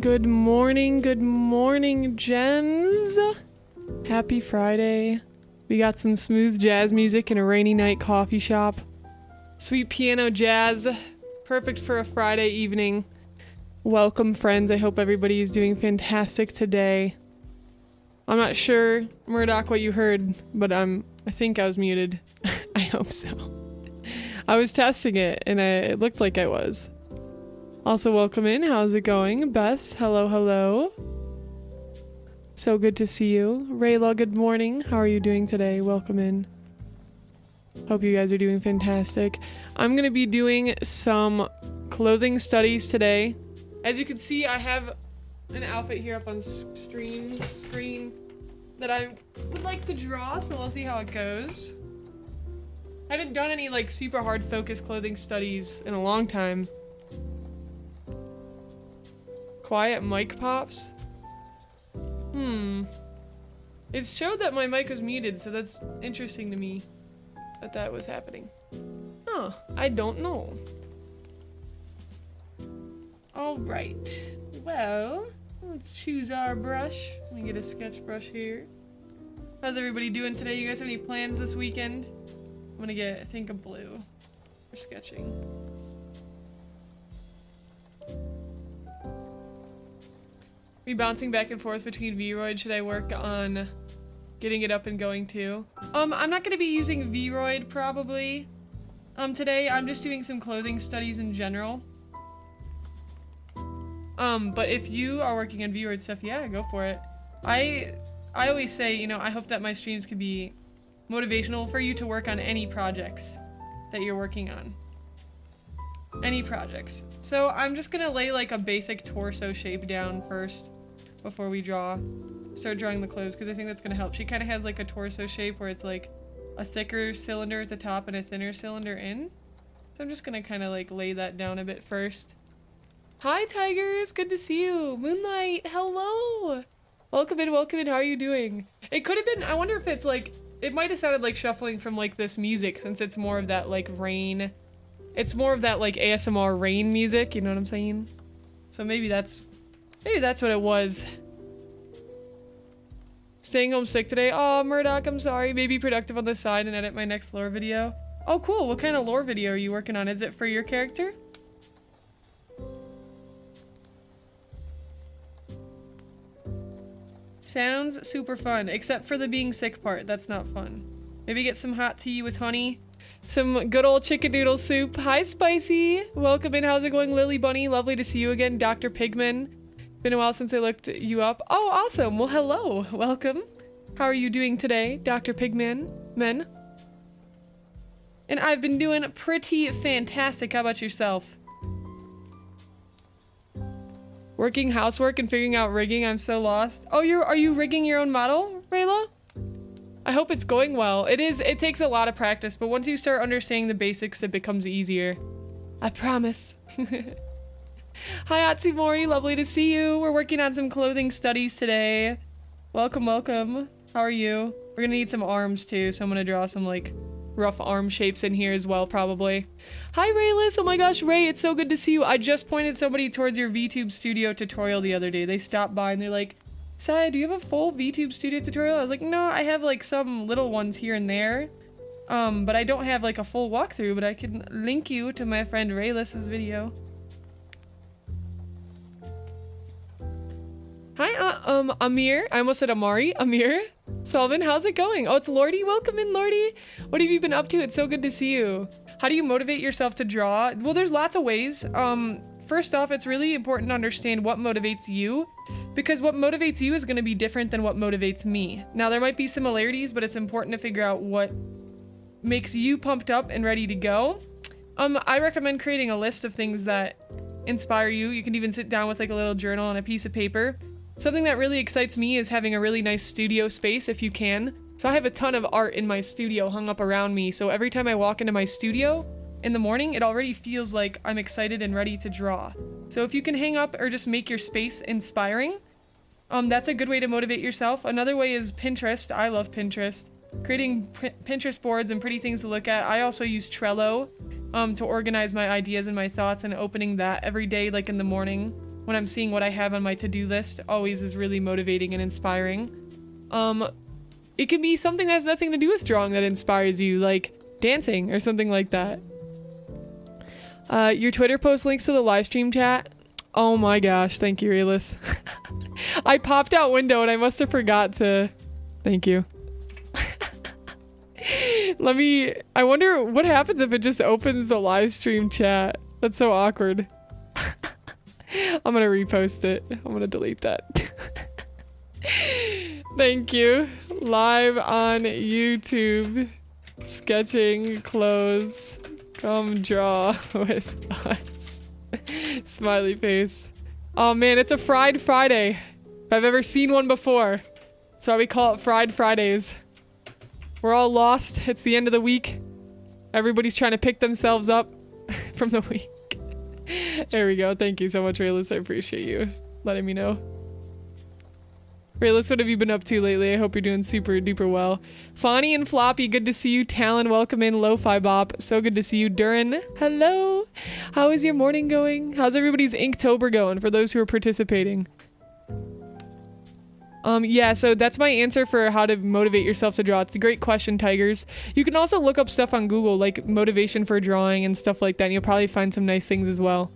Good morning, gems. Happy Friday. We got some smooth jazz music in a rainy night coffee shop. Sweet piano jazz, perfect for a Friday evening. Welcome, friends. I hope everybody is doing fantastic today. I'm not sure, Murdoch, what you heard, but I think I was muted. I hope so. I was testing it, and it looked like I was. Also, welcome in. How's it going? Bess, hello, hello. So good to see you. Rayla, good morning. How are you doing today? Welcome in. Hope you guys are doing fantastic. I'm going to be doing some clothing studies today. As you can see, I have an outfit here up on screen that I would like to draw, so we'll see how it goes. I haven't done any like super hard focus clothing studies in a long time. Quiet mic pops? It showed that my mic was muted, so that's interesting to me that that was happening. Oh, I don't know. Alright, well, let's choose our brush. Let me get a sketch brush here. How's everybody doing today? You guys have any plans this weekend? I'm gonna get, I think, a blue for sketching. Be bouncing back and forth between Vroid. Should I work on getting it up and going too? I'm not gonna be using Vroid probably today. I'm just doing some clothing studies in general. But if you are working on Vroid stuff, yeah, go for it. I always say, you know, I hope that my streams could be motivational for you to work on any projects that you're working on. Any projects. So I'm just gonna lay like a basic torso shape down first before we start drawing the clothes, because I think that's gonna help. She kind of has like a torso shape where it's like a thicker cylinder at the top and a thinner cylinder in. So I'm just gonna kind of like lay that down a bit first. Hi Tigers, good to see you. Moonlight, hello. Welcome in, how are you doing? It could have been, I wonder if it's like, it might have sounded like shuffling from like this music, since it's more of that like rain. It's more of that like ASMR rain music, you know what I'm saying? So maybe that's what it was. Staying home sick today? Oh, Murdoch, I'm sorry. Maybe productive on the side and edit my next lore video. Oh, cool. What kind of lore video are you working on? Is it for your character? Sounds super fun, except for the being sick part. That's not fun. Maybe get some hot tea with honey. Some good old chicken noodle soup. Hi, Spicy. Welcome in. How's it going, Lily Bunny? Lovely to see you again, Dr. Pigman. Been a while since I looked you up. Oh, awesome. Well, hello. Welcome. How are you doing today, Dr. Pigman? Men? And I've been doing pretty fantastic. How about yourself? Working housework and figuring out rigging. I'm so lost. Oh, are you rigging your own model, Rayla? I hope it's going well. It takes a lot of practice, but once you start understanding the basics, it becomes easier. I promise. Hi, Atsumori. Lovely to see you. We're working on some clothing studies today. Welcome, welcome. How are you? We're gonna need some arms too, so I'm gonna draw some like rough arm shapes in here as well, probably. Hi, Rayless. Oh my gosh, Ray, it's so good to see you. I just pointed somebody towards your VTube studio tutorial the other day. They stopped by and they're like, Saya, do you have a full VTube studio tutorial? I was like, no, I have like some little ones here and there. But I don't have like a full walkthrough, but I can link you to my friend Rayless's video. Hi, Amir. I almost said Amari. Amir. Sullivan, how's it going? Oh, it's Lordy. Welcome in, Lordy. What have you been up to? It's so good to see you. How do you motivate yourself to draw? Well, there's lots of ways. First off, it's really important to understand what motivates you, because what motivates you is going to be different than what motivates me. Now, there might be similarities, but it's important to figure out what makes you pumped up and ready to go. I recommend creating a list of things that inspire you. You can even sit down with like a little journal and a piece of paper. Something that really excites me is having a really nice studio space if you can. So I have a ton of art in my studio hung up around me, so every time I walk into my studio in the morning, it already feels like I'm excited and ready to draw. So if you can hang up or just make your space inspiring, that's a good way to motivate yourself. Another way is Pinterest. I love Pinterest. Creating Pinterest boards and pretty things to look at. I also use Trello to organize my ideas and my thoughts, and opening that every day, like in the morning, when I'm seeing what I have on my to-do list, always is really motivating and inspiring. It can be something that has nothing to do with drawing that inspires you, like dancing or something like that. Your Twitter post links to the live stream chat. Oh my gosh, thank you, Rayless. I popped out window and I must have forgot to... Thank you. I wonder what happens if it just opens the live stream chat. That's so awkward. I'm gonna repost it. I'm gonna delete that. Thank you. Live on YouTube. Sketching clothes. Come draw with us. Smiley face. Oh man, it's a Fried Friday. If I've ever seen one before. That's why we call it Fried Fridays. We're all lost. It's the end of the week. Everybody's trying to pick themselves up from the week. There we go. Thank you so much, Raylis. I appreciate you letting me know. Raylis, what have you been up to lately? I hope you're doing super duper well. Fawny and Floppy, good to see you. Talon, welcome in. Lo-Fi Bop, so good to see you. Durin, hello. How is your morning going? How's everybody's Inktober going for those who are participating? Yeah, so that's my answer for how to motivate yourself to draw. It's a great question, Tigers. You can also look up stuff on Google, like motivation for drawing and stuff like that, and you'll probably find some nice things as well.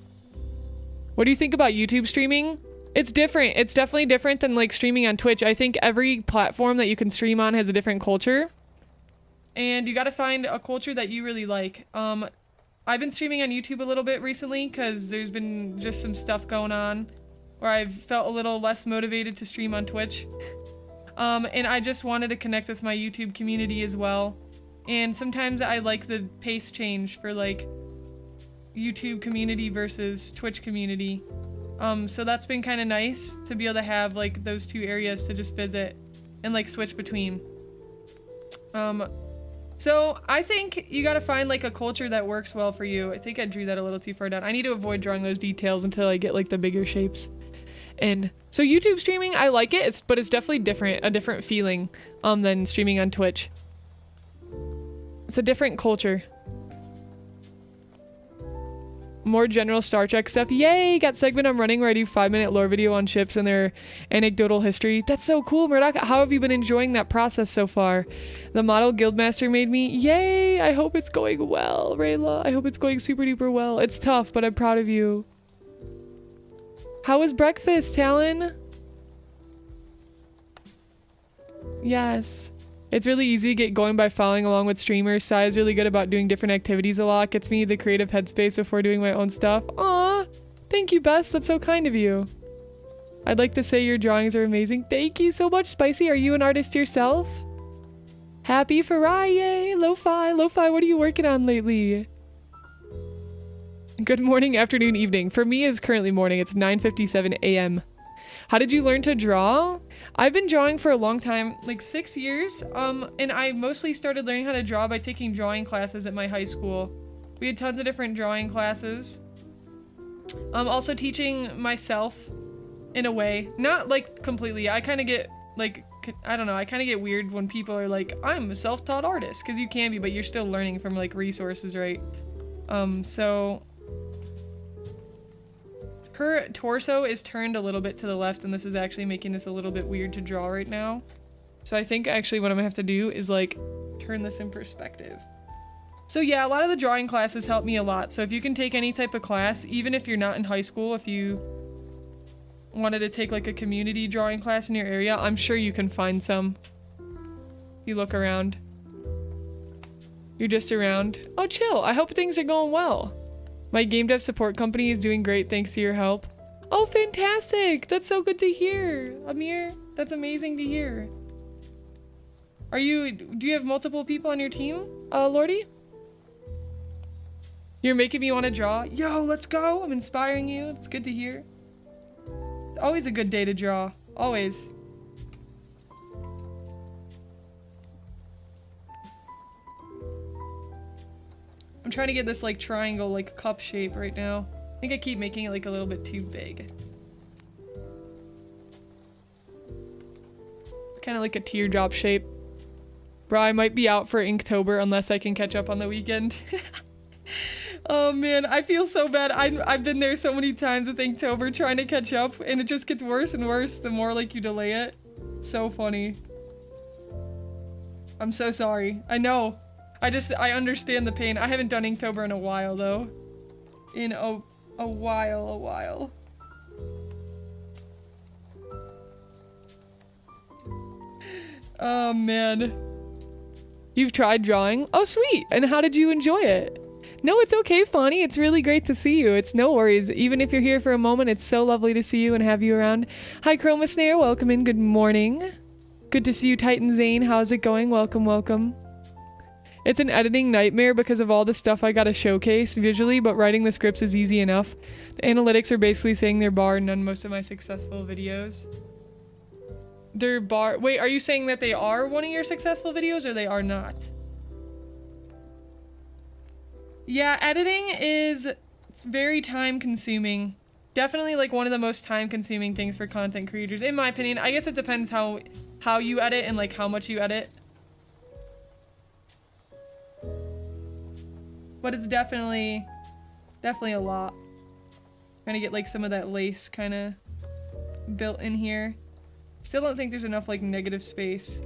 What do you think about YouTube streaming? It's different. It's definitely different than like streaming on Twitch. I think every platform that you can stream on has a different culture. And you gotta find a culture that you really like. I've been streaming on YouTube a little bit recently because there's been just some stuff going on where I've felt a little less motivated to stream on Twitch. And I just wanted to connect with my YouTube community as well. And sometimes I like the pace change for like YouTube community versus Twitch community. So that's been kind of nice to be able to have like those two areas to just visit and like switch between. So I think you gotta find like a culture that works well for you. I think I drew that a little too far down. I need to avoid drawing those details until I get like the bigger shapes. And so YouTube streaming, I like it, but it's definitely different, a different feeling than streaming on Twitch. It's a different culture. More general Star Trek stuff. Yay! Got segment I'm running where I do 5-minute lore video on ships and their anecdotal history. That's so cool, Murdoch. How have you been enjoying that process so far? The model Guildmaster made me. Yay! I hope it's going well, Rayla. I hope it's going super duper well. It's tough, but I'm proud of you. How was breakfast, Talon? Yes. It's really easy to get going by following along with streamers. Sai is really good about doing different activities a lot. Gets me the creative headspace before doing my own stuff. Aw, thank you, Bess. That's so kind of you. I'd like to say your drawings are amazing. Thank you so much, Spicy. Are you an artist yourself? Happy Friday, Lo-Fi. Lo-Fi, what are you working on lately? Good morning, afternoon, evening. For me, it's currently morning. It's 9:57 a.m. How did you learn to draw? I've been drawing for a long time, like 6 years, and I mostly started learning how to draw by taking drawing classes at my high school. We had tons of different drawing classes. Also teaching myself in a way, not like completely. I kind of get like, I don't know, I kind of get weird when people are like, I'm a self-taught artist, because you can be, but you're still learning from like resources, right? So her torso is turned a little bit to the left, and this is actually making this a little bit weird to draw right now. So I think actually what I'm gonna have to do is like turn this in perspective. So yeah, a lot of the drawing classes help me a lot. So if you can take any type of class, even if you're not in high school, if you wanted to take like a community drawing class in your area, I'm sure you can find some. You look around. You're just around. Oh, chill. I hope things are going well. My game dev support company is doing great thanks to your help. Oh, fantastic! That's so good to hear, Amir. That's amazing to hear. Do you have multiple people on your team, Lordy? You're making me want to draw. Yo, let's go! I'm inspiring you. It's good to hear. It's always a good day to draw. Always. I'm trying to get this like triangle, like cup shape right now. I think I keep making it like a little bit too big. Kind of like a teardrop shape. Bro, I might be out for Inktober unless I can catch up on the weekend. Oh man, I feel so bad. I've been there so many times with Inktober trying to catch up, and it just gets worse and worse the more like you delay it. So funny. I'm so sorry. I know. I understand the pain. I haven't done Inktober in a while though. In a while. Oh man. You've tried drawing? Oh sweet! And how did you enjoy it? No, it's okay, Fawny. It's really great to see you. It's no worries. Even if you're here for a moment, it's so lovely to see you and have you around. Hi, Chroma Snare. Welcome in. Good morning. Good to see you, Titan Zane. How's it going? Welcome, welcome. It's an editing nightmare because of all the stuff I gotta showcase visually, but writing the scripts is easy enough. The analytics are basically saying they're barred on most of my successful videos. They're barred. Wait, are you saying that they are one of your successful videos or they are not? Yeah, editing it's very time consuming. Definitely like one of the most time consuming things for content creators, in my opinion. I guess it depends how you edit and like how much you edit. But it's definitely a lot. Trying to get like some of that lace kind of built in here. Still don't think there's enough like negative space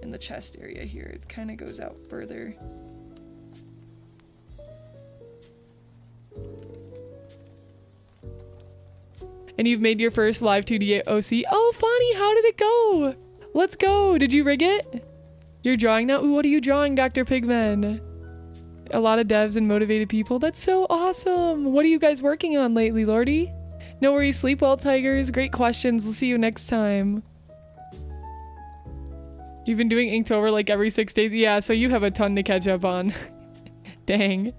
in the chest area here. It kind of goes out further. And you've made your first live 2D OC. Oh, funny. How did it go? Let's go. Did you rig it? You're drawing now? Ooh, what are you drawing, Dr. Pigman? A lot of devs and motivated people. That's so awesome. What are you guys working on lately, Lordy? No worries. Sleep well, tigers. Great questions. We'll see you next time. You've been doing Inktober like every 6 days. Yeah, so you have a ton to catch up on. Dang.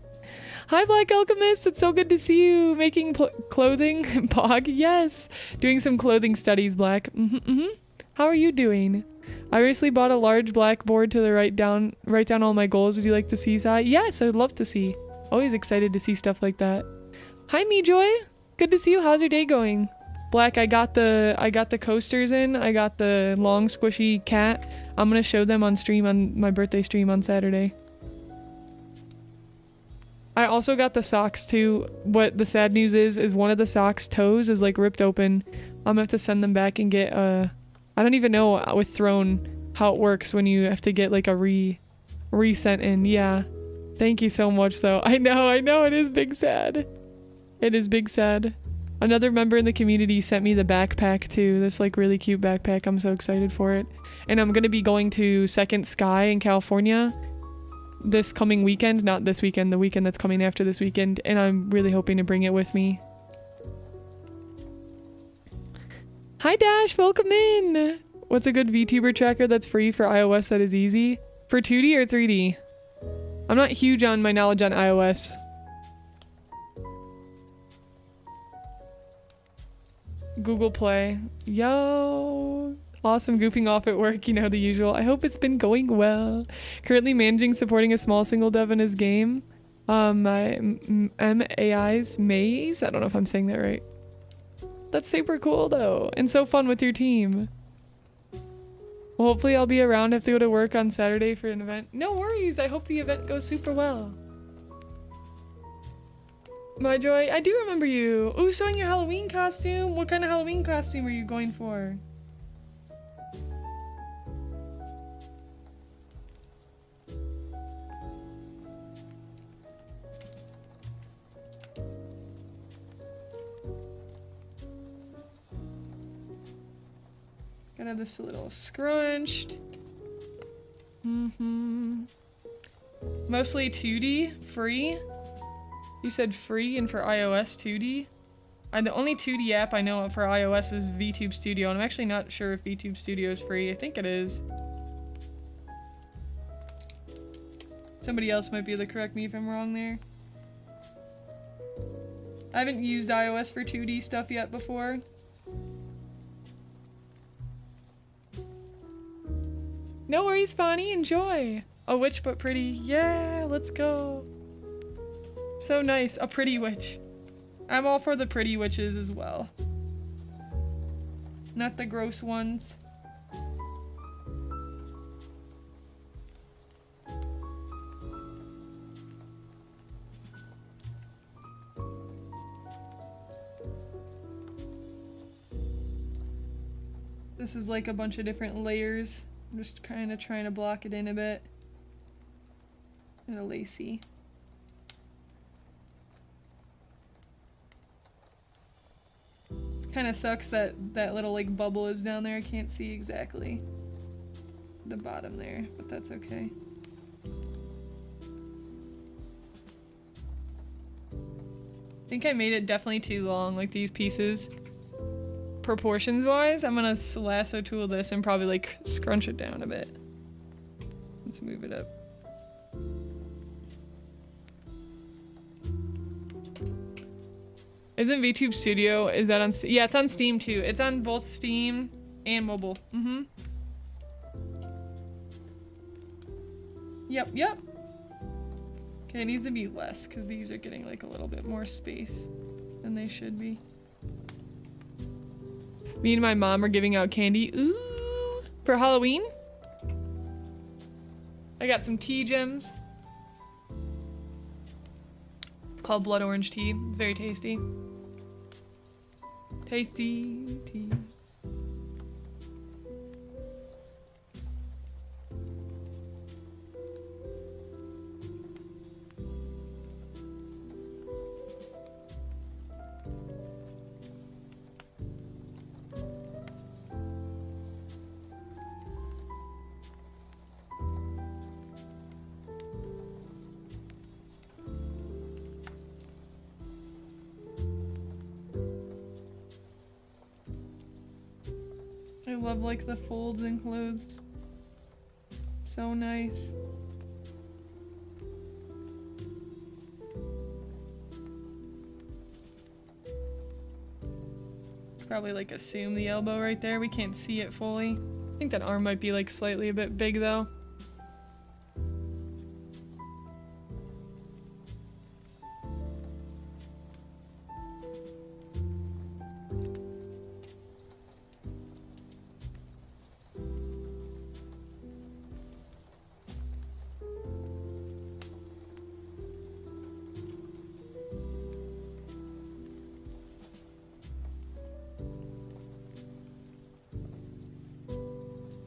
Hi, Black Alchemist. It's so good to see you. Making clothing? Pog? Yes. Doing some clothing studies, Black. How are you doing? I recently bought a large blackboard to write down all my goals. Would you like to see, Sai? Yes, I would love to see. Always excited to see stuff like that. Hi, MeJoy. Good to see you. How's your day going? Black, I got the coasters in. I got the long squishy cat. I'm gonna show them on stream, on my birthday stream on Saturday. I also got the socks too. What the sad news is one of the socks' toes is like ripped open. I'm gonna have to send them back and get I don't even know with Throne how it works when you have to get like a resent in. Yeah. Thank you so much though. I know, it is big sad. It is big sad. Another member in the community sent me the backpack too. This like really cute backpack. I'm so excited for it. And I'm gonna be going to Second Sky in California this coming weekend. Not this weekend, the weekend that's coming after this weekend. And I'm really hoping to bring it with me. Hi Dash, welcome in! What's a good VTuber tracker that's free for iOS that is easy? For 2D or 3D? I'm not huge on my knowledge on iOS. Google Play. Yo! Awesome, goofing off at work, you know, the usual. I hope it's been going well. Currently managing supporting a small single dev in his game. My 𝐒𝐻𝐵𝐻𝐸. I don't know if I'm saying that right. That's super cool though, and so fun with your team. Well, hopefully I'll be around. I have to go to work on Saturday for an event. No worries, I hope the event goes super well. My Joy, I do remember you. Ooh, so in your Halloween costume? What kind of Halloween costume are you going for? Gonna have this a little scrunched. Mostly 2D, free. You said free and for iOS 2D? The only 2D app I know of for iOS is VTube Studio, and I'm actually not sure if VTube Studio is free. I think it is. Somebody else might be able to correct me if I'm wrong there. I haven't used iOS for 2D stuff yet before. No worries, Bonnie. Enjoy. A witch but pretty. Yeah, let's go. So nice. A pretty witch. I'm all for the pretty witches as well. Not the gross ones. This is like a bunch of different layers. I'm just kind of trying to block it in a bit. And a lacy. Kind of sucks that that little like bubble is down there. I can't see exactly the bottom there, but that's okay. I think I made it definitely too long, like these pieces. Proportions wise, I'm gonna lasso tool this and probably like scrunch it down a bit. Let's move it up. Isn't VTube Studio, is that on, yeah, it's on Steam too. It's on both Steam and mobile. Mm-hmm. Yep, yep. Okay, it needs to be less because these are getting like a little bit more space than they should be. Me and my mom are giving out candy. Ooh, for Halloween. I got some tea gems. It's called blood orange tea. It's very tasty. Tasty tea. I love like the folds in clothes. So nice. Probably like assume the elbow right there. We can't see it fully. I think that arm might be like slightly a bit big though.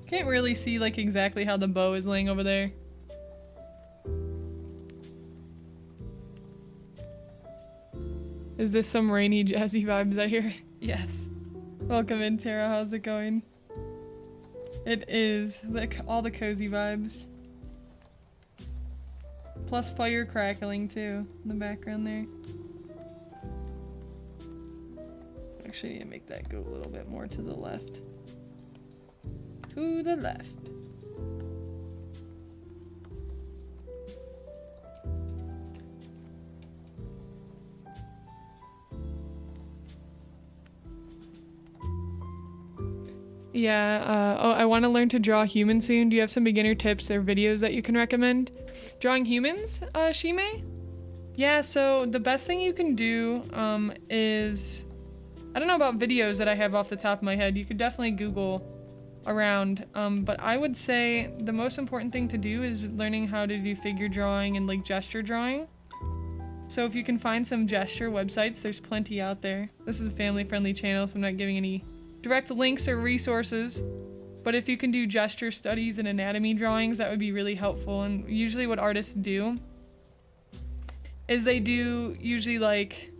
Can't really see like exactly how the bow is laying over there. Is this some rainy jazzy vibes I hear? Yes. Welcome in, Tara. How's it going? It is like all the cozy vibes. Plus fire crackling too in the background there. Actually, I need to make that go a little bit more to the left. To the left. Yeah, oh, I want to learn to draw humans soon. Do you have some beginner tips or videos that you can recommend? Drawing humans, 𝐒𝐮𝐲𝐽? Yeah, so the best thing you can do is... I don't know about videos that I have off the top of my head. You could definitely Google around, but I would say the most important thing to do is learning how to do figure drawing and like gesture drawing. So if you can find some gesture websites, there's plenty out there. This is a family-friendly channel, so I'm not giving any direct links or resources, but if you can do gesture studies and anatomy drawings, that would be really helpful. And usually what artists do is they do usually like,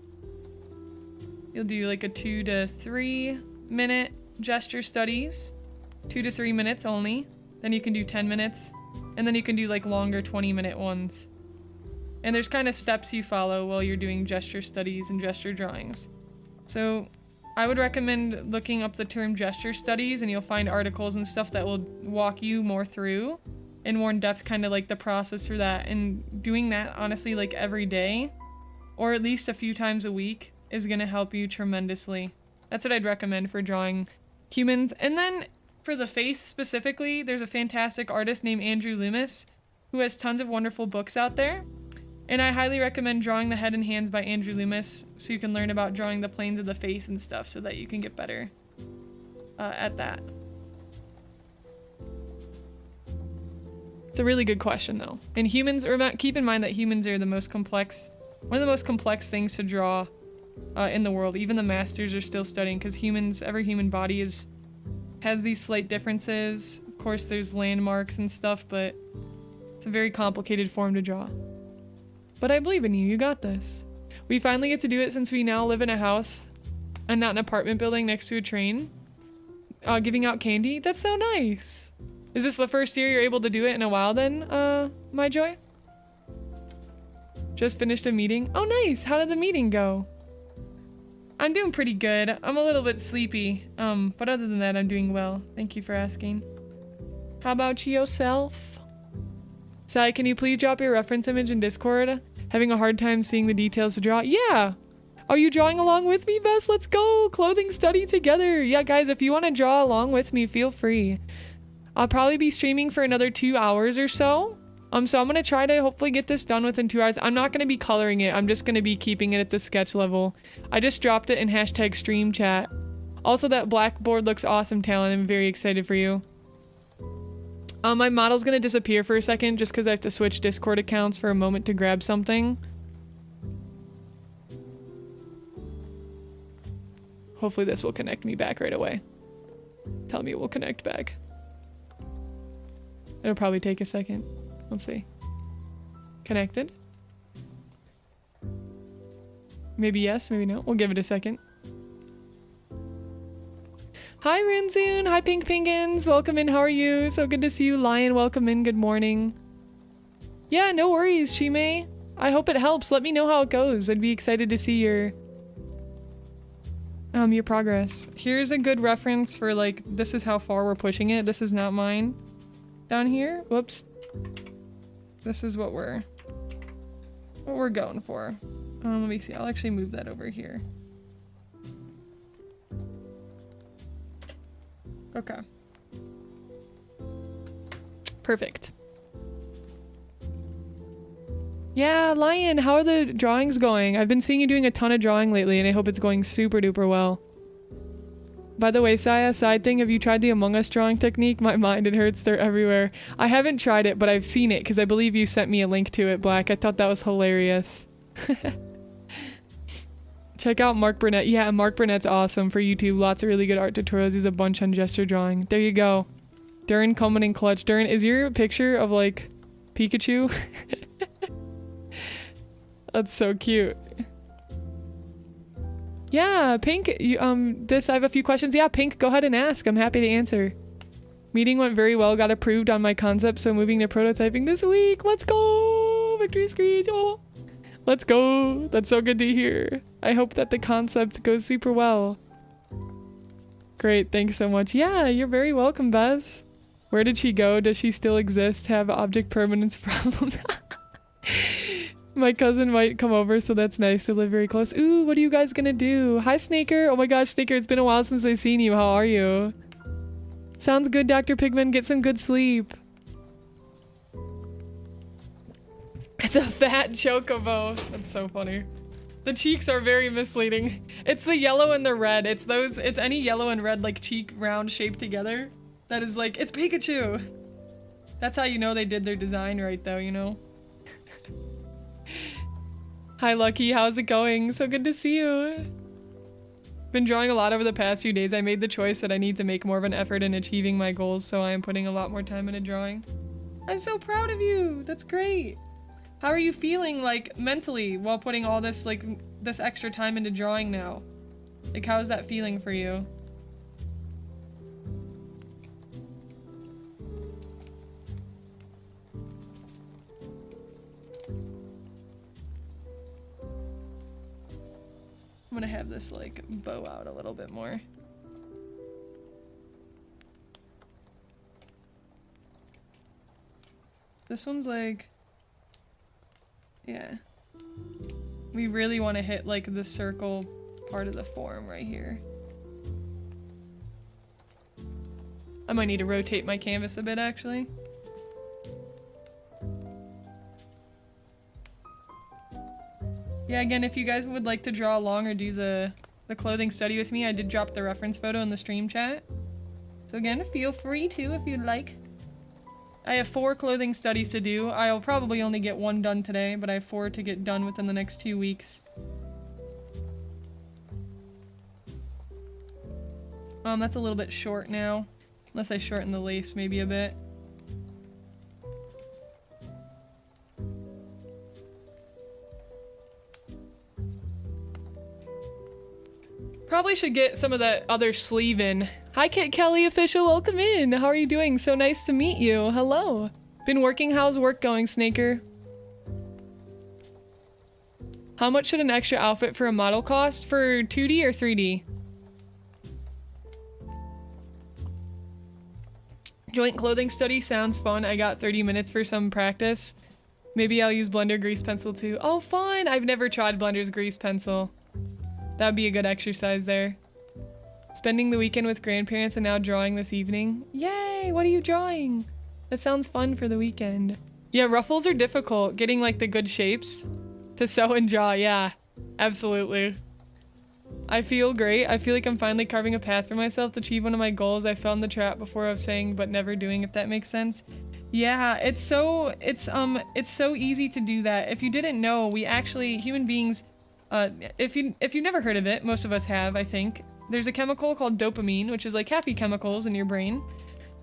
you'll do like a 2 to 3 minute gesture studies. 2 to 3 minutes only. Then you can do 10 minutes. And then you can do like longer 20-minute ones. And there's kind of steps you follow while you're doing gesture studies and gesture drawings. So I would recommend looking up the term gesture studies, and you'll find articles and stuff that will walk you more through in more in depth kind of like the process for that. And doing that honestly like every day or at least a few times a week is going to help you tremendously. That's what I'd recommend for drawing humans. And then for the face specifically, there's a fantastic artist named Andrew Loomis who has tons of wonderful books out there. And I highly recommend Drawing the Head and Hands by Andrew Loomis so you can learn about drawing the planes of the face and stuff so that you can get better at that. It's a really good question though. And humans, keep in mind that humans are the most complex, one of the most complex things to draw in the world. Even the masters are still studying because humans, every human body has these slight differences. Of course there's landmarks and stuff, but it's a very complicated form to draw. But I believe in you, you got this. We finally get to do it since we now live in a house and not an apartment building next to a train. Giving out candy, that's so nice. Is this the first year you're able to do it in a while then, my joy? Just finished a meeting. Oh nice, how did the meeting go? I'm doing pretty good. I'm a little bit sleepy, but other than that, I'm doing well. Thank you for asking. How about yourself? Sai, can you please drop your reference image in Discord? Having a hard time seeing the details to draw. Yeah! Are you drawing along with me, Bess? Let's go! Clothing study together! Yeah, guys, if you want to draw along with me, feel free. I'll probably be streaming for another 2 hours or so. So I'm going to try to hopefully get this done within 2 hours. I'm not going to be coloring it. I'm just going to be keeping it at the sketch level. I just dropped it in hashtag stream chat. Also, that blackboard looks awesome, Talon. I'm very excited for you. My model's going to disappear for a second just because I have to switch Discord accounts for a moment to grab something. Hopefully this will connect me back right away. Tell me it will connect back. It'll probably take a second. Let's see. Connected? Maybe yes, maybe no. We'll give it a second. Hi, Runzoon. Hi, Pink Pinkins. Welcome in. How are you? So good to see you. Lion, welcome in. Good morning. Yeah, no worries, Shimei. I hope it helps. Let me know how it goes. I'd be excited to see your progress. Here's a good reference for, like, this is how far we're pushing it. This is not mine. Down here. Whoops. This is what we're going for. Let me see. I'll actually move that over here. Okay. Perfect. Yeah, Lion, how are the drawings going? I've been seeing you doing a ton of drawing lately, and I hope it's going super duper well. By the way, Saya, side thing, have you tried the Among Us drawing technique? My mind, it hurts, they're everywhere. I haven't tried it, but I've seen it, because I believe you sent me a link to it, Black. I thought that was hilarious. Check out Mark Burnett. Yeah, Mark Burnett's awesome for YouTube. Lots of really good art tutorials. He's a bunch on gesture drawing. There you go. Durin coming in clutch. Durin, is your picture of, like, Pikachu? That's so cute. Yeah, Pink, you, I have a few questions. Yeah, Pink, go ahead and ask. I'm happy to answer. Meeting went very well, got approved on my concept, so moving to prototyping this week. Let's go! Victory screech! Oh. Let's go! That's so good to hear. I hope that the concept goes super well. Great, thanks so much. Yeah, you're very welcome, Bess. Where did she go? Does she still exist? Have object permanence problems? My cousin might come over, so that's nice. They live very close. Ooh, what are you guys gonna do? Hi, Snaker. Oh my gosh, Snaker, it's been a while since I've seen you. How are you? Sounds good, Dr. Pigman. Get some good sleep. It's a fat chocobo. That's so funny. The cheeks are very misleading. It's the yellow and the red. It's any yellow and red, like, cheek round shaped together. That is like, it's Pikachu. That's how you know they did their design right, though, you know? Hi Lucky, how's it going? So good to see you. Been drawing a lot over the past few days. I made the choice that I need to make more of an effort in achieving my goals, so I am putting a lot more time into drawing. I'm so proud of you. That's great. How are you feeling, like, mentally while putting all this, like, this extra time into drawing now? Like, how's that feeling for you? I'm gonna have this, like, bow out a little bit more. This one's like... yeah. We really want to hit, like, the circle part of the form right here. I might need to rotate my canvas a bit, actually. Yeah, again, if you guys would like to draw along or do the clothing study with me, I did drop the reference photo in the stream chat. So again, feel free to if you'd like. I have 4 clothing studies to do. I'll probably only get 1 done today, but I have 4 to get done within the next 2 weeks. That's a little bit short now. Unless I shorten the lace maybe a bit. Probably should get some of that other sleeve in. Hi Kit Kelly official, welcome in. How are you doing? So nice to meet you. Hello. Been working? How's work going, Snaker? How much should an extra outfit for a model cost? For 2D or 3D? Joint clothing study sounds fun. I got 30 minutes for some practice. Maybe I'll use Blender grease pencil too. Oh, fun! I've never tried Blender's grease pencil. That'd be a good exercise there. Spending the weekend with grandparents and now drawing this evening. Yay! What are you drawing? That sounds fun for the weekend. Yeah, ruffles are difficult. Getting like the good shapes to sew and draw. Yeah, absolutely. I feel great. I feel like I'm finally carving a path for myself to achieve one of my goals. I fell in the trap before of saying but never doing, if that makes sense. Yeah, it's so easy to do that. If you didn't know, we actually, human beings, if you never heard of it, most of us have, I think. There's a chemical called dopamine, which is like happy chemicals in your brain.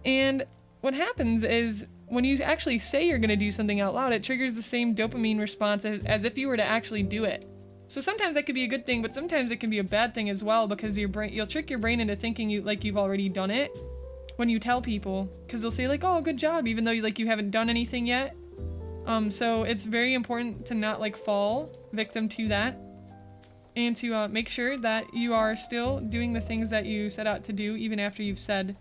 And what happens is when you actually say you're gonna do something out loud, it triggers the same dopamine response as if you were to actually do it. So sometimes that could be a good thing, but sometimes it can be a bad thing as well, because you'll trick your brain into thinking you've already done it when you tell people, because they'll say like, oh, good job, even though you haven't done anything yet. So it's very important to not like fall victim to that, and to make sure that you are still doing the things that you set out to do even after you've said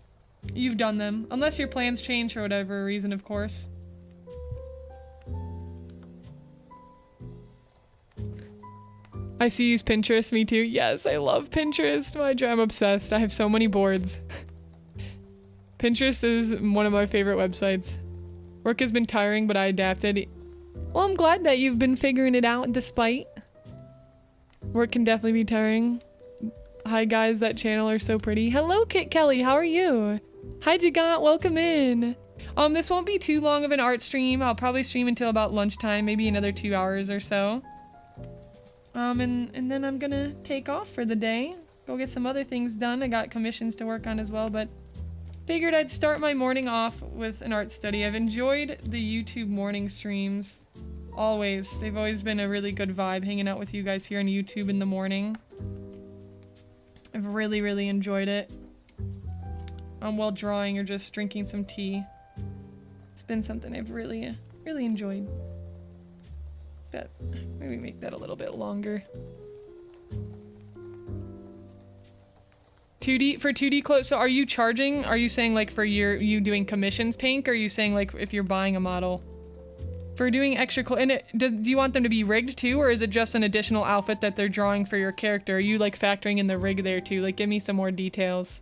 you've done them, unless your plans change for whatever reason, of course. I see you use Pinterest, me too. Yes, I love Pinterest. I'm obsessed. I have so many boards. Pinterest is one of my favorite websites. Work has been tiring, but I adapted. Well, I'm glad that you've been figuring it out despite. Work can definitely be tiring. Hi guys, that channel are so pretty. Hello Kit Kelly, how are you? Hi Gigant, welcome in. This won't be too long of an art stream. I'll probably stream until about lunchtime, maybe another 2 hours or so. And then I'm gonna take off for the day. Go get some other things done. I got commissions to work on as well, but figured I'd start my morning off with an art study. I've enjoyed the YouTube morning streams. Always. They've always been a really good vibe hanging out with you guys here on YouTube in the morning. I've really, really enjoyed it. While drawing or just drinking some tea. It's been something I've really, really enjoyed. That, maybe make that a little bit longer. 2D, for 2D clothes, so are you charging? Are you saying like for you doing commissions, Pink? Or are you saying like if you're buying a model? For doing extra clothes, and do you want them to be rigged too, or is it just an additional outfit that they're drawing for your character? Are you like factoring in the rig there too? Like give me some more details.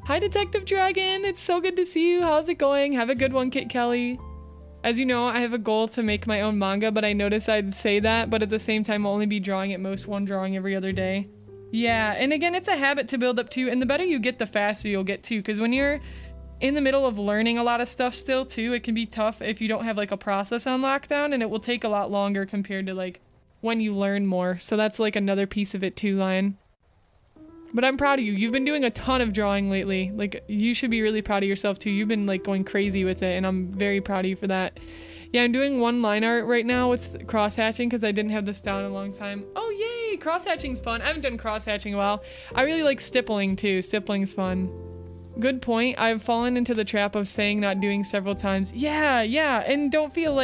Hi Detective Dragon, it's so good to see you. How's it going? Have a good one, Kit Kelly. As you know, I have a goal to make my own manga, but I noticed I'd say that, but at the same time I'll only be drawing at most one drawing every other day. Yeah, and again, it's a habit to build up too, and the better you get, the faster you'll get too, because when you're in the middle of learning a lot of stuff still too, it can be tough if you don't have like a process on lockdown, and it will take a lot longer compared to like when you learn more. So that's like another piece of it too, Lion. But I'm proud of you. You've been doing a ton of drawing lately. Like, you should be really proud of yourself too. You've been like going crazy with it, and I'm very proud of you for that. Yeah, I'm doing one line art right now with cross-hatching because I didn't have this down in a long time. Oh, yay! Cross-hatching's fun. I haven't done cross-hatching in a while. I really like stippling too. Stippling's fun. Good point. I've fallen into the trap of saying not doing several times. Yeah, and don't feel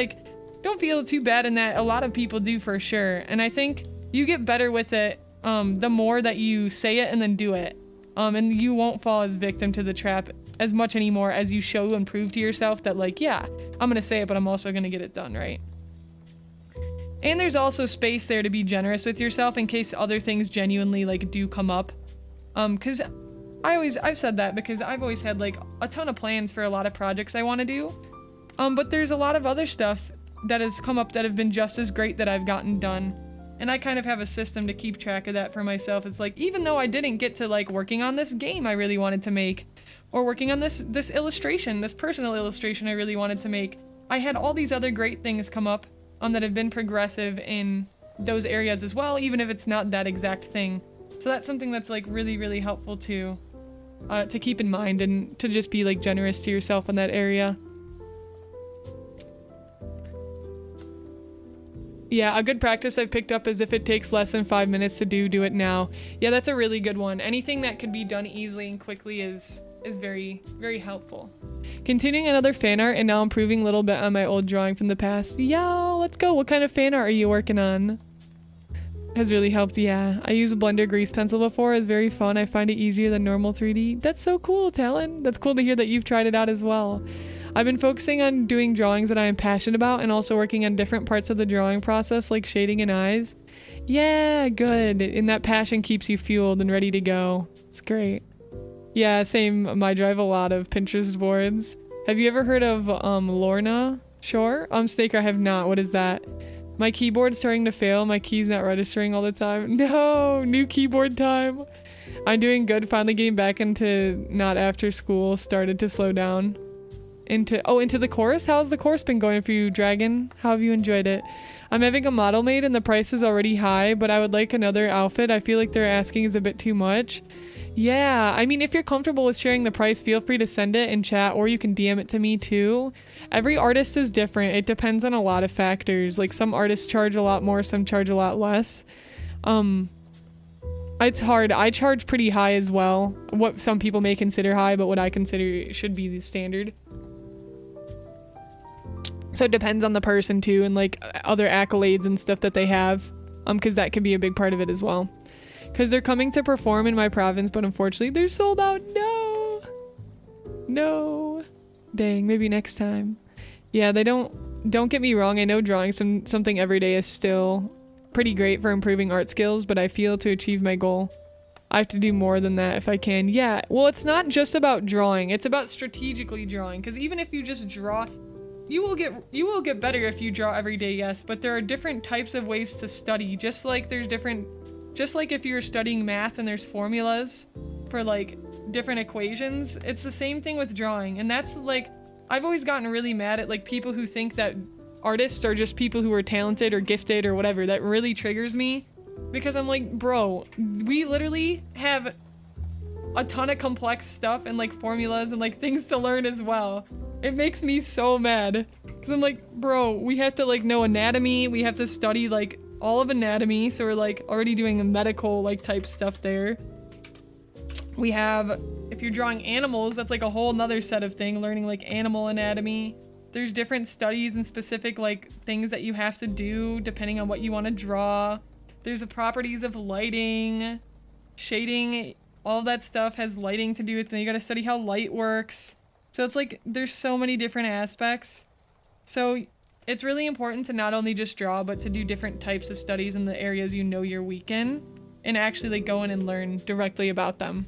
too bad in that. A lot of people do for sure. And I think you get better with it the more that you say it and then do it. And you won't fall as victim to the trap as much anymore as you show and prove to yourself that like, yeah, I'm gonna say it, but I'm also gonna get it done, right? And there's also space there to be generous with yourself in case other things genuinely like do come up. Cause I've said that because I've always had like a ton of plans for a lot of projects I want to do. But there's a lot of other stuff that has come up that have been just as great that I've gotten done. And I kind of have a system to keep track of that for myself. It's like, even though I didn't get to like working on this game I really wanted to make, or working on this illustration, this personal illustration I really wanted to make, I had all these other great things come up that have been progressive in those areas as well, even if it's not that exact thing. So that's something that's like really, really helpful to keep in mind, and to just be like generous to yourself in that area. Yeah, a good practice I've picked up is if it takes less than 5 minutes to do it now. Yeah, that's a really good one. Anything that could be done easily and quickly is very, very helpful. Continuing another fan art and now improving a little bit on my old drawing from the past. Yo, let's go. What kind of fan art are you working on? has really helped. Yeah, I use a blender grease pencil before. It's very fun. I find it easier than normal 3D. That's so cool, Talon. That's cool to hear that you've tried it out as well. I've been focusing on doing drawings that I am passionate about and also working on different parts of the drawing process like shading and eyes. Yeah, good. And that passion keeps you fueled and ready to go. It's great. Yeah, same. I drive a lot of Pinterest boards. Have you ever heard of Lorna Shore? Snaker, I have not. What is that? My keyboard's starting to fail. My key's not registering all the time. No, new keyboard time. I'm doing good. Finally getting back into not after school. Started to slow down. Into the course? How's the course been going for you, Dragon? How have you enjoyed it? I'm having a model made and the price is already high, but I would like another outfit. I feel like they're asking is a bit too much. Yeah, I mean, if you're comfortable with sharing the price, feel free to send it in chat or you can DM it to me too. Every artist is different. It depends on a lot of factors. Like some artists charge a lot more, some charge a lot less. It's hard. I charge pretty high as well. What some people may consider high, but what I consider should be the standard. So it depends on the person too and like other accolades and stuff that they have. Because that can be a big part of it as well. Because they're coming to perform in my province, but unfortunately they're sold out. No. No. Dang, maybe next time. Yeah, they don't get me wrong. I know drawing something every day is still pretty great for improving art skills, but I feel to achieve my goal, I have to do more than that if I can. Yeah, well, it's not just about drawing. It's about strategically drawing. Because even if you just draw, you will get better if you draw every day, yes, but there are different types of ways to study. Just like if you're studying math and there's formulas for like different equations, it's the same thing with drawing. And that's like, I've always gotten really mad at like people who think that artists are just people who are talented or gifted or whatever. That really triggers me because I'm like, bro, we literally have a ton of complex stuff and like formulas and like things to learn as well. It makes me so mad because I'm like, bro, we have to like know anatomy. We have to study like all of anatomy. So we're like already doing a medical like type stuff there. We have, if you're drawing animals, that's like a whole nother set of thing, learning like animal anatomy. There's different studies and specific like things that you have to do depending on what you want to draw. There's the properties of lighting, shading, all that stuff has lighting to do with it. You got to study how light works. So it's like, there's so many different aspects. So it's really important to not only just draw, but to do different types of studies in the areas you know you're weak in and actually like go in and learn directly about them.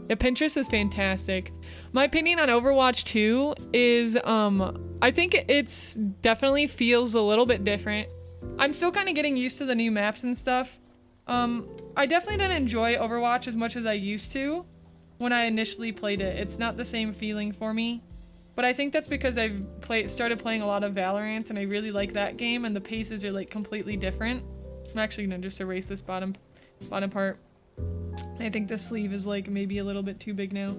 Yeah, Pinterest is fantastic. My opinion on Overwatch 2 is, I think it's definitely feels a little bit different. I'm still kind of getting used to the new maps and stuff. I definitely didn't enjoy Overwatch as much as I used to when I initially played it. It's not the same feeling for me, but I think that's because I've started playing a lot of Valorant and I really like that game and the paces are like completely different. I'm actually gonna just erase this bottom part. I think the sleeve is like maybe a little bit too big now.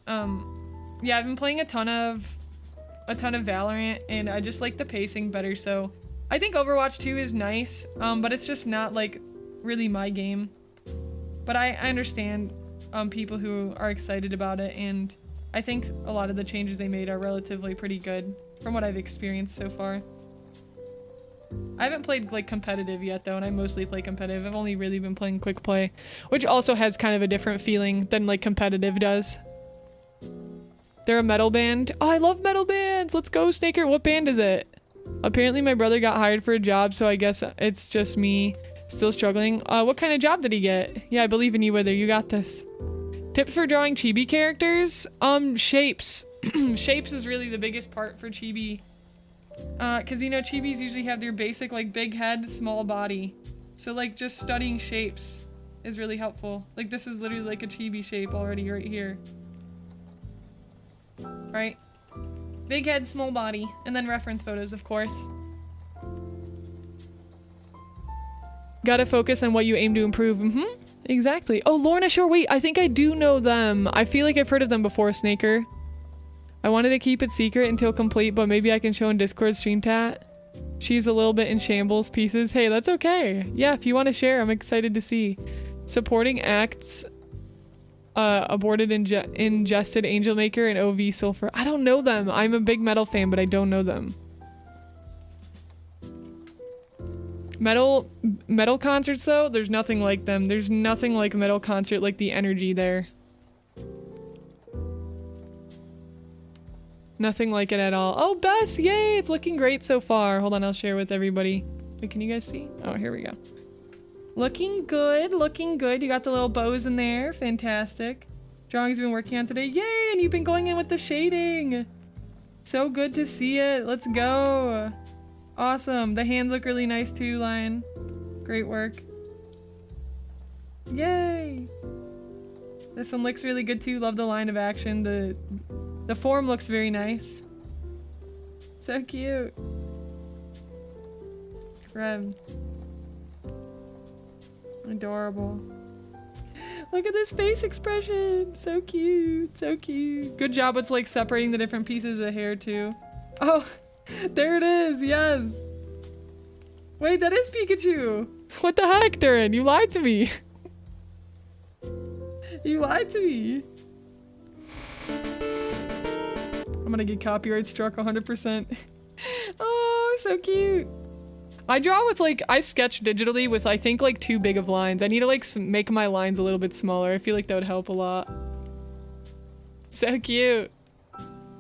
Yeah, I've been playing a ton of Valorant and I just like the pacing better, so I think Overwatch 2 is nice, but it's just not like really my game. But I understand people who are excited about it, and I think a lot of the changes they made are relatively pretty good from what I've experienced so far. I haven't played like competitive yet though, and I mostly play competitive. I've only really been playing quick play, which also has kind of a different feeling than like competitive does. They're a metal band. Oh, I love metal bands. Let's go, Snaker. What band is it? Apparently my brother got hired for a job, so I guess it's just me still struggling. What kind of job did he get? Yeah, I believe in you, Wither. You got this. Tips for drawing chibi characters? Shapes. Shapes is really the biggest part for chibi. Cause you know, chibis usually have their basic like big head, small body. So like just studying shapes is really helpful. Like this is literally like a chibi shape already right here. Right? Big head, small body, and then reference photos, of course. Gotta focus on what you aim to improve. Exactly. Oh, Lorna Shore, wait, I think I do know them. I feel like I've heard of them before, Snaker. I wanted to keep it secret until complete, but maybe I can show in Discord stream chat. She's a little bit in shambles pieces. Hey, that's okay. Yeah, if you want to share, I'm excited to see. Supporting acts, aborted ingested Angel Maker and OV Sulfur. I don't know them. I'm a big metal fan, but I don't know them. Metal concerts though, there's nothing like them. There's nothing like a metal concert, like the energy there. Nothing like it at all. Oh, Bess, yay, it's looking great so far. Hold on, I'll share with everybody. Wait, can you guys see? Oh, here we go. Looking good, looking good. You got the little bows in there, fantastic. Drawings you've been working on today, yay, and you've been going in with the shading. So good to see it, let's go. Awesome, the hands look really nice too, Lion. Great work. Yay! This one looks really good too, love the line of action. The form looks very nice. So cute. Rem. Adorable. Look at this face expression! So cute, so cute. Good job with like separating the different pieces of hair too. Oh! There it is, yes! Wait, that is Pikachu! What the heck, Durin? You lied to me! You lied to me! I'm gonna get copyright struck 100%. Oh, so cute! I draw with like, I sketch digitally with I think like too big of lines. I need to like make my lines a little bit smaller. I feel like that would help a lot. So cute!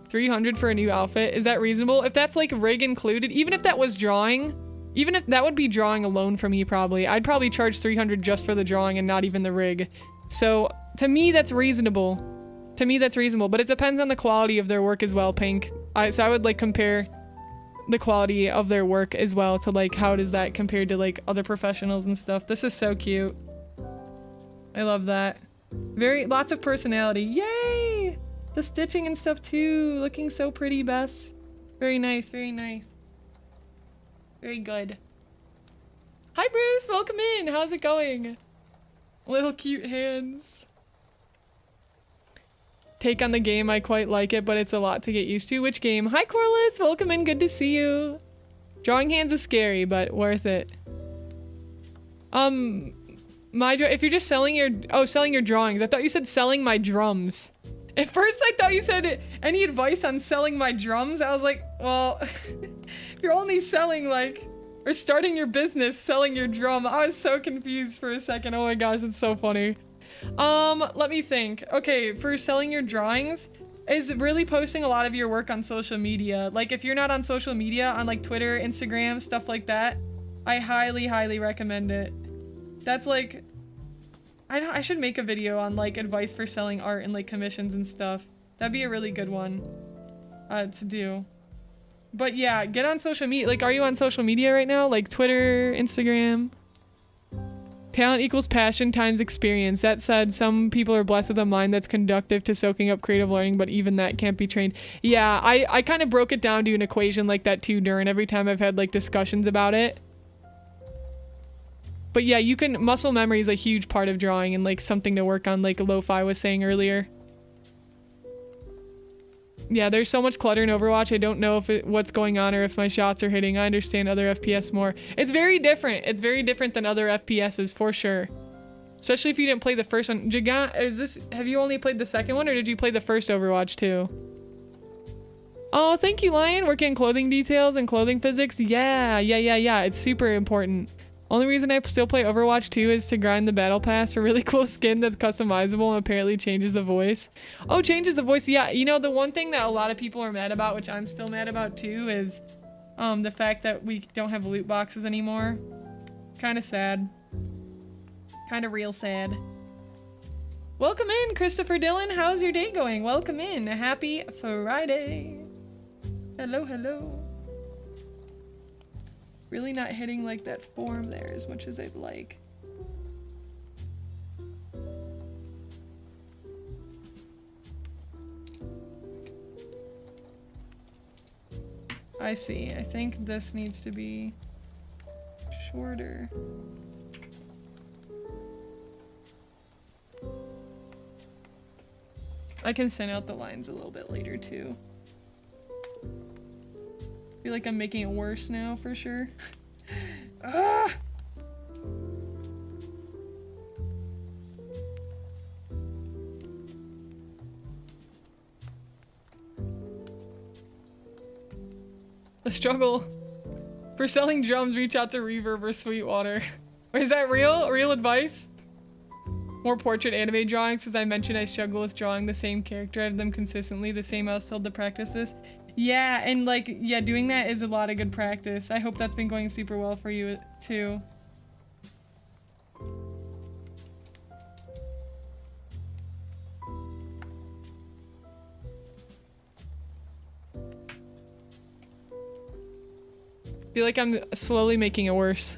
300 for a new outfit. Is that reasonable? If that's like rig included, even if that was drawing, even if that would be drawing alone for me probably, I'd probably charge 300 just for the drawing and not even the rig. So to me that's reasonable. To me that's reasonable, but it depends on the quality of their work as well, Pink. So I would like compare the quality of their work as well to like how does that compared to like other professionals and stuff. This is so cute. I love that. Lots of personality. Yay! The stitching and stuff too, looking so pretty, Bess. Very nice, very nice. Very good. Hi Bruce, welcome in, how's it going? Little cute hands. Take on the game, I quite like it, but it's a lot to get used to. Which game? Hi Corliss, welcome in, good to see you. Drawing hands is scary, but worth it. If you're just selling your drawings. I thought you said selling my drums. At first I thought you said any advice on selling my drums. I was like, well, if you're only selling like, or starting your business selling your drum. I was so confused for a second. Oh my gosh, it's so funny. Let me think. Okay, for selling your drawings is really posting a lot of your work on social media. Like if you're not on social media, on like Twitter, Instagram, stuff like that, I highly, highly recommend it. That's like, I should make a video on like advice for selling art and like commissions and stuff. That'd be a really good one to do. But yeah, get on social media. Like, are you on social media right now? Like Twitter, Instagram? Talent equals passion times experience. That said, some people are blessed with a mind that's conductive to soaking up creative learning, but even that can't be trained. Yeah, I kind of broke it down to an equation like that too, Durin, every time I've had like discussions about it. But yeah, muscle memory is a huge part of drawing and like something to work on, like Lo-Fi was saying earlier. Yeah, there's so much clutter in Overwatch. I don't know what's going on or if my shots are hitting. I understand other FPS more. It's very different. It's very different than other FPSs for sure. Especially if you didn't play the first one. 𝐒𝐿𝐻𝐻, have you only played the second one or did you play the first Overwatch too? Oh, thank you, Lion. Working on clothing details and clothing physics. Yeah. It's super important. Only reason I still play Overwatch 2 is to grind the battle pass for really cool skin that's customizable and apparently changes the voice. Oh, changes the voice. Yeah, you know, the one thing that a lot of people are mad about, which I'm still mad about too, is the fact that we don't have loot boxes anymore. Kind of sad. Kind of real sad. Welcome in, Christopher Dillon. How's your day going? Welcome in. Happy Friday. Hello, hello. Really not hitting like that form there as much as I'd like. I see. I think this needs to be shorter. I can thin out the lines a little bit later too. I feel like I'm making it worse now for sure. Ah! The struggle For selling drums, reach out to Reverb or Sweetwater. Is that real? Real advice? More portrait anime drawings, as I mentioned, I struggle with drawing the same character. I have them consistently, the same I was told to practice this. Yeah, and like, yeah, doing that is a lot of good practice. I hope that's been going super well for you too. I feel like I'm slowly making it worse.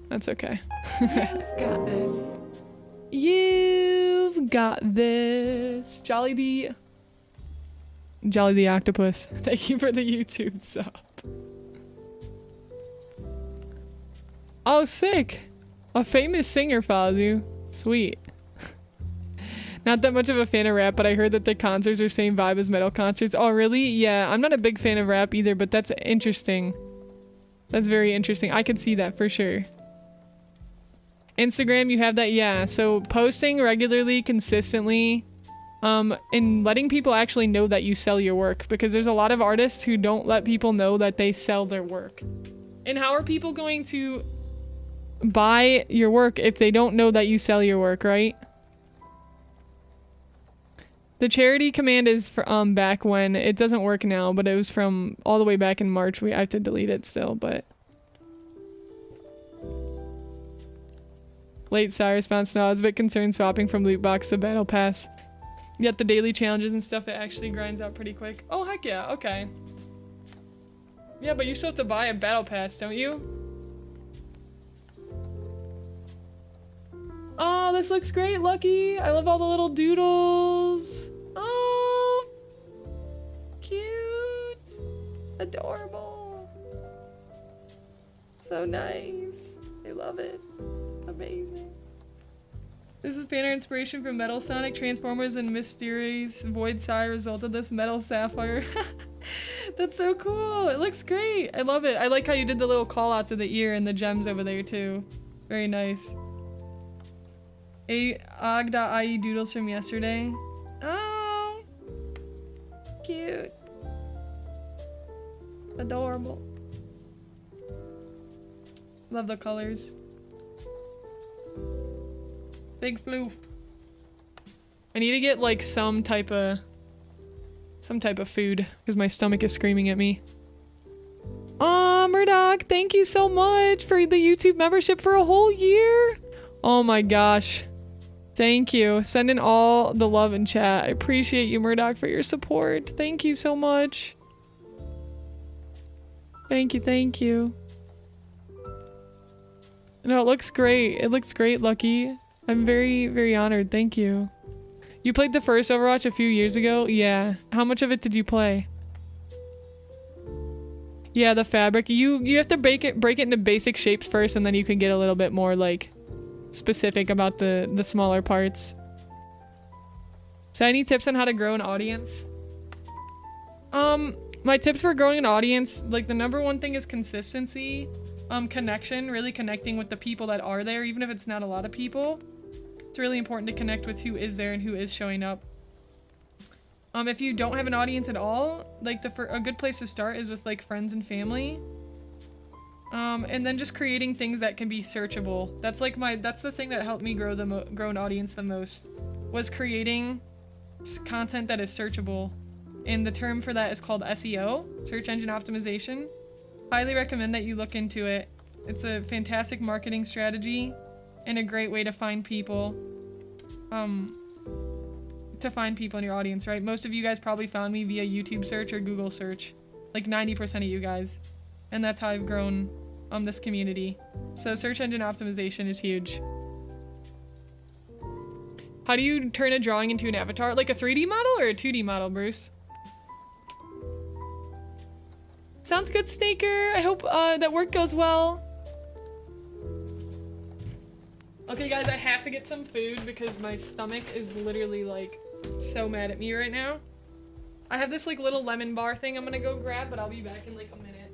That's okay. You've got this. You've got this. Jolly the Octopus. Thank you for the YouTube sub. Oh, sick. A famous singer follows you. Sweet. Not that much of a fan of rap, but I heard that the concerts are same vibe as metal concerts. Oh, really? Yeah, I'm not a big fan of rap either, but that's interesting. That's very interesting. I could see that for sure. Instagram, you have that? Yeah. So posting regularly, consistently, and letting people actually know that you sell your work, because there's a lot of artists who don't let people know that they sell their work. And how are people going to buy your work if they don't know that you sell your work, right? The charity command is from back when. It doesn't work now, but it was from all the way back in March. I have to delete it still, but... Late side response. No, I was a bit concerned swapping from loot box to battle pass. Yet the daily challenges and stuff, it actually grinds out pretty quick. Oh, heck yeah, okay. Yeah, but you still have to buy a battle pass, don't you? Oh, this looks great, Lucky. I love all the little doodles. Oh, cute. Adorable. So nice. I love it. Amazing. This is banner inspiration from Metal Sonic, Transformers, and Mysteries. Void Sigh result of this Metal Sapphire. That's so cool. It looks great. I love it. I like how you did the little call outs of the ear and the gems over there too. Very nice. 𝐿.IE doodles from yesterday. Oh, cute. Adorable. Love the colors. Big floof. I need to get like some type of food because my stomach is screaming at me. Oh, Murdoch, thank you so much for the YouTube membership for a whole year. Oh my gosh. Thank you. Send in all the love in chat. I appreciate you, Murdoch, for your support. Thank you so much. Thank you, thank you. No, it looks great. It looks great, Lucky. I'm very, very honored. Thank you. You played the first Overwatch a few years ago? Yeah. How much of it did you play? Yeah, the fabric. You have to break it into basic shapes first, and then you can get a little bit more like specific about the smaller parts. So any tips on how to grow an audience? My tips for growing an audience, like the number one thing is consistency. Connection, really connecting with the people that are there, even if it's not a lot of people. It's really important to connect with who is there and who is showing up. If you don't have an audience at all, like a good place to start is with like friends and family. And then just creating things that can be searchable. That's the thing that helped me grow an audience the most, was creating content that is searchable. And the term for that is called SEO, search engine optimization. Highly recommend that you look into it. It's a fantastic marketing strategy and a great way to find people. In your audience, right? Most of you guys probably found me via YouTube search or Google search. Like 90% of you guys. And that's how I've grown this community. So search engine optimization is huge. How do you turn a drawing into an avatar? Like a 3D model or a 2D model, Bruce? Sounds good, Snaker. I hope that work goes well. Okay, guys, I have to get some food because my stomach is literally like so mad at me right now. I have this like little lemon bar thing I'm gonna go grab, but I'll be back in like a minute.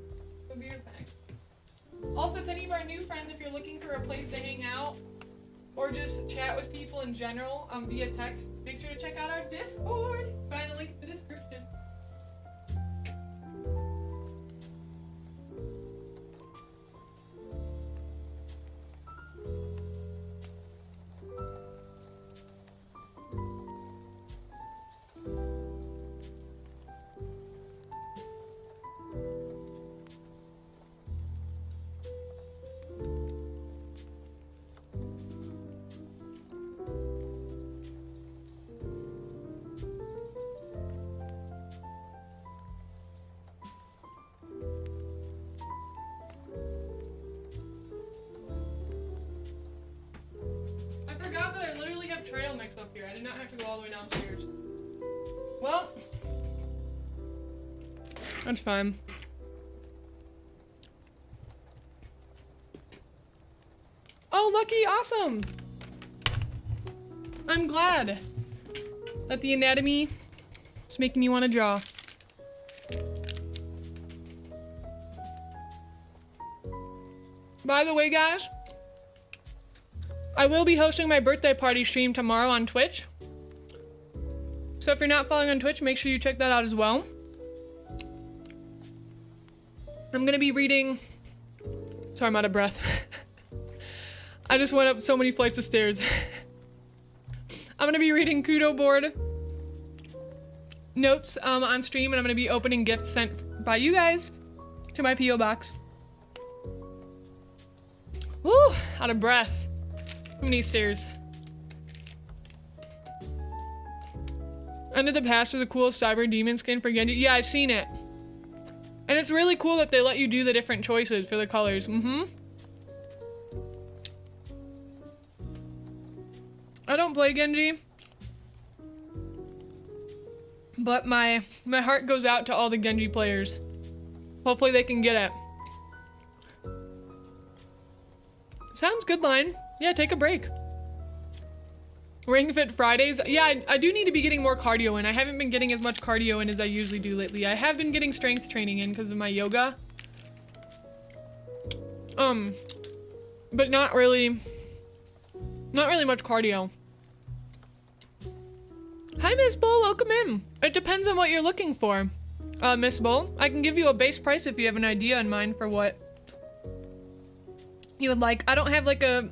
I'll be right back. Also, to any of our new friends, if you're looking for a place to hang out or just chat with people in general via text, make sure to check out our Discord. Find the link in the description. did not have to go all the way downstairs. Well, that's fine. Oh, Lucky, awesome! I'm glad that the anatomy is making you want to draw. By the way, guys, I will be hosting my birthday party stream tomorrow on Twitch. So if you're not following on Twitch, make sure you check that out as well. I'm gonna be reading... Sorry, I'm out of breath. I just went up so many flights of stairs. I'm gonna be reading Kudo board notes on stream, and I'm gonna be opening gifts sent by you guys to my P.O Box. Woo! Out of breath. Too many stairs. Under the Past is a cool cyber demon skin for Genji. Yeah, I've seen it. And it's really cool that they let you do the different choices for the colors. I don't play Genji, but my heart goes out to all the Genji players. Hopefully they can get it. Sounds good, Line. Yeah, take a break. Ring Fit Fridays. Yeah, I do need to be getting more cardio in. I haven't been getting as much cardio in as I usually do lately. I have been getting strength training in because of my yoga. But not really much cardio. Hi, Miss Bull, welcome in. It depends on what you're looking for, Miss Bull. I can give you a base price if you have an idea in mind for what you would like. I don't have like an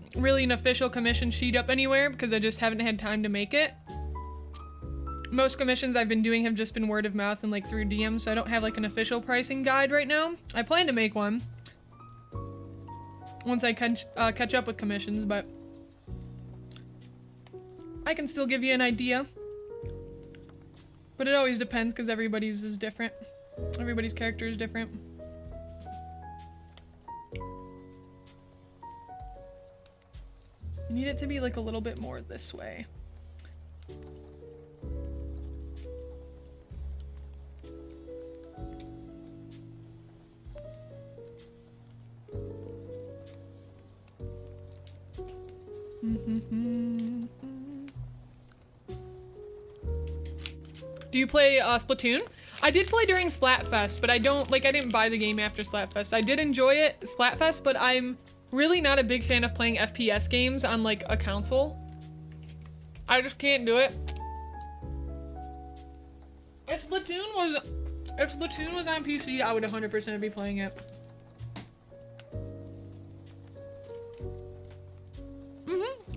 official commission sheet up anywhere because I just haven't had time to make it. Most commissions I've been doing have just been word of mouth and like through DM, so I don't have like an official pricing guide right now. I plan to make one once I catch up with commissions, but I can still give you an idea. But it always depends because everybody's is different. Everybody's character is different. I need it to be like a little bit more this way. Do you play Splatoon? I did play during Splatfest, but I didn't buy the game after Splatfest. I did enjoy it, Splatfest, but I'm really not a big fan of playing FPS games on like a console. I just can't do it. If Splatoon was on PC, I would 100% be playing it.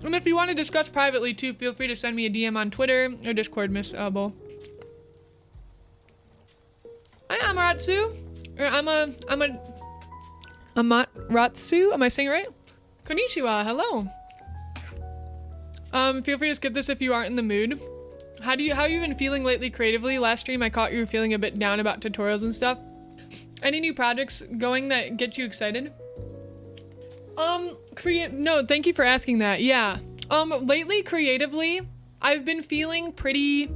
And if you want to discuss privately too, feel free to send me a DM on Twitter or Discord, Miss Bull. Hi, Amaratsu. Or Amatratsu. Am I saying it right? Konnichiwa. Hello. Feel free to skip this if you aren't in the mood. How have you been feeling lately creatively? Last stream I caught you feeling a bit down about tutorials and stuff. Any new projects going that get you excited? No, thank you for asking that. Yeah. Lately creatively, I've been feeling pretty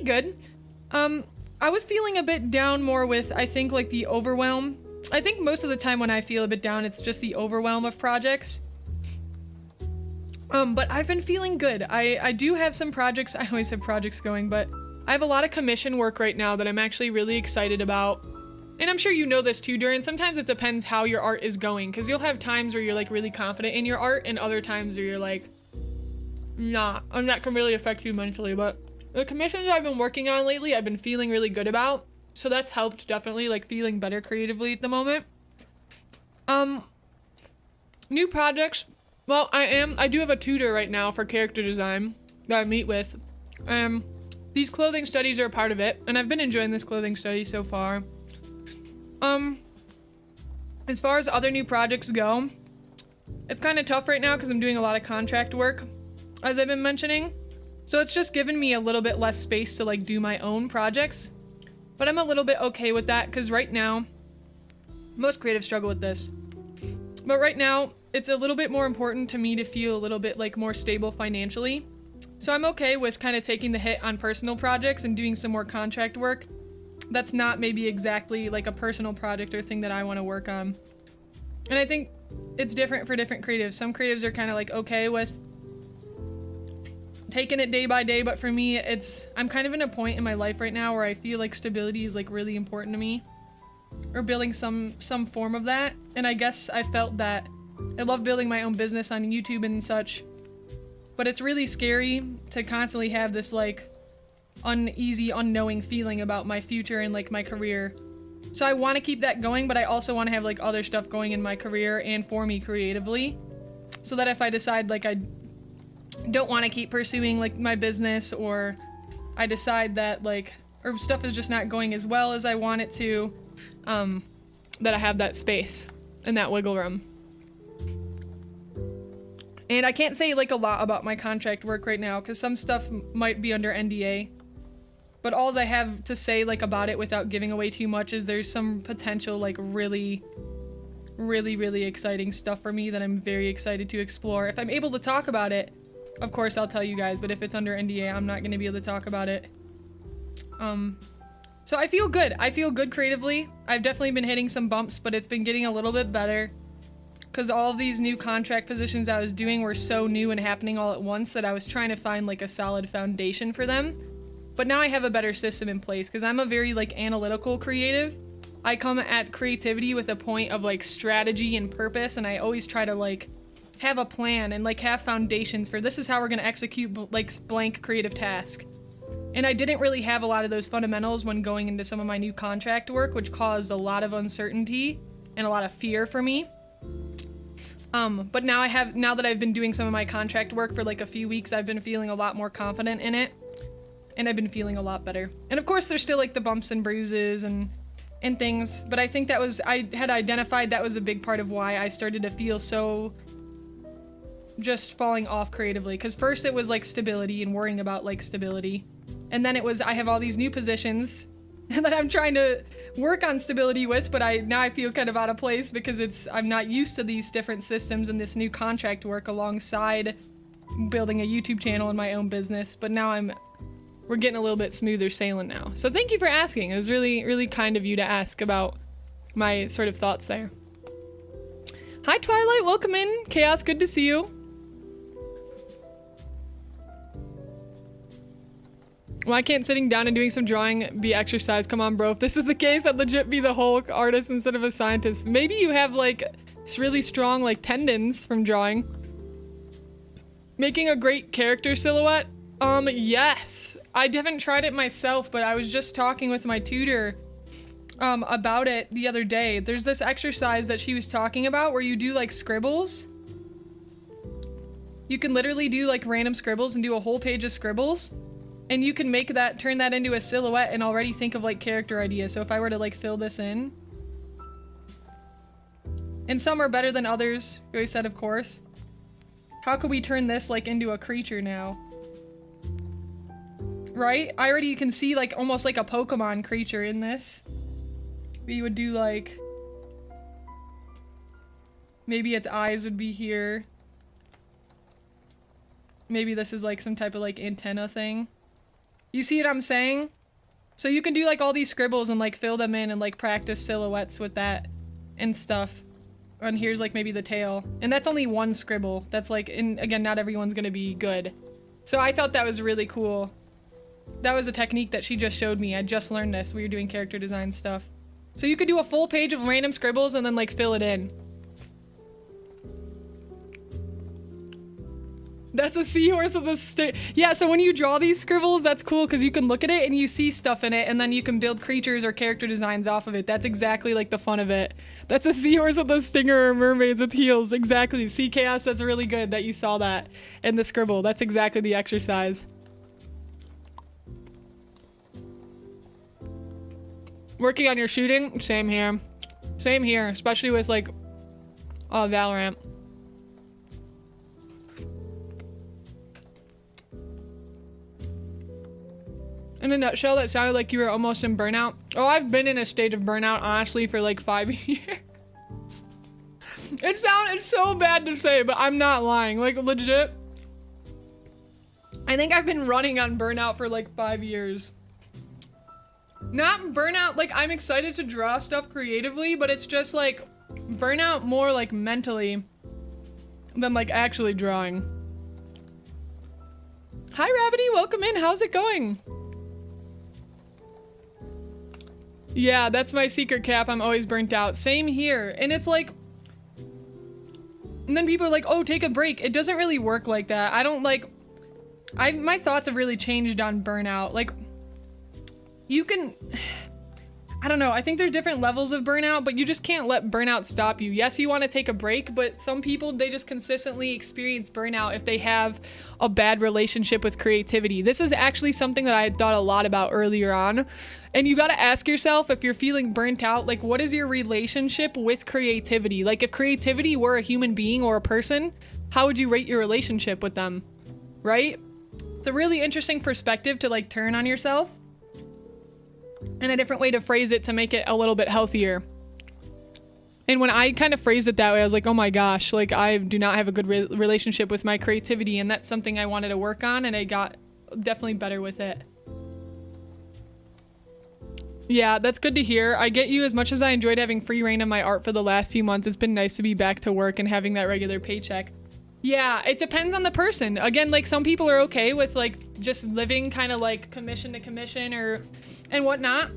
good. I was feeling a bit down more with, I think, like the overwhelm. I think most of the time when I feel a bit down, it's just the overwhelm of projects. But I've been feeling good. I do have some projects, I always have projects going, but I have a lot of commission work right now that I'm actually really excited about. And I'm sure you know this too, Durin. Sometimes it depends how your art is going, because you'll have times where you're like really confident in your art and other times where you're like, nah, and that can really affect you mentally. But the commissions I've been working on lately, I've been feeling really good about. So that's helped definitely, like feeling better creatively at the moment. New projects. Well, I do have a tutor right now for character design that I meet with. These clothing studies are a part of it, and I've been enjoying this clothing study so far. As far as other new projects go, it's kind of tough right now because I'm doing a lot of contract work, as I've been mentioning. So it's just given me a little bit less space to like do my own projects. But I'm a little bit okay with that because right now, most creatives struggle with this. But right now, it's a little bit more important to me to feel a little bit like more stable financially. So I'm okay with kind of taking the hit on personal projects and doing some more contract work. That's not maybe exactly like a personal project or thing that I want to work on. And I think it's different for different creatives. Some creatives are kind of like okay with taking it day by day, but for me, I'm kind of in a point in my life right now where I feel like stability is like really important to me, or building some form of that. And I guess I felt that I love building my own business on YouTube and such, but it's really scary to constantly have this like uneasy, unknowing feeling about my future and like my career. So I want to keep that going, but I also want to have like other stuff going in my career and for me creatively, so that if I decide like I don't want to keep pursuing like my business, or I decide that like, or stuff is just not going as well as I want it to, that I have that space and that wiggle room. And I can't say like a lot about my contract work right now because some stuff might be under NDA, but all I have to say like about it without giving away too much is there's some potential like really exciting stuff for me that I'm very excited to explore. If I'm able to talk about it, of course I'll tell you guys, but if it's under NDA, I'm not going to be able to talk about it. So I feel good. I feel good creatively. I've definitely been hitting some bumps, but it's been getting a little bit better because all of these new contract positions I was doing were so new and happening all at once that I was trying to find like a solid foundation for them. But now I have a better system in place because I'm a very like analytical creative. I come at creativity with a point of like strategy and purpose, and I always try to like have a plan and like have foundations for this is how we're going to execute like blank creative task. And I didn't really have a lot of those fundamentals when going into some of my new contract work, which caused a lot of uncertainty and a lot of fear for me. But now that I've been doing some of my contract work for like a few weeks, I've been feeling a lot more confident in it, and I've been feeling a lot better. And of course there's still like the bumps and bruises and things, but I think I had identified that was a big part of why I started to feel so just falling off creatively. Because first it was like stability and worrying about like stability, and then it was I have all these new positions that I'm trying to work on stability with, but now I feel kind of out of place because I'm not used to these different systems and this new contract work alongside building a YouTube channel and my own business. But now we're getting a little bit smoother sailing now. So thank you for asking. It was really kind of you to ask about my sort of thoughts there. Hi Twilight, welcome in. Chaos, good to see you. Why can't sitting down and doing some drawing be exercise? Come on, bro. If this is the case, I'd legit be the Hulk artist instead of a scientist. Maybe you have like really strong like tendons from drawing. Making a great character silhouette? Yes. I haven't tried it myself, but I was just talking with my tutor about it the other day. There's this exercise that she was talking about where you do like scribbles. You can literally do like random scribbles and do a whole page of scribbles. And you can turn that into a silhouette and already think of like character ideas. So if I were to like fill this in. And some are better than others, Joey said, of course. How could we turn this like into a creature now? Right? You can see like almost like a Pokemon creature in this. We would do like, maybe its eyes would be here. Maybe this is like some type of like antenna thing. You see what I'm saying? So you can do like all these scribbles and like fill them in and like practice silhouettes with that and stuff. And here's like maybe the tail. And that's only one scribble. That's like, and again, not everyone's gonna be good. So I thought that was really cool. That was a technique that she just showed me. I just learned this. We were doing character design stuff. So you could do a full page of random scribbles and then like fill it in. That's a seahorse with a stick. Yeah, so when you draw these scribbles, that's cool because you can look at it and you see stuff in it, and then you can build creatures or character designs off of it. That's exactly like the fun of it. That's a seahorse with a stinger or mermaids with heels. Exactly. See, Chaos, that's really good that you saw that in the scribble. That's exactly the exercise. Working on your shooting? Same here. Same here, especially with like Valorant. In a nutshell, that sounded like you were almost in burnout. Oh, I've been in a state of burnout, honestly, for like 5 years. It's so bad to say, but I'm not lying. Like, legit. I think I've been running on burnout for like 5 years. Not burnout, like I'm excited to draw stuff creatively, but it's just like burnout more like mentally than like actually drawing. Hi Rabbity, welcome in, how's it going? Yeah, that's my secret cap, I'm always burnt out. Same here, and it's like, and then people are like, oh, take a break. It doesn't really work like that. I don't like, my thoughts have really changed on burnout. Like, you can, I don't know, I think there's different levels of burnout, but you just can't let burnout stop you. Yes, you want to take a break, but some people, they just consistently experience burnout if they have a bad relationship with creativity. This is actually something that I had thought a lot about earlier on. And you got to ask yourself, if you're feeling burnt out, like what is your relationship with creativity? Like if creativity were a human being or a person, how would you rate your relationship with them? Right? It's a really interesting perspective to like turn on yourself. And a different way to phrase it to make it a little bit healthier. And when I kind of phrased it that way, I was like, oh my gosh, like I do not have a good relationship with my creativity, and that's something I wanted to work on, and I got definitely better with it. Yeah, that's good to hear. I get you. As much as I enjoyed having free reign of my art for the last few months, it's been nice to be back to work and having that regular paycheck. Yeah, it depends on the person. Again, like some people are okay with like just living kind of like commission to commission or and whatnot.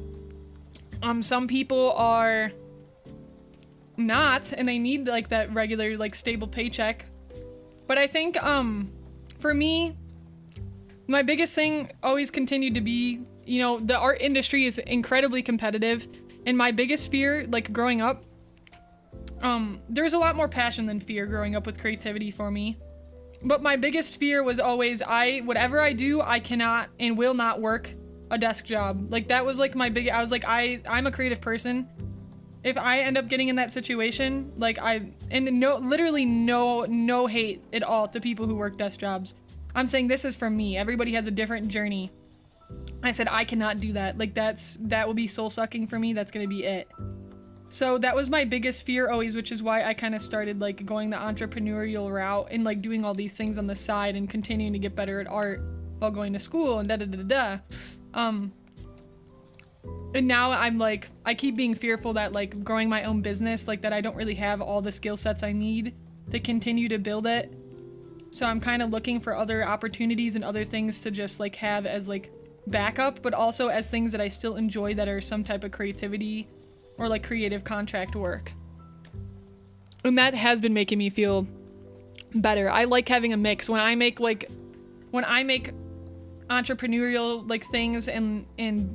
Some people are not, and they need like that regular like stable paycheck. But I think for me, my biggest thing always continued to be, you know, the art industry is incredibly competitive, and my biggest fear like growing up, there's a lot more passion than fear growing up with creativity for me. But my biggest fear was always whatever I do, I cannot and will not work a desk job. Like that was like my big, I was like, I'm a creative person. If I end up getting in that situation, like literally no hate at all to people who work desk jobs. I'm saying this is for me. Everybody has a different journey. I said, I cannot do that. Like that will be soul sucking for me. That's going to be it. So that was my biggest fear always, which is why I kind of started like going the entrepreneurial route and like doing all these things on the side and continuing to get better at art while going to school and da-da-da-da-da. And now I'm like, I keep being fearful that like growing my own business, like that I don't really have all the skill sets I need to continue to build it. So I'm kind of looking for other opportunities and other things to just like have as like backup, but also as things that I still enjoy that are some type of creativity or like creative contract work. And that has been making me feel better. I like having a mix. When I make entrepreneurial like things and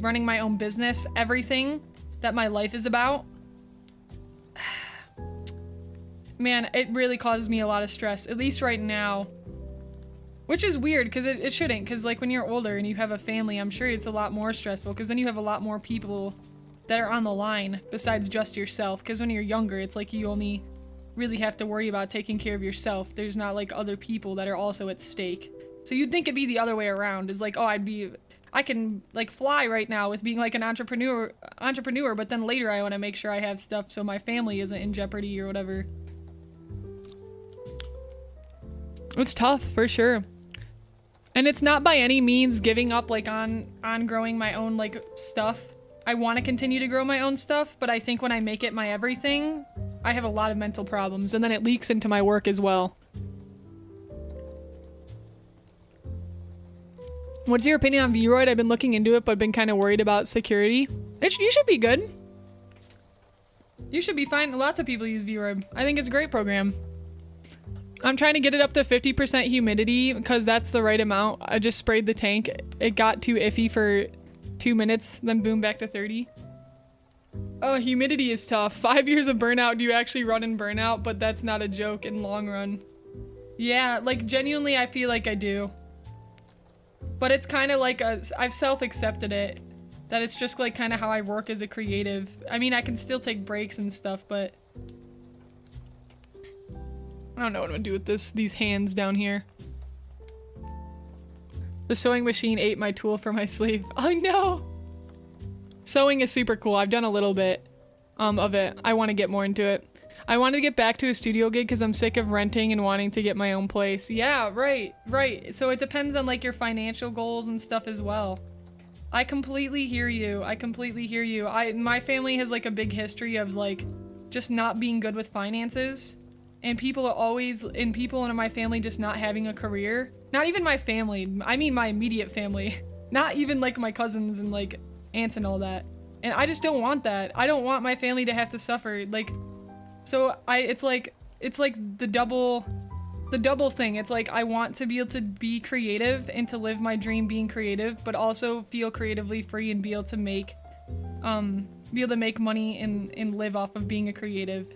running my own business, everything that my life is about, man, it really causes me a lot of stress, at least right now. Which is weird, because it shouldn't, because like when you're older and you have a family, I'm sure it's a lot more stressful, because then you have a lot more people that are on the line besides just yourself. Because when you're younger, it's like you only really have to worry about taking care of yourself. There's not like other people that are also at stake. So you'd think it'd be the other way around, is like, oh, I can like fly right now with being like an entrepreneur, but then later I want to make sure I have stuff so my family isn't in jeopardy or whatever. It's tough for sure. And it's not by any means giving up like on growing my own like stuff. I want to continue to grow my own stuff, but I think when I make it my everything, I have a lot of mental problems, and then it leaks into my work as well. What's your opinion on Vroid? I've been looking into it, but been kind of worried about security. You should be good. You should be fine. Lots of people use Vroid. I think it's a great program. I'm trying to get it up to 50% humidity because that's the right amount. I just sprayed the tank. It got too iffy for 2 minutes, then boom, back to 30. Oh, humidity is tough. 5 years of burnout. Do you actually run in burnout? But that's not a joke in long run. Yeah, like genuinely, I feel like I do. But it's kind of like I've self-accepted it. That it's just like kind of how I work as a creative. I mean, I can still take breaks and stuff, but I don't know what I'm gonna do with these hands down here. The sewing machine ate my tool for my sleeve. Oh no! Sewing is super cool. I've done a little bit of it. I want to get more into it. I wanted to get back to a studio gig because I'm sick of renting and wanting to get my own place. Yeah, right, right. So it depends on like your financial goals and stuff as well. I completely hear you. I completely hear you. My family has like a big history of like just not being good with finances, and people in my family just not having a career. Not even my family. I mean my immediate family. Not even like my cousins and like aunts and all that. And I just don't want that. I don't want my family to have to suffer. Like, so it's like the double thing. It's like I want to be able to be creative and to live my dream being creative, but also feel creatively free and be able to make money and live off of being a creative,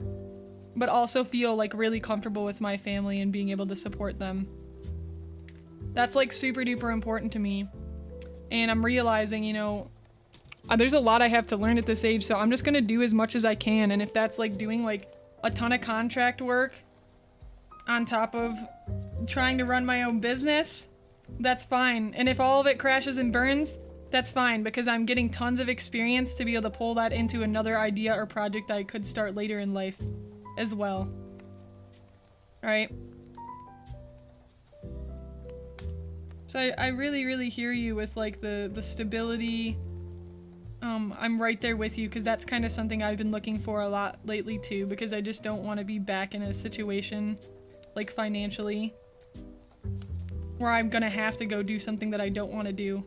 but also feel like really comfortable with my family and being able to support them. That's like super duper important to me. And I'm realizing, you know, there's a lot I have to learn at this age, so I'm just gonna do as much as I can. And if that's like doing like a ton of contract work on top of trying to run my own business, that's fine. And if all of it crashes and burns, that's fine, because I'm getting tons of experience to be able to pull that into another idea or project that I could start later in life as well. Right? So I really, really hear you with like the stability. I'm right there with you, because that's kind of something I've been looking for a lot lately too, because I just don't want to be back in a situation like financially where I'm gonna have to go do something that I don't want to do.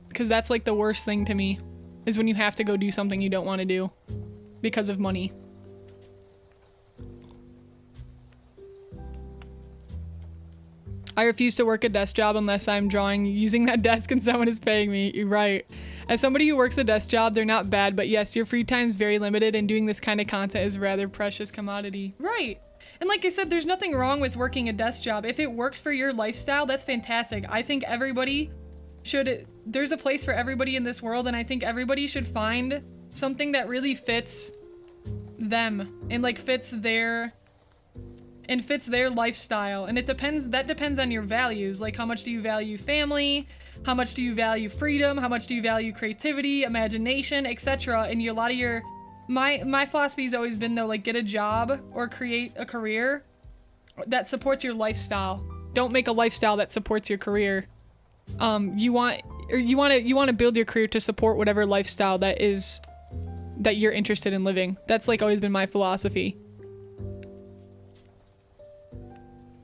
Because that's like the worst thing to me, is when you have to go do something you don't want to do because of money. I refuse to work a desk job unless I'm drawing using that desk and someone is paying me. You're right. As somebody who works a desk job, they're not bad, but yes, your free time is very limited, and doing this kind of content is a rather precious commodity. Right. And like I said, there's nothing wrong with working a desk job. If it works for your lifestyle, that's fantastic. I think everybody should, there's a place for everybody in this world, and I think everybody should find something that really fits them and like fits their lifestyle. And that depends on your values. Like, how much do you value family? How much do you value freedom? How much do you value creativity, imagination, etc.? And a lot of your, my philosophy has always been though, like, get a job or create a career that supports your lifestyle. Don't make a lifestyle that supports your career. You want to build your career to support whatever lifestyle that you're interested in living. That's like always been my philosophy.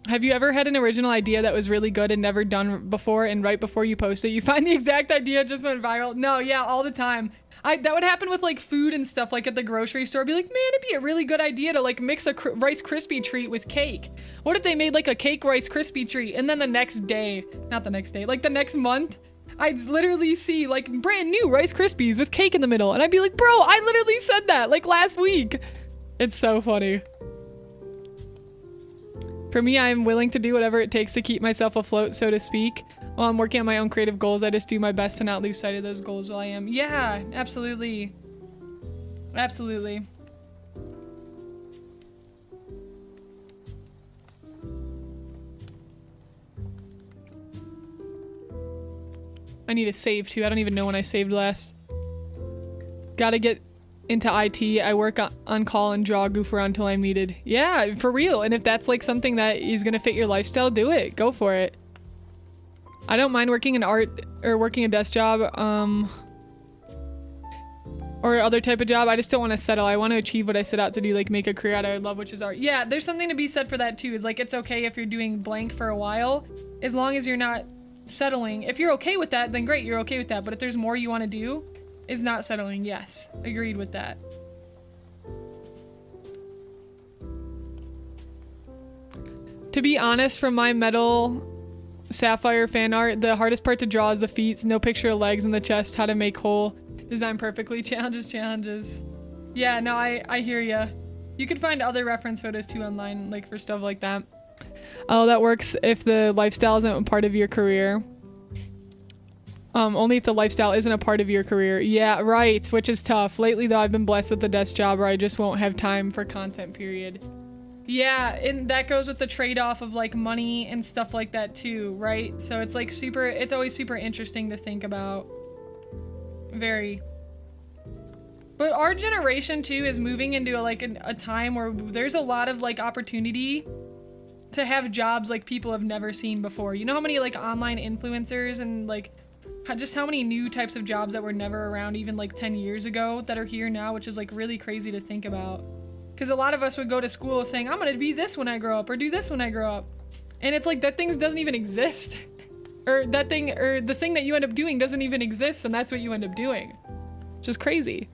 Have you ever had an original idea that was really good and never done before, and right before you post it, you find the exact idea just went viral? No, yeah, all the time. That would happen with like food and stuff, like at the grocery store. I'd be like, man, it'd be a really good idea to like mix a Rice Krispie treat with cake. What if they made like a cake Rice Krispie treat, and then the next day, not the next day, like the next month, I'd literally see like brand new Rice Krispies with cake in the middle, and I'd be like, bro, I literally said that like last week. It's so funny. For me, I'm willing to do whatever it takes to keep myself afloat, so to speak. While I'm working on my own creative goals, I just do my best to not lose sight of those goals while I am. Yeah, absolutely. Absolutely. I need to save too. I don't even know when I saved last. Gotta get into IT. I work on call and draw, goof around till I'm needed. Yeah, for real. And if that's like something that is gonna fit your lifestyle, do it. Go for it. I don't mind working in art or working a desk job, or other type of job. I just don't want to settle. I want to achieve what I set out to do, like make a career out of I love, which is art. Yeah, there's something to be said for that too. Is like, it's okay if you're doing blank for a while, as long as you're not settling. If you're okay with that, then great, you're okay with that. But if there's more you want to do, is not settling. Yes, agreed with that. To be honest, from my metal Syafire fan art, the hardest part to draw is the feet. No picture of legs and the chest. How to make whole. Design perfectly. Challenges. Yeah, no, I hear ya. You could find other reference photos too online, like for stuff like that. Oh, that works if the lifestyle isn't a part of your career. Only if the lifestyle isn't a part of your career. Yeah, right, which is tough. Lately though, I've been blessed with the desk job where I just won't have time for content, period. Yeah, and that goes with the trade-off of like money and stuff like that too, right? So it's like it's always super interesting to think about. Very. But our generation too is moving into a time where there's a lot of like opportunity to have jobs like people have never seen before. You know how many like online influencers and like just how many new types of jobs that were never around even like 10 years ago that are here now, which is like really crazy to think about. Because a lot of us would go to school saying, I'm gonna be this when I grow up or do this when I grow up. And it's like that thing doesn't even exist. Or that thing, or the thing that you end up doing doesn't even exist, and that's what you end up doing. Which is crazy.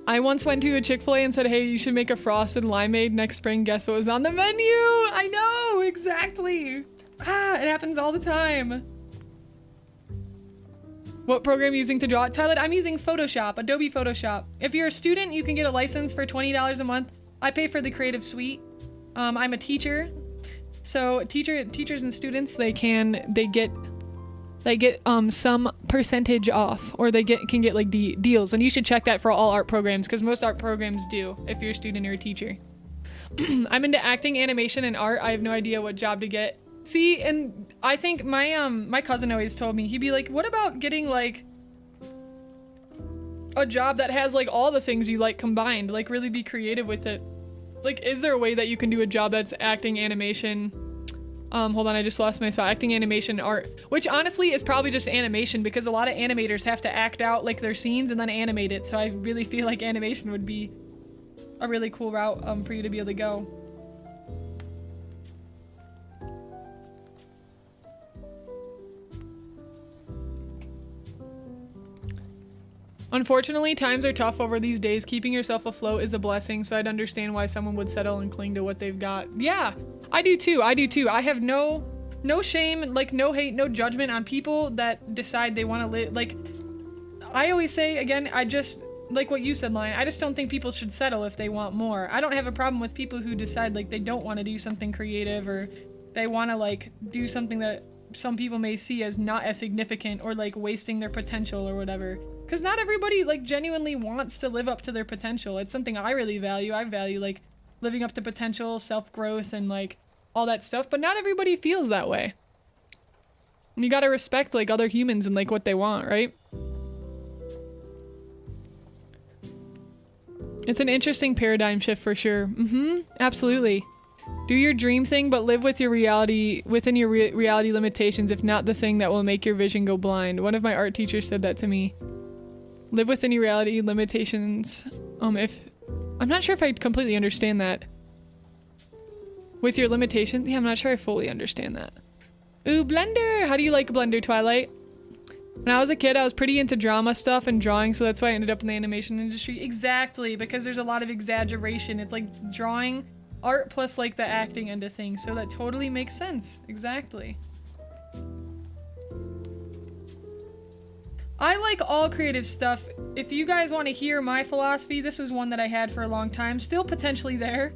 I once went to a Chick-fil-A and said, hey, you should make a frosted limeade next spring. Guess what was on the menu? I know, exactly. Ah, it happens all the time. What program are you using to draw it? Tyler, I'm using Photoshop, Adobe Photoshop. If you're a student, you can get a license for $20 a month. I pay for the creative suite. I'm a teacher. So teachers and students, they get some percentage off, or they can get like deals, and you should check that for all art programs because most art programs do if you're a student or a teacher. I'm into acting, animation, and art. I have no idea what job to get. See, and I think my cousin always told me, he'd be like, what about getting like a job that has like all the things you like combined, like really be creative with it. Like, is there a way that you can do a job that's acting, animation, hold on, I just lost my spot. Acting, animation, art, which honestly is probably just animation because a lot of animators have to act out like their scenes and then animate it. So I really feel like animation would be a really cool route for you to be able to go. Unfortunately, times are tough over these days. Keeping yourself afloat is a blessing, so I'd understand why someone would settle and cling to what they've got. Yeah, I do too. I do too. I have no shame, like no hate, no judgment on people that decide they want to live. Like, I always say, again, I just, like what you said, Lion, I just don't think people should settle if they want more. I don't have a problem with people who decide like they don't want to do something creative, or they want to like do something that some people may see as not as significant, or like wasting their potential or whatever. Because not everybody like genuinely wants to live up to their potential. It's something I really value. I value like living up to potential, self-growth, and like all that stuff, but not everybody feels that way. And you gotta respect like other humans and like what they want, right? It's an interesting paradigm shift for sure. Absolutely. Do your dream thing, but live with your reality, within your reality limitations, if not the thing that will make your vision go blind. One of my art teachers said that to me. Live within your reality limitations. I'm not sure if I completely understand that. With your limitations? Yeah, I'm not sure I fully understand that. Ooh, Blender! How do you like Blender, Twilight? When I was a kid, I was pretty into drama stuff and drawing, so that's why I ended up in the animation industry. Exactly, because there's a lot of exaggeration. It's like drawing, art plus like the acting end of things, so that totally makes sense. Exactly. I like all creative stuff. If you guys want to hear my philosophy, this was one that I had for a long time, still potentially there.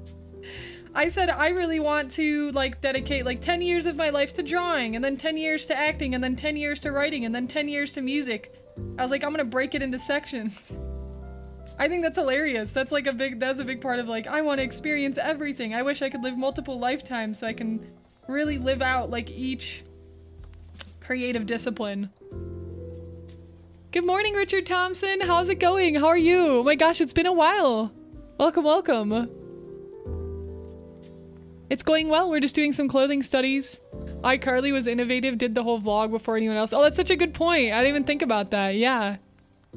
I said I really want to like dedicate like 10 years of my life to drawing, and then 10 years to acting, and then 10 years to writing, and then 10 years to music. I was like, I'm gonna break it into sections. I think that's hilarious. That's like that's a big part of like, I want to experience everything. I wish I could live multiple lifetimes so I can really live out like each creative discipline. Good morning, Richard Thompson. How's it going? How are you? Oh my gosh, it's been a while. Welcome, welcome. It's going well. We're just doing some clothing studies. iCarly was innovative, did the whole vlog before anyone else. Oh, that's such a good point. I didn't even think about that. Yeah.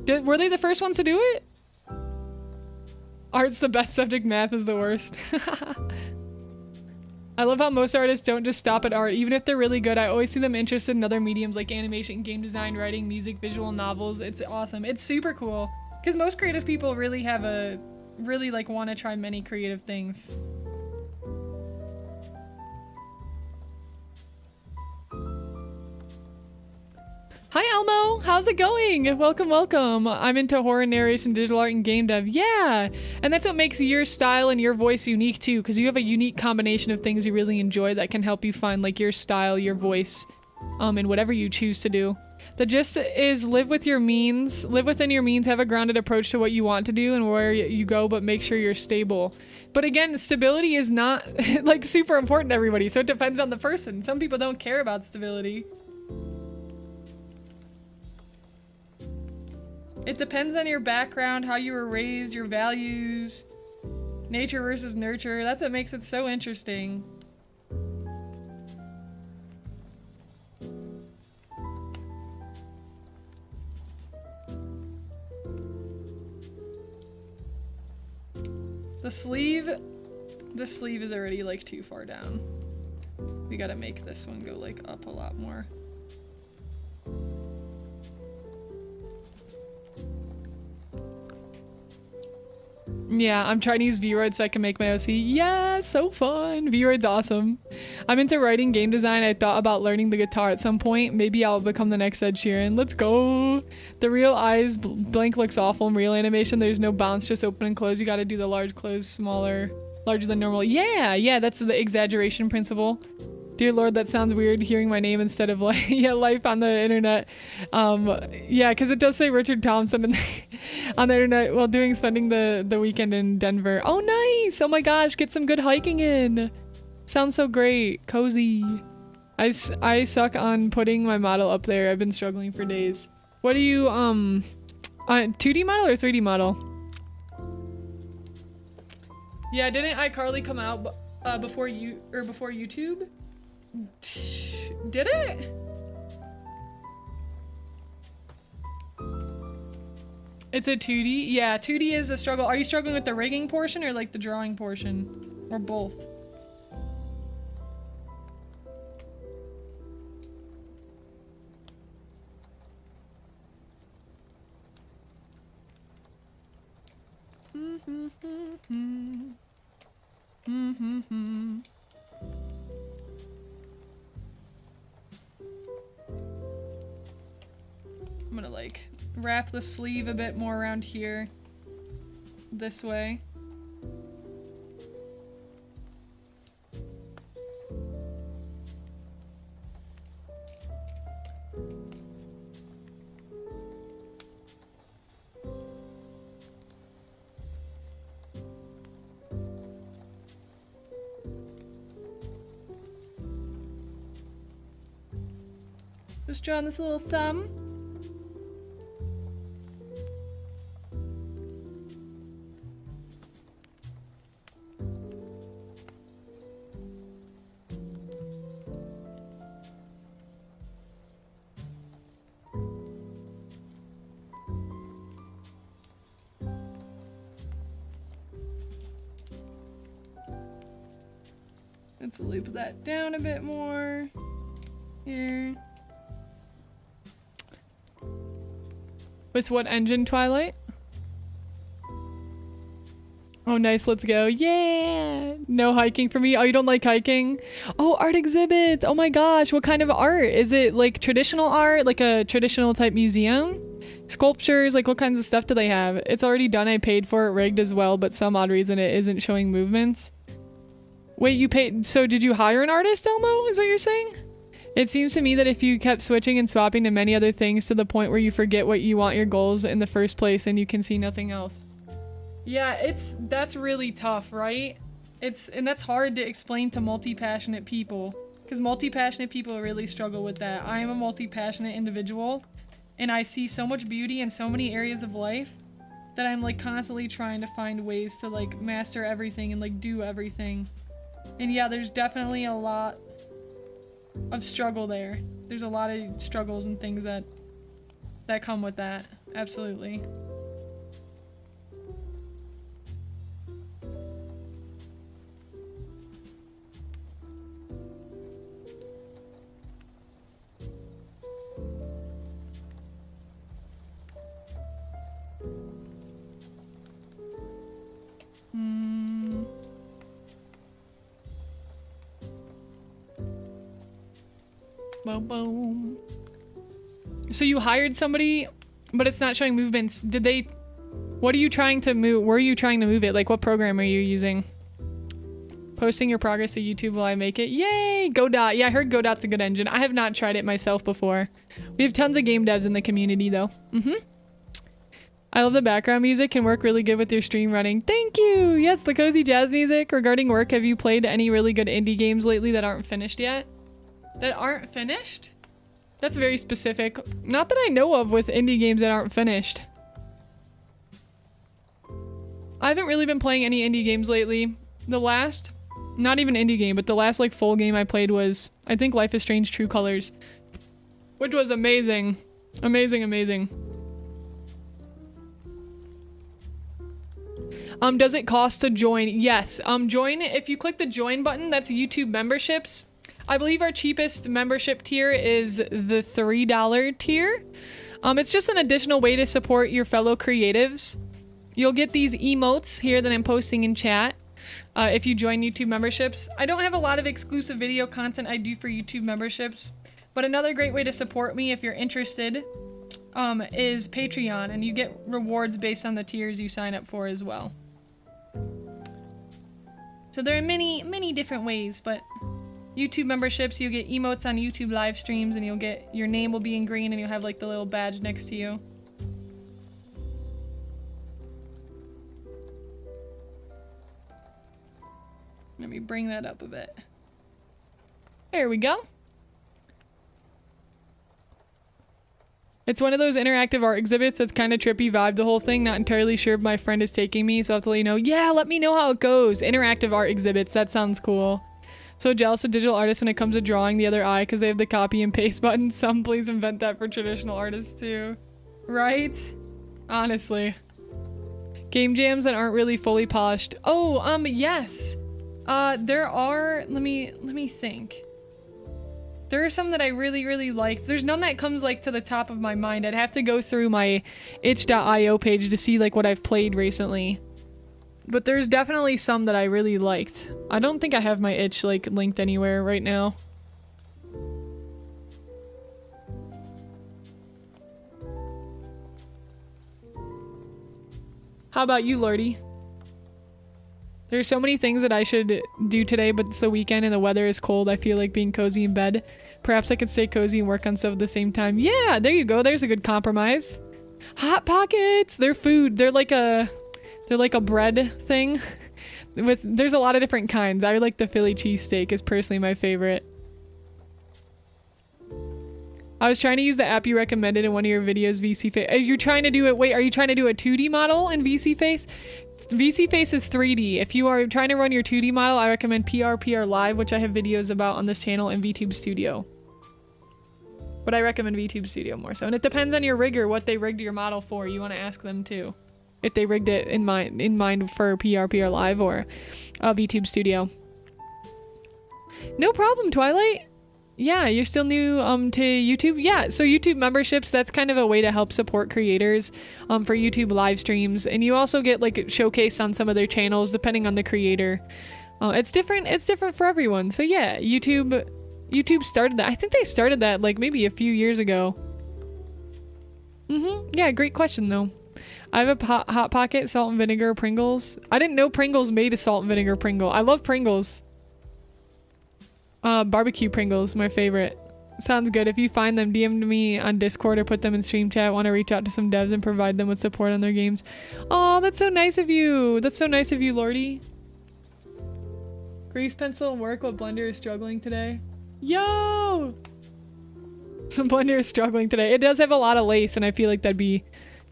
Were they the first ones to do it? Art's the best subject, math is the worst. I love how most artists don't just stop at art. Even if they're really good, I always see them interested in other mediums like animation, game design, writing, music, visual novels. It's awesome. It's super cool. Because most creative people really have really like want to try many creative things. Hi Elmo, how's it going? Welcome, welcome. I'm into horror, narration, digital art, and game dev. Yeah, and that's what makes your style and your voice unique too, because you have a unique combination of things you really enjoy that can help you find like your style, your voice, in whatever you choose to do. The gist is live within your means, have a grounded approach to what you want to do and where you go, but make sure you're stable. But again, stability is not like super important to everybody, so it depends on the person. Some people don't care about stability. It depends on your background, how you were raised, your values. Nature versus nurture. That's what makes it so interesting. The sleeve is already like too far down. We gotta make this one go like up a lot more. Yeah, I'm trying to use VRoid so I can make my OC. Yeah, so fun. VRoid's awesome. I'm into writing game design. I thought about learning the guitar at some point. Maybe I'll become the next Ed Sheeran. Let's go. The real eyes blank looks awful in real animation. There's no bounce, just open and close. You gotta do the large close, smaller, larger than normal. Yeah, that's the exaggeration principle. Dear Lord, that sounds weird hearing my name instead of like, yeah, life on the internet. Yeah, because it does say Richard Thompson on the internet while spending the weekend in Denver. Oh, nice. Oh my gosh, get some good hiking in. Sounds so great. Cozy. I suck on putting my model up there. I've been struggling for days. What do you, 2D model or 3D model? Yeah, didn't iCarly come out before YouTube? Did it? It's a 2D? Yeah, 2D is a struggle. Are you struggling with the rigging portion or like the drawing portion? Or both? I'm gonna like wrap the sleeve a bit more around here this way. Just drawing this little thumb. Let's loop that down a bit more here. With what engine, Twilight? Oh, nice. Let's go. Yeah. No hiking for me. Oh, you don't like hiking? Oh, art exhibit. Oh my gosh. What kind of art? Is it like traditional art? Like a traditional type museum? Sculptures? Like what kinds of stuff do they have? It's already done. I paid for it, rigged as well, but some odd reason it isn't showing movements. Wait, you paid? So did you hire an artist, Elmo? Is what you're saying? It seems to me that if you kept switching and swapping to many other things to the point where you forget what you want your goals in the first place and you can see nothing else. Yeah, that's really tough, right? And that's hard to explain to multi-passionate people because multi-passionate people really struggle with that. I am a multi-passionate individual and I see so much beauty in so many areas of life that I'm like constantly trying to find ways to like master everything and like do everything. And yeah, there's definitely a lot of struggle there. There's a lot of struggles and things that come with that. Absolutely. Boom, boom. So you hired somebody, but it's not showing movements. What are you trying to move? Where are you trying to move it? Like what program are you using? Posting your progress to YouTube while I make it. Yay! Godot. Yeah, I heard Godot's a good engine. I have not tried it myself before. We have tons of game devs in the community though. I love the background music, can work really good with your stream running. Thank you! Yes, the cozy jazz music. Regarding work, have you played any really good indie games lately that aren't finished yet? That aren't finished? That's very specific. Not that I know of with indie games that aren't finished. I haven't really been playing any indie games lately. The last, not even indie game, but the last like full game I played was, I think, Life is Strange True Colors, which was amazing. Amazing, amazing. Does it cost to join? Yes. Join, if you click the join button, that's YouTube memberships. I believe our cheapest membership tier is the $3 tier. It's just an additional way to support your fellow creatives. You'll get these emotes here that I'm posting in chat if you join YouTube memberships. I don't have a lot of exclusive video content I do for YouTube memberships, but another great way to support me if you're interested is Patreon, and you get rewards based on the tiers you sign up for as well. So there are many different ways, but YouTube memberships, you'll get emotes on YouTube live streams, and you'll get, your name will be in green, and you'll have like the little badge next to you. Let me bring that up a bit. There we go. It's one of those interactive art exhibits that's kind of trippy vibe, the whole thing. Not entirely sure if my friend is taking me, so I'll have to let you know. Yeah, let me know how it goes. Interactive art exhibits, that sounds cool. So jealous of digital artists when it comes to drawing the other eye because they have the copy and paste button. Some please invent that for traditional artists too. Right? Honestly. Game jams that aren't really fully polished. Oh, yes. There are, let me think. There are some that I really liked. There's none that comes like to the top of my mind. I'd have to go through my itch.io page to see like what I've played recently. But there's definitely some that I really liked. I don't think I have my itch like linked anywhere right now. How about you, Lordy? There's so many things that I should do today, but it's the weekend and the weather is cold. I feel like being cozy in bed. Perhaps I could stay cozy and work on stuff at the same time. Yeah, there you go. There's a good compromise. Hot Pockets! They're food. They're like a bread thing. There's a lot of different kinds. I like the Philly cheesesteak is personally my favorite. I was trying to use the app you recommended in one of your videos, VC Face. You're trying to do it, wait, are you trying to do a 2D model in VC Face? VC Face is 3D. If you are trying to run your 2D model, I recommend PR Live, which I have videos about on this channel, and VTube Studio. But I recommend VTube Studio more so. And it depends on your rigger, what they rigged your model for. You want to ask them too. If they rigged it in mind for PR Live or VTube Studio. No problem, Twilight. Yeah, you're still new to YouTube? Yeah, so YouTube memberships, that's kind of a way to help support creators for YouTube live streams. And you also get like showcased on some of their channels depending on the creator. It's different for everyone. So yeah, YouTube started that. I think they started that like maybe a few years ago. Yeah, great question though. I have a Hot Pocket, salt and vinegar Pringles. I didn't know Pringles made a salt and vinegar Pringle. I love Pringles. Barbecue Pringles, my favorite. Sounds good. If you find them, DM me on Discord or put them in stream chat. I want to reach out to some devs and provide them with support on their games. Oh, that's so nice of you. That's so nice of you, Lordy. Grease pencil and work while Blender is struggling today. Yo! Blender is struggling today. It does have a lot of lace, and I feel like that'd be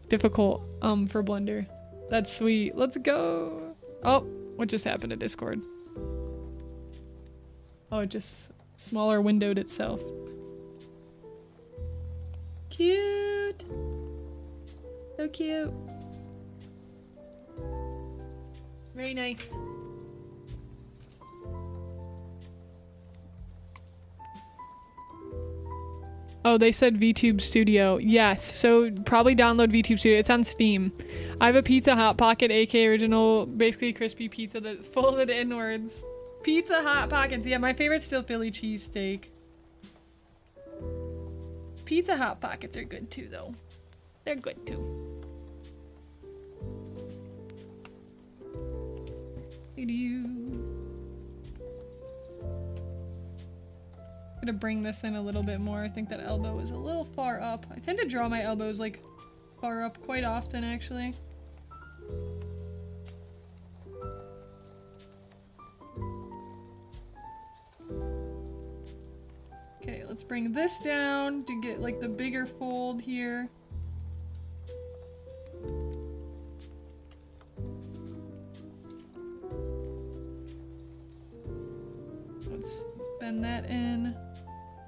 difficult for Blender. That's sweet. Let's go. Oh, what just happened to Discord? Oh, it just smaller windowed itself. Cute. So cute. Very nice. Oh, they said VTube Studio. Yes, so probably download VTube Studio. It's on Steam. I have a pizza Hot Pocket, aka original, basically crispy pizza that folded inwards. Pizza Hot Pockets. Yeah, my favorite's still Philly cheesesteak. Pizza Hot Pockets are good too, though. They're good too. I'm gonna bring this in a little bit more. I think that elbow is a little far up. I tend to draw my elbows like far up quite often, actually. Okay, let's bring this down to get like the bigger fold here.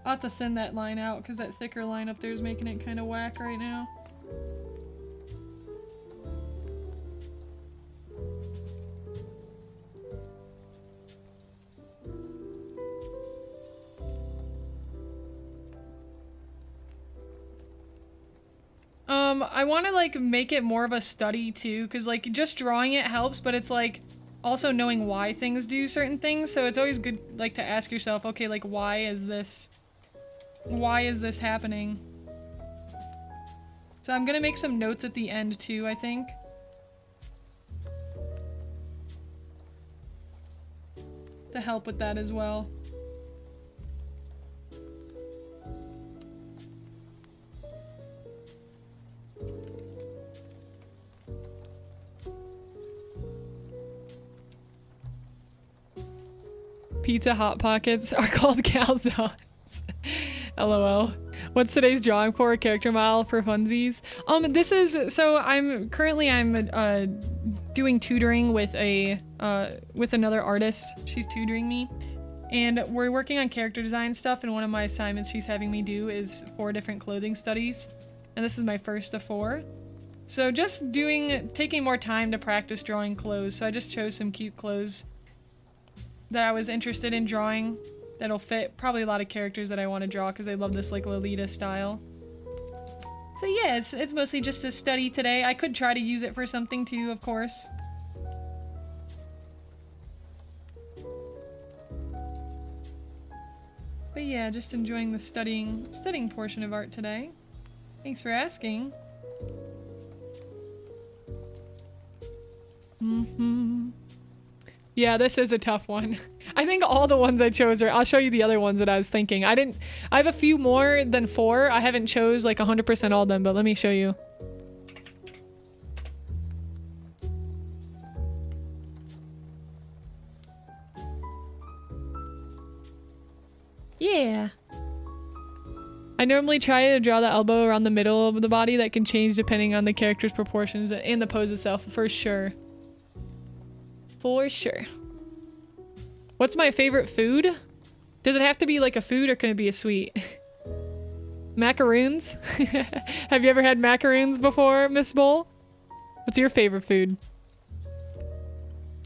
I'll have to thin that line out because that thicker line up there is making it kind of whack right now. I want to like make it more of a study too, because like just drawing it helps, but it's like also knowing why things do certain things, so it's always good like to ask yourself, okay, like why is this happening? So I'm gonna make some notes at the end too, I think. To help with that as well. Pizza Hot Pockets are called calzones. LOL. What's today's drawing for? A character model for funsies? This is, so I'm doing tutoring with another artist. She's tutoring me. And we're working on character design stuff, and one of my assignments she's having me do is 4 different clothing studies. And this is my first of 4. So just taking more time to practice drawing clothes. So I just chose some cute clothes that I was interested in drawing that'll fit probably a lot of characters that I want to draw because I love this like Lolita style. So yeah, it's mostly just a study today. I could try to use it for something too, of course. But yeah, just enjoying the studying portion of art today. Thanks for asking. Yeah, this is a tough one. I think all the ones I chose are- I'll show you the other ones that I was thinking. I have a few more than 4. I haven't chose like 100% all of them, but let me show you. Yeah. I normally try to draw the elbow around the middle of the body. That can change depending on the character's proportions and the pose itself, for sure. For sure. What's my favorite food? Does it have to be like a food or can it be a sweet? Macaroons? Have you ever had macaroons before, Miss Bull? What's your favorite food?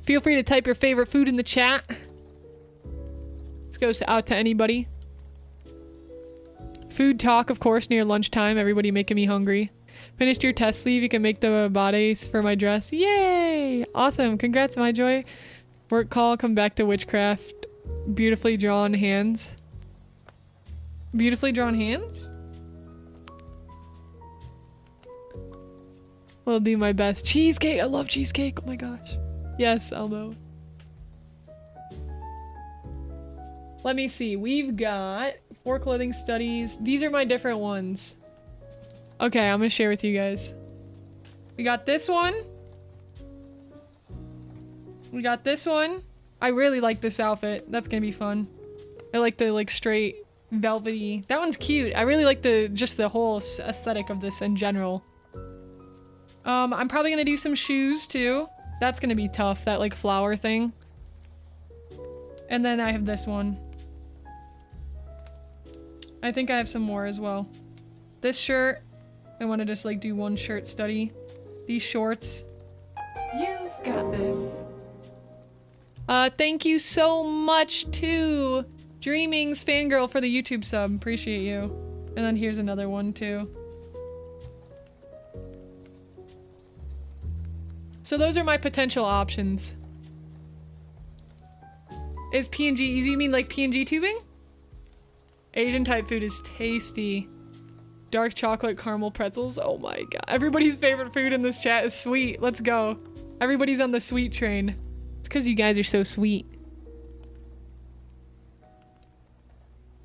Feel free to type your favorite food in the chat. This goes out to anybody. Food talk, of course, near lunchtime. Everybody making me hungry. Finished your test sleeve. You can make the bodice for my dress. Yay! Awesome. Congrats, my joy. Work call. Come back to witchcraft. Beautifully drawn hands. Beautifully drawn hands? Will do my best. Cheesecake. I love cheesecake. Oh my gosh. Yes, Elmo. Let me see. We've got 4 clothing studies. These are my different ones. Okay, I'm gonna share with you guys. We got this one. We got this one. I really like this outfit. That's gonna be fun. I like the like straight velvety. That one's cute. I really like just the whole aesthetic of this in general. I'm probably gonna do some shoes too. That's gonna be tough. That like flower thing. And then I have this one. I think I have some more as well. This shirt. I want to just like do one shirt study. These shorts. You've got this. Thank you so much to Dreaming's Fangirl for the YouTube sub. Appreciate you. And then here's another one too. So those are my potential options. Is PNG easy? You mean like PNG tubing? Asian type food is tasty. Dark chocolate caramel pretzels. Oh my god. Everybody's favorite food in this chat is sweet. Let's go. Everybody's on the sweet train. It's because you guys are so sweet.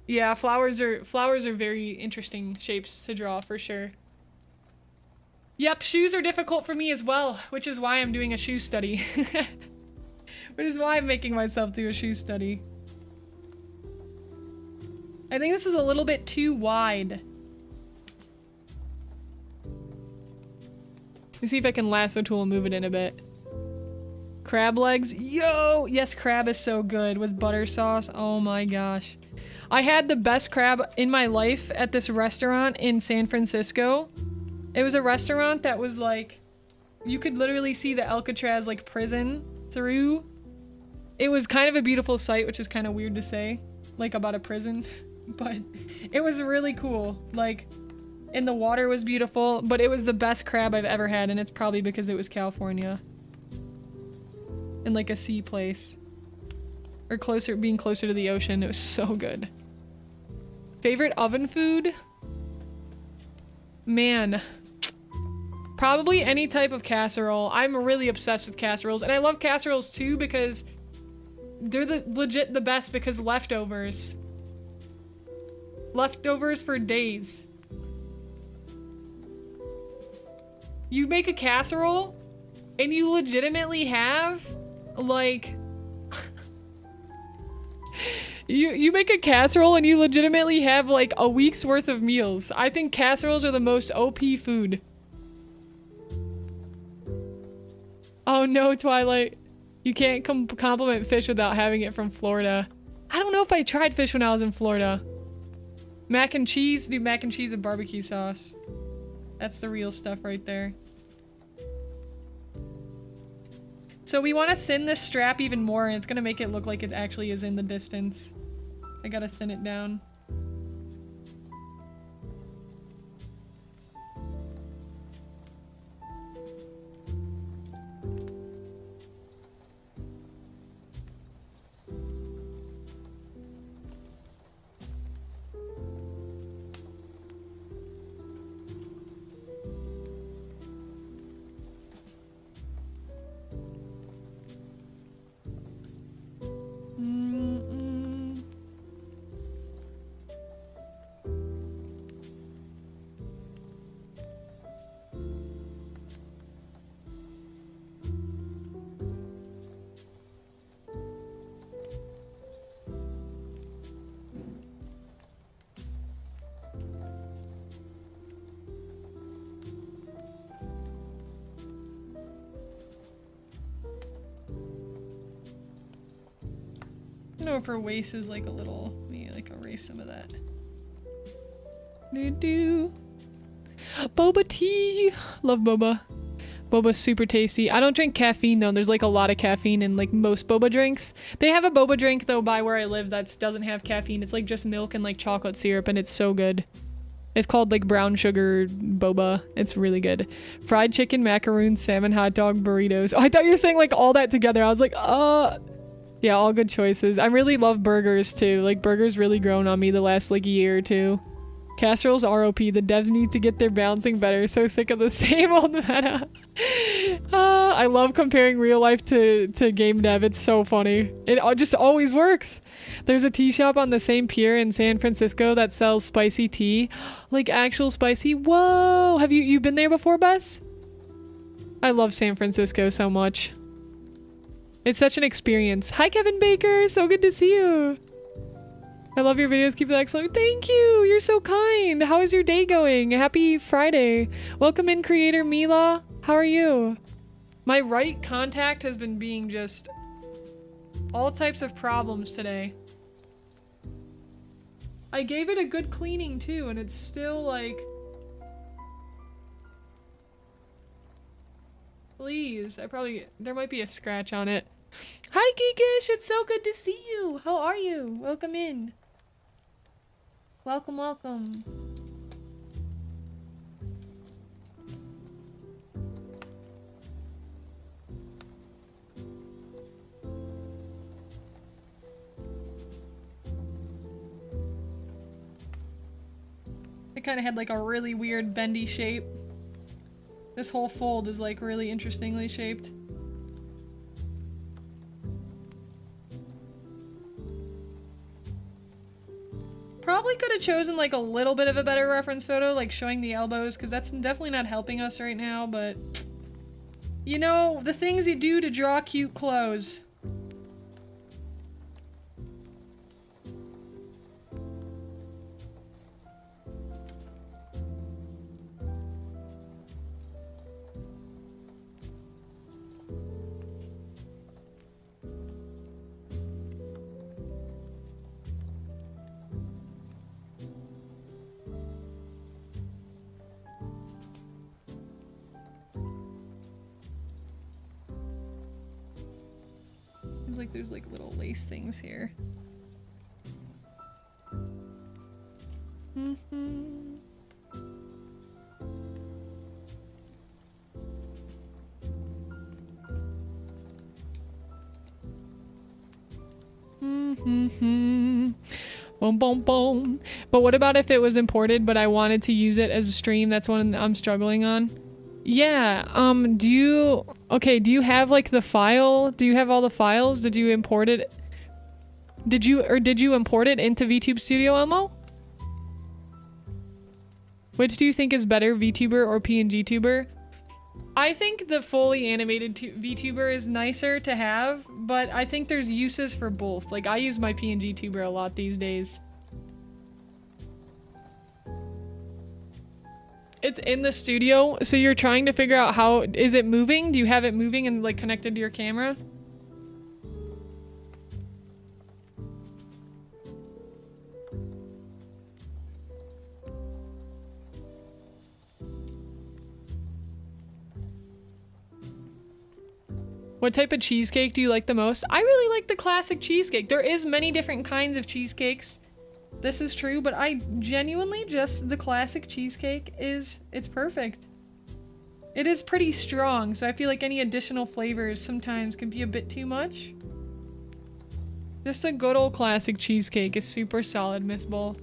Yeah, flowers are very interesting shapes to draw for sure. Yep, shoes are difficult for me as well, which is why I'm doing a shoe study. Which is why I'm making myself do a shoe study. I think this is a little bit too wide. Let me see if I can lasso tool and move it in a bit. Crab legs. Yo! Yes, crab is so good with butter sauce. Oh my gosh. I had the best crab in my life at this restaurant in San Francisco. It was a restaurant that was like, you could literally see the Alcatraz like prison through. It was kind of a beautiful sight, which is kind of weird to say, like about a prison, but it was really cool. Like, and the water was beautiful, but it was the best crab I've ever had, and it's probably because it was California. And like a sea place. Or closer, being closer to the ocean. It was so good. Favorite oven food? Man. Probably any type of casserole. I'm really obsessed with casseroles. And I love casseroles too because they're legit the best because leftovers. Leftovers for days. You make a casserole and you legitimately have like you make a casserole and you legitimately have like a week's worth of meals. I think casseroles are the most OP food. Oh no, Twilight. You can't compliment fish without having it from Florida. I don't know if I tried fish when I was in Florida. Mac and cheese, do mac and cheese and barbecue sauce. That's the real stuff right there. So we want to thin this strap even more, and it's going to make it look like it actually is in the distance. I gotta thin it down. I don't know if her waist is like a little, let me like erase some of that. Boba tea. Love boba. Boba's super tasty. I don't drink caffeine though. There's like a lot of caffeine in like most boba drinks. They have a boba drink though by where I live that doesn't have caffeine. It's like just milk and like chocolate syrup and it's so good. It's called like brown sugar boba. It's really good. Fried chicken, macaroons, salmon, hot dog, burritos. Oh, I thought you were saying like all that together. I was like, yeah, all good choices. I really love burgers too. Like burgers really grown on me the last like year or two. Casseroles ROP. The devs need to get their balancing better. So sick of the same old meta. I love comparing real life to game dev. It's so funny. It just always works. There's a tea shop on the same pier in San Francisco that sells spicy tea. Like actual spicy. Whoa! Have you been there before, Bess? I love San Francisco so much. It's such an experience. Hi, Kevin Baker. So good to see you. I love your videos. Keep it excellent. Thank you. You're so kind. How is your day going? Happy Friday. Welcome in, creator Mila. How are you? My right contact has been being just all types of problems today. I gave it a good cleaning too, and it's still like... Please. There might be a scratch on it. Hi, Geekish. It's so good to see you. How are you? Welcome in. Welcome, welcome. It kind of had like a really weird bendy shape. This whole fold is like really interestingly shaped. Probably could have chosen like a little bit of a better reference photo, like showing the elbows, because that's definitely not helping us right now, but you know, the things you do to draw cute clothes. Seems like there's like little lace things here. Boom, boom, boom. But what about if it was imported, but I wanted to use it as a stream? That's one I'm struggling on. Yeah, do you have like the file? Do you have all the files? Did you import it? Did you import it into VTube Studio, Elmo? Which do you think is better, VTuber or PNG Tuber? I think the fully animated VTuber is nicer to have, but I think there's uses for both. Like, I use my PNG Tuber a lot these days. It's in the studio, so you're trying to figure out how... Is it moving? Do you have it moving and, like, connected to your camera? What type of cheesecake do you like the most? I really like the classic cheesecake. There is many different kinds of cheesecakes. This is true, but I genuinely just, the classic cheesecake it's perfect. It is pretty strong, so I feel like any additional flavors sometimes can be a bit too much. Just a good old classic cheesecake is super solid, Miss Bull.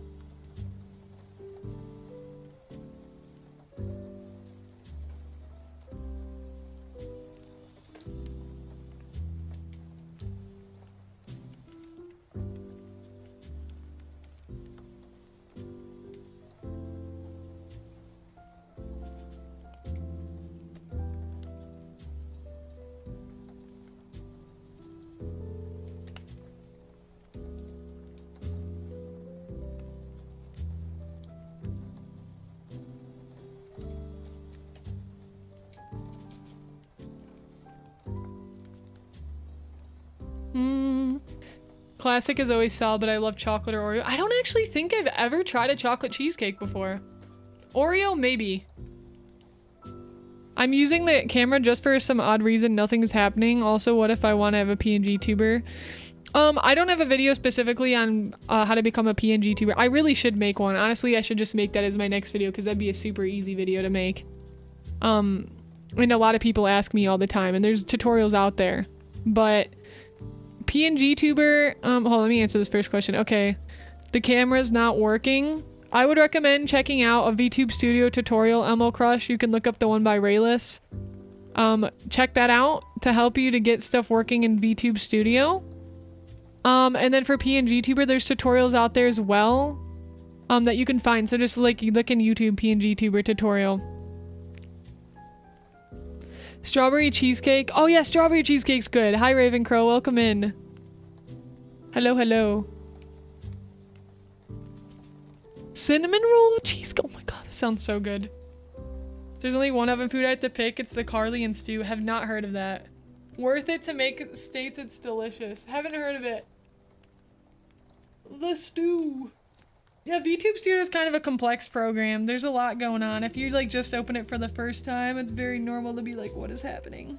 Classic is always solid, but I love chocolate or Oreo. I don't actually think I've ever tried a chocolate cheesecake before. Oreo, maybe. I'm using the camera just for some odd reason. Nothing's happening. Also, what if I want to have a PNG tuber? I don't have a video specifically on how to become a PNG tuber. I really should make one. Honestly, I should just make that as my next video because that'd be a super easy video to make. And a lot of people ask me all the time, and there's tutorials out there. But PNG tuber, hold on, let me answer this first question. Okay, the camera's not working. I would recommend checking out a VTube Studio tutorial, Elmo Crush. You can look up the one by Rayless. Check that out to help you to get stuff working in VTube Studio. And then for PNG tuber, there's tutorials out there as well, that you can find. So just like you look in YouTube PNG tuber tutorial. Strawberry cheesecake. Oh yeah, strawberry cheesecake's good. Hi Ravencrow, welcome in. Hello, hello. Cinnamon roll cheesecake. Oh my god, that sounds so good. If there's only one oven food I have to pick, it's the Carly and stew. Have not heard of that. Worth it to make, states it's delicious. Haven't heard of it. The stew. Yeah, VTube Studio is kind of a complex program. There's a lot going on. If you like just open it for the first time, it's very normal to be like, what is happening?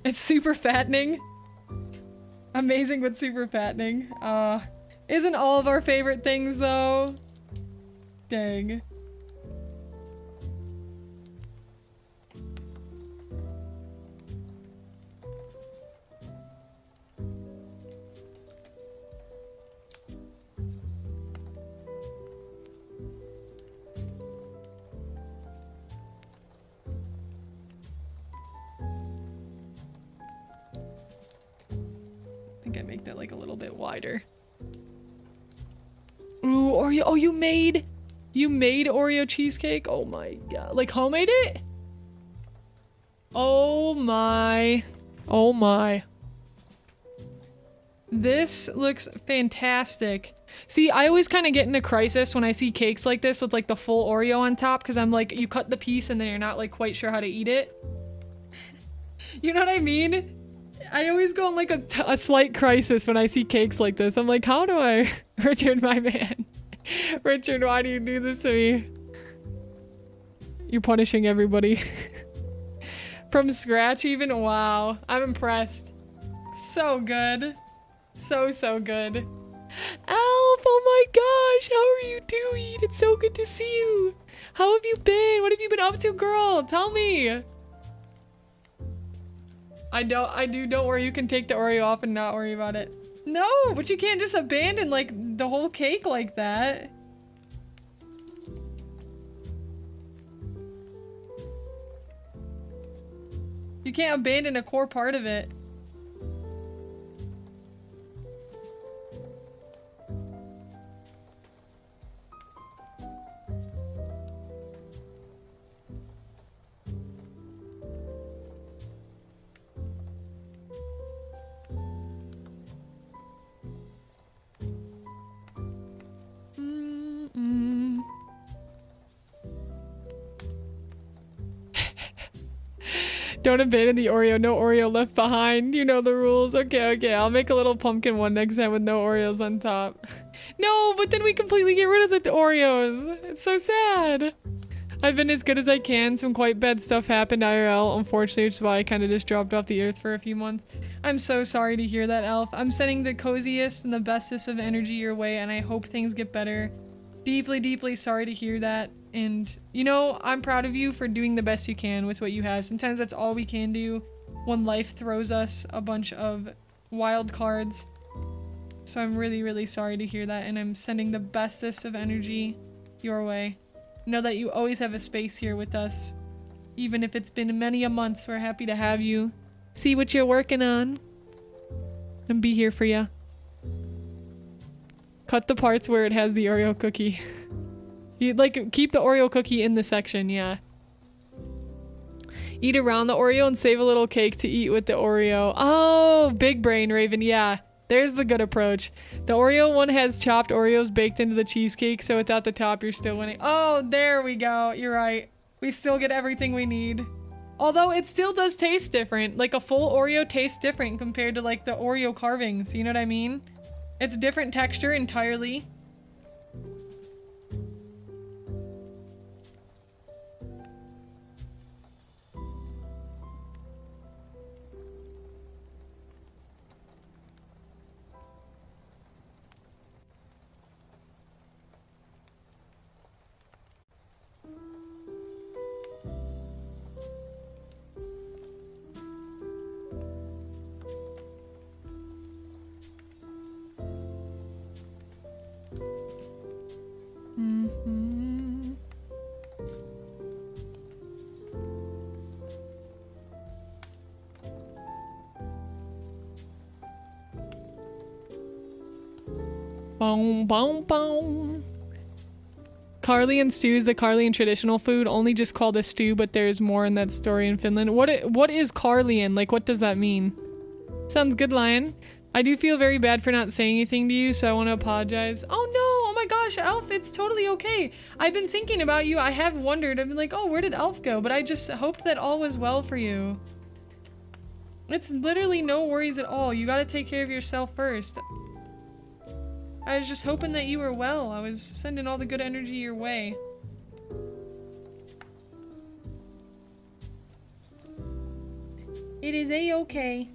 It's super fattening. Amazing but super fattening. Isn't all of our favorite things though? Dang. I make that like a little bit wider. Ooh, Oreo. Oh, you made Oreo cheesecake? Oh my god. Like homemade it? Oh my. Oh my. This looks fantastic. See, I always kind of get in a crisis when I see cakes like this with like the full Oreo on top, because I'm like, you cut the piece and then you're not like quite sure how to eat it. You know what I mean? I always go in like a slight crisis when I see cakes like this. I'm like, how do I... Richard, my man. Richard, why do you do this to me? You're punishing everybody. From scratch even? Wow. I'm impressed. So good. So good. Alf, oh my gosh, how are you doing? It's so good to see you. How have you been? What have you been up to, girl? Tell me. Don't worry, you can take the Oreo off and not worry about it. No, but you can't just abandon like the whole cake like that. You can't abandon a core part of it. Don't abandon the Oreo. No Oreo left behind. You know the rules. Okay. I'll make a little pumpkin one next time with no Oreos on top. No, but then we completely get rid of the Oreos. It's so sad. I've been as good as I can. Some quite bad stuff happened IRL, unfortunately, which is why I kind of just dropped off the earth for a few months. I'm so sorry to hear that, Elf. I'm sending the coziest and the bestest of energy your way, and I hope things get better. Deeply sorry to hear that. And, you know, I'm proud of you for doing the best you can with what you have. Sometimes that's all we can do when life throws us a bunch of wild cards. So I'm really sorry to hear that, and I'm sending the bestest of energy your way. Know that you always have a space here with us. Even if it's been many a months, we're happy to have you. See what you're working on. And be here for you. Cut the parts where it has the Oreo cookie. You like keep the Oreo cookie in the section, yeah. Eat around the Oreo and save a little cake to eat with the Oreo. Oh, big brain, Raven, yeah. There's the good approach. The Oreo one has chopped Oreos baked into the cheesecake, so without the top, you're still winning. Oh, there we go. You're right. We still get everything we need. Although it still does taste different. Like a full Oreo tastes different compared to like the Oreo carvings. You know what I mean? It's different texture entirely. Boom. 𝐿 stew is the 𝐿 traditional food, only just called a stew, but there's more in that story in Finland. What is 𝐿? Like, what does that mean? Sounds good, Lion. I do feel very bad for not saying anything to you, so I want to apologize. Oh no, oh my gosh, Elf, it's totally okay. I've been thinking about you. I have wondered. I've been like, oh, where did Elf go? But I just hoped that all was well for you. It's literally no worries at all. You gotta take care of yourself first. I was just hoping that you were well. I was sending all the good energy your way. It is a-okay.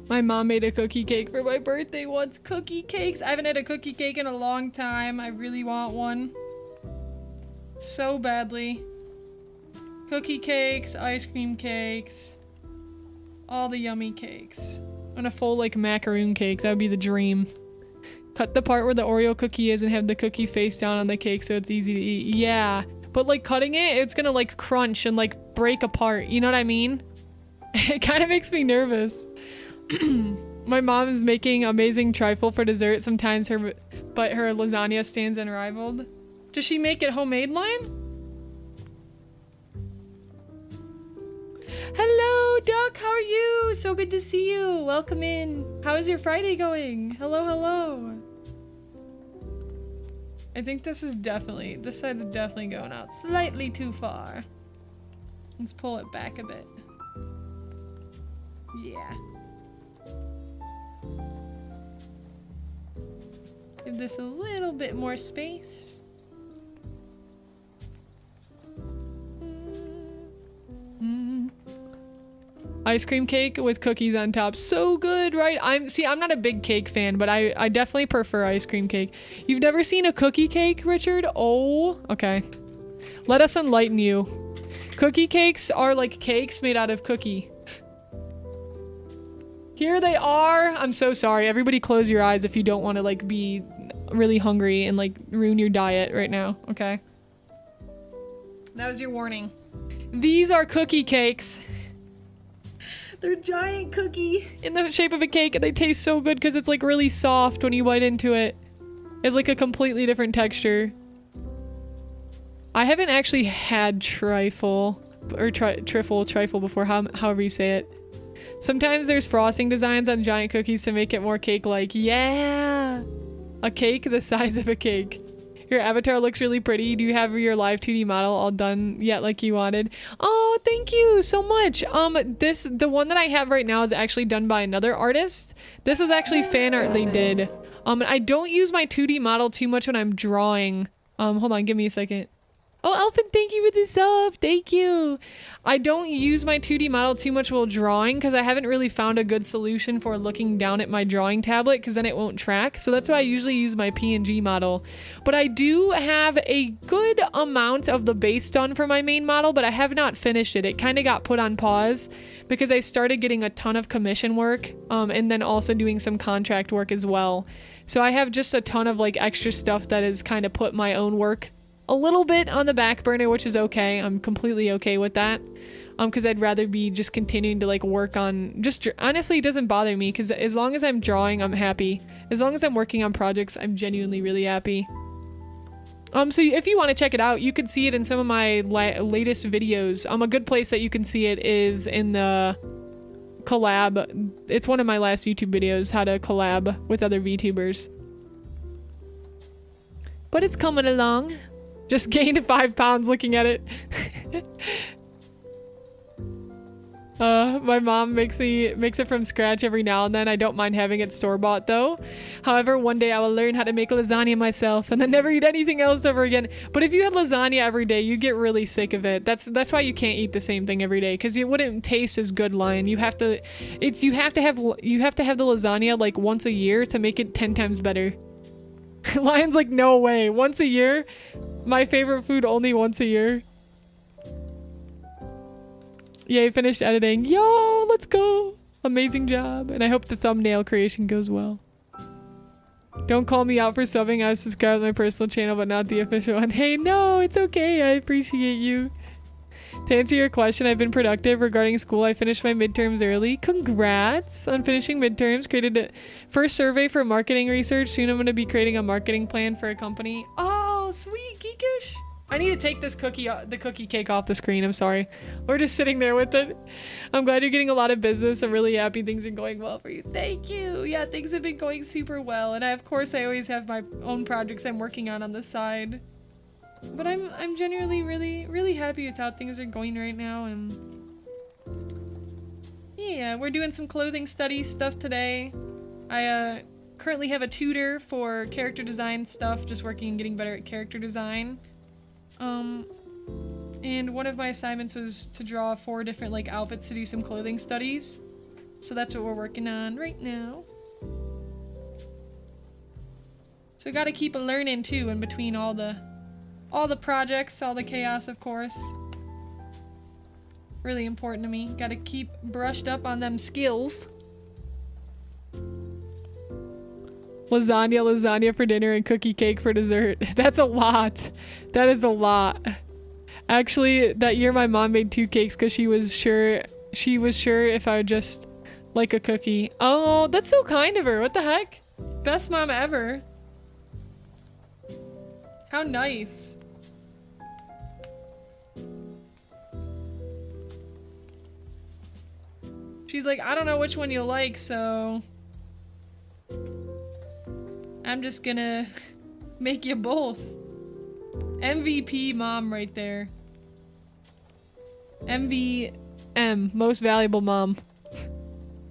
My mom made a cookie cake for my birthday once. Cookie cakes. I haven't had a cookie cake in a long time. I really want one. So badly. Cookie cakes, ice cream cakes. All the yummy cakes. And a full like macaroon cake. That would be the dream. Cut the part where the Oreo cookie is and have the cookie face down on the cake so it's easy to eat. Yeah. But like cutting it, it's gonna like crunch and like break apart. You know what I mean? It kind of makes me nervous. My mom is making amazing trifle for dessert sometimes, but her lasagna stands unrivaled. Does she make it homemade line? Hello, Duck. How are you? So good to see you. Welcome in. How is your Friday going? Hello, hello. I think this side's definitely going out slightly too far. Let's pull it back a bit. Yeah. Give this a little bit more space. Ice cream cake with cookies on top. So good, right? I'm not a big cake fan, but I definitely prefer ice cream cake. You've never seen a cookie cake, Richard? Oh, okay. Let us enlighten you. Cookie cakes are like cakes made out of cookie. Here they are. I'm so sorry. Everybody close your eyes if you don't want to like be really hungry and like ruin your diet right now, okay? That was your warning. These are cookie cakes. They're giant cookie in the shape of a cake and they taste so good because it's like really soft when you bite into it. It's like a completely different texture. I haven't actually had trifle or trifle before, however you say it. Sometimes there's frosting designs on giant cookies to make it more cake-like. Yeah! A cake the size of a cake. Your avatar looks really pretty. Do you have your live 2D model all done yet like you wanted? Oh, thank you so much. The one that I have right now is actually done by another artist. This is actually fan art they did. I don't use my 2D model too much when I'm drawing. Hold on, give me a second. Oh, Elfin, thank you for the sub. Thank you. I don't use my 2D model too much while drawing because I haven't really found a good solution for looking down at my drawing tablet because then it won't track. So that's why I usually use my PNG model. But I do have a good amount of the base done for my main model, but I have not finished it. It kind of got put on pause because I started getting a ton of commission work and then also doing some contract work as well. So I have just a ton of like extra stuff that has kind of put my own work a little bit on the back burner, which is okay. I'm completely okay with that. Because I'd rather be just continuing to like work on honestly, it doesn't bother me because as long as I'm drawing, I'm happy. As long as I'm working on projects, I'm genuinely really happy. So if you want to check it out, you can see it in some of my latest videos. A good place that you can see it is in the collab. It's one of my last YouTube videos, how to collab with other VTubers. But it's coming along. Just gained 5 pounds looking at it. My mom makes it from scratch every now and then. I don't mind having it store-bought though. However, one day I will learn how to make lasagna myself and then never eat anything else ever again. But if you had lasagna every day, you'd get really sick of it. That's why you can't eat the same thing every day, because it wouldn't taste as good, Lion. You have to have the lasagna like once a year to make it 10 times better. Lion's like, no way. Once a year? My favorite food only once a year. Yay, finished editing. Yo, let's go. Amazing job. And I hope the thumbnail creation goes well. Don't call me out for subbing. I subscribe to my personal channel, but not the official one. Hey, no, it's okay. I appreciate you. To answer your question, I've been productive regarding school. I finished my midterms early. Congrats on finishing midterms. Created a first survey for marketing research. Soon I'm going to be creating a marketing plan for a company. Oh, sweet, geekish. I need to take this the cookie cake off the screen. I'm sorry. We're just sitting there with it. I'm glad you're getting a lot of business. I'm really happy things are going well for you. Thank you. Yeah, things have been going super well. And of course, I always have my own projects I'm working on the side. But I'm genuinely really happy with how things are going right now, and yeah, we're doing some clothing study stuff today. I currently have a tutor for character design stuff, just working and getting better at character design. And one of my assignments was to draw 4 different like outfits to do some clothing studies. So that's what we're working on right now. So gotta keep learning too in between all the projects, all the chaos, of course. Really important to me. Gotta keep brushed up on them skills. Lasagna for dinner and cookie cake for dessert. That's a lot. That is a lot. Actually, that year my mom made 2 cakes because she was sure if I would just like a cookie. Oh, that's so kind of her. What the heck? Best mom ever. How nice. She's like, I don't know which one you'll like, so I'm just gonna make you both. MVP mom right there. MVM, most valuable mom.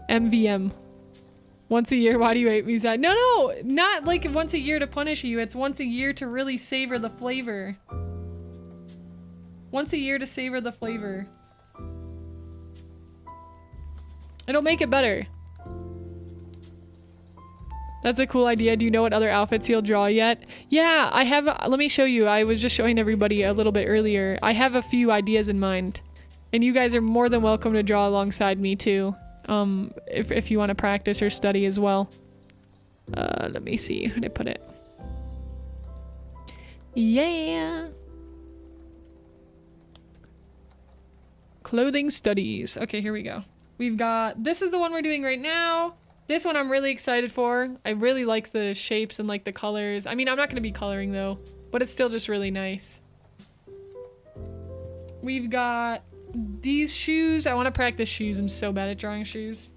MVM. Once a year, why do you hate me? No, not like once a year to punish you. It's once a year to really savor the flavor. Once a year to savor the flavor. It'll make it better. That's a cool idea. Do you know what other outfits you'll draw yet? Yeah, I have. Let me show you. I was just showing everybody a little bit earlier. I have a few ideas in mind. And you guys are more than welcome to draw alongside me too. If you want to practice or study as well. Let me see. Where did I put it? Yeah. Clothing studies. Okay, here we go. We've got, this is the one we're doing right now. This one I'm really excited for. I really like the shapes and like the colors. I mean, I'm not going to be coloring though, but it's still just really nice. We've got these shoes. I want to practice shoes. I'm so bad at drawing shoes.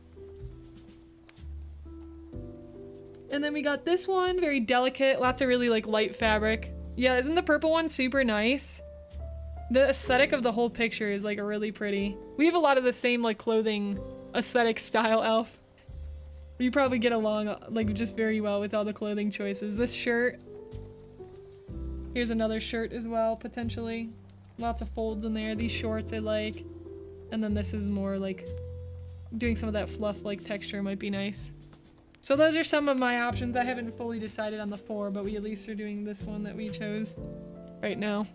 And then we got this one, very delicate, lots of really like light fabric. Yeah, isn't the purple one super nice? The aesthetic of the whole picture is like really pretty. We have a lot of the same like clothing aesthetic style, Elf. You probably get along like just very well with all the clothing choices. This shirt. Here's another shirt as well, potentially. Lots of folds in there. These shorts I like. And then this is more like doing some of that fluff like texture might be nice. So those are some of my options. I haven't fully decided on the 4, but we at least are doing this one that we chose right now.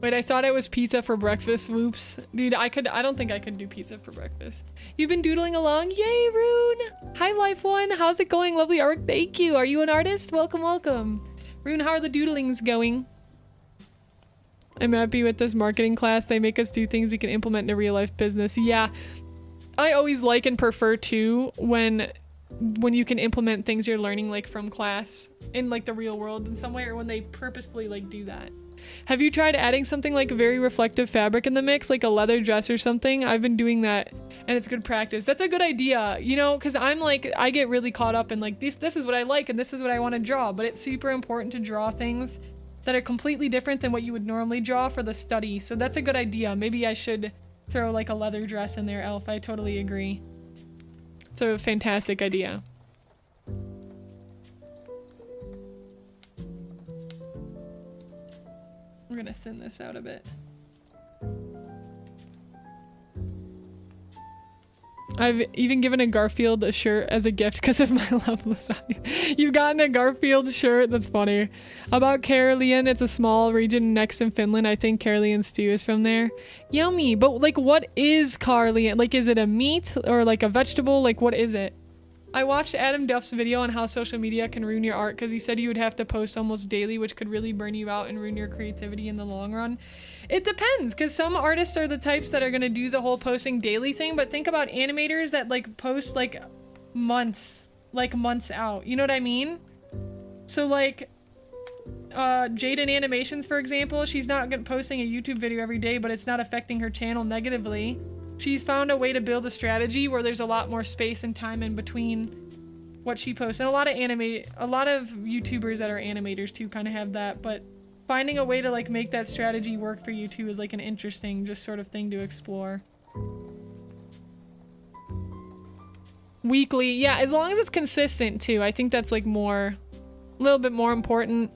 Wait, I thought it was pizza for breakfast. Whoops. Dude, I don't think I could do pizza for breakfast. You've been doodling along? Yay, Rune! Hi, Life One. How's it going? Lovely artwork. Thank you. Are you an artist? Welcome, welcome. Rune, how are the doodlings going? I'm happy with this marketing class. They make us do things we can implement in a real life business. Yeah. I always like and prefer too when you can implement things you're learning like from class in like the real world in some way, or when they purposefully like do that. Have you tried adding something like very reflective fabric in the mix, like a leather dress or something? I've been doing that and it's good practice. That's a good idea, you know, because I'm like, I get really caught up in like, this is what I like and this is what I want to draw, but it's super important to draw things that are completely different than what you would normally draw for the study. So that's a good idea. Maybe I should throw like a leather dress in there, Elf. I totally agree. It's a fantastic idea. We're gonna thin this out a bit. I've even given a Garfield a shirt as a gift because of my love lasagna. You've gotten a Garfield shirt? That's funny. About 𝐂𝐪𝐮𝐢, it's a small region next in Finland. I think 𝐂𝐪𝐮 stew is from there. Yummy. But like, what is 𝐂𝐪𝐮? Like, is it a meat or like a vegetable? Like, what is it? I watched Adam Duff's video on how social media can ruin your art because he said you would have to post almost daily, which could really burn you out and ruin your creativity in the long run. It depends, because some artists are the types that are going to do the whole posting daily thing, but think about animators that like post like months out. You know what I mean? So like Jaden Animations, for example, she's not posting a YouTube video every day, but it's not affecting her channel negatively. She's found a way to build a strategy where there's a lot more space and time in between what she posts. And a lot of YouTubers that are animators too kind of have that, but finding a way to like make that strategy work for you too is like an interesting just sort of thing to explore. Weekly, yeah, as long as it's consistent too. I think that's like a little bit more important.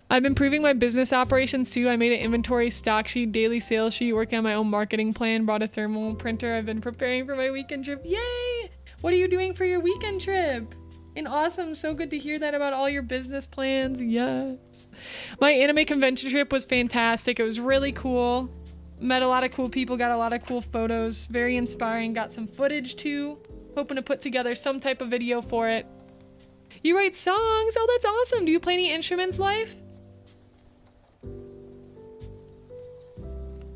I'm improving my business operations too. I made an inventory stock sheet, daily sales sheet, working on my own marketing plan, brought a thermal printer. I've been preparing for my weekend trip. Yay! What are you doing for your weekend trip? And awesome, so good to hear that about all your business plans. Yes. My anime convention trip was fantastic. It was really cool. Met a lot of cool people, got a lot of cool photos. Very inspiring. Got some footage too. Hoping to put together some type of video for it. You write songs? Oh, that's awesome. Do you play any instruments, Life?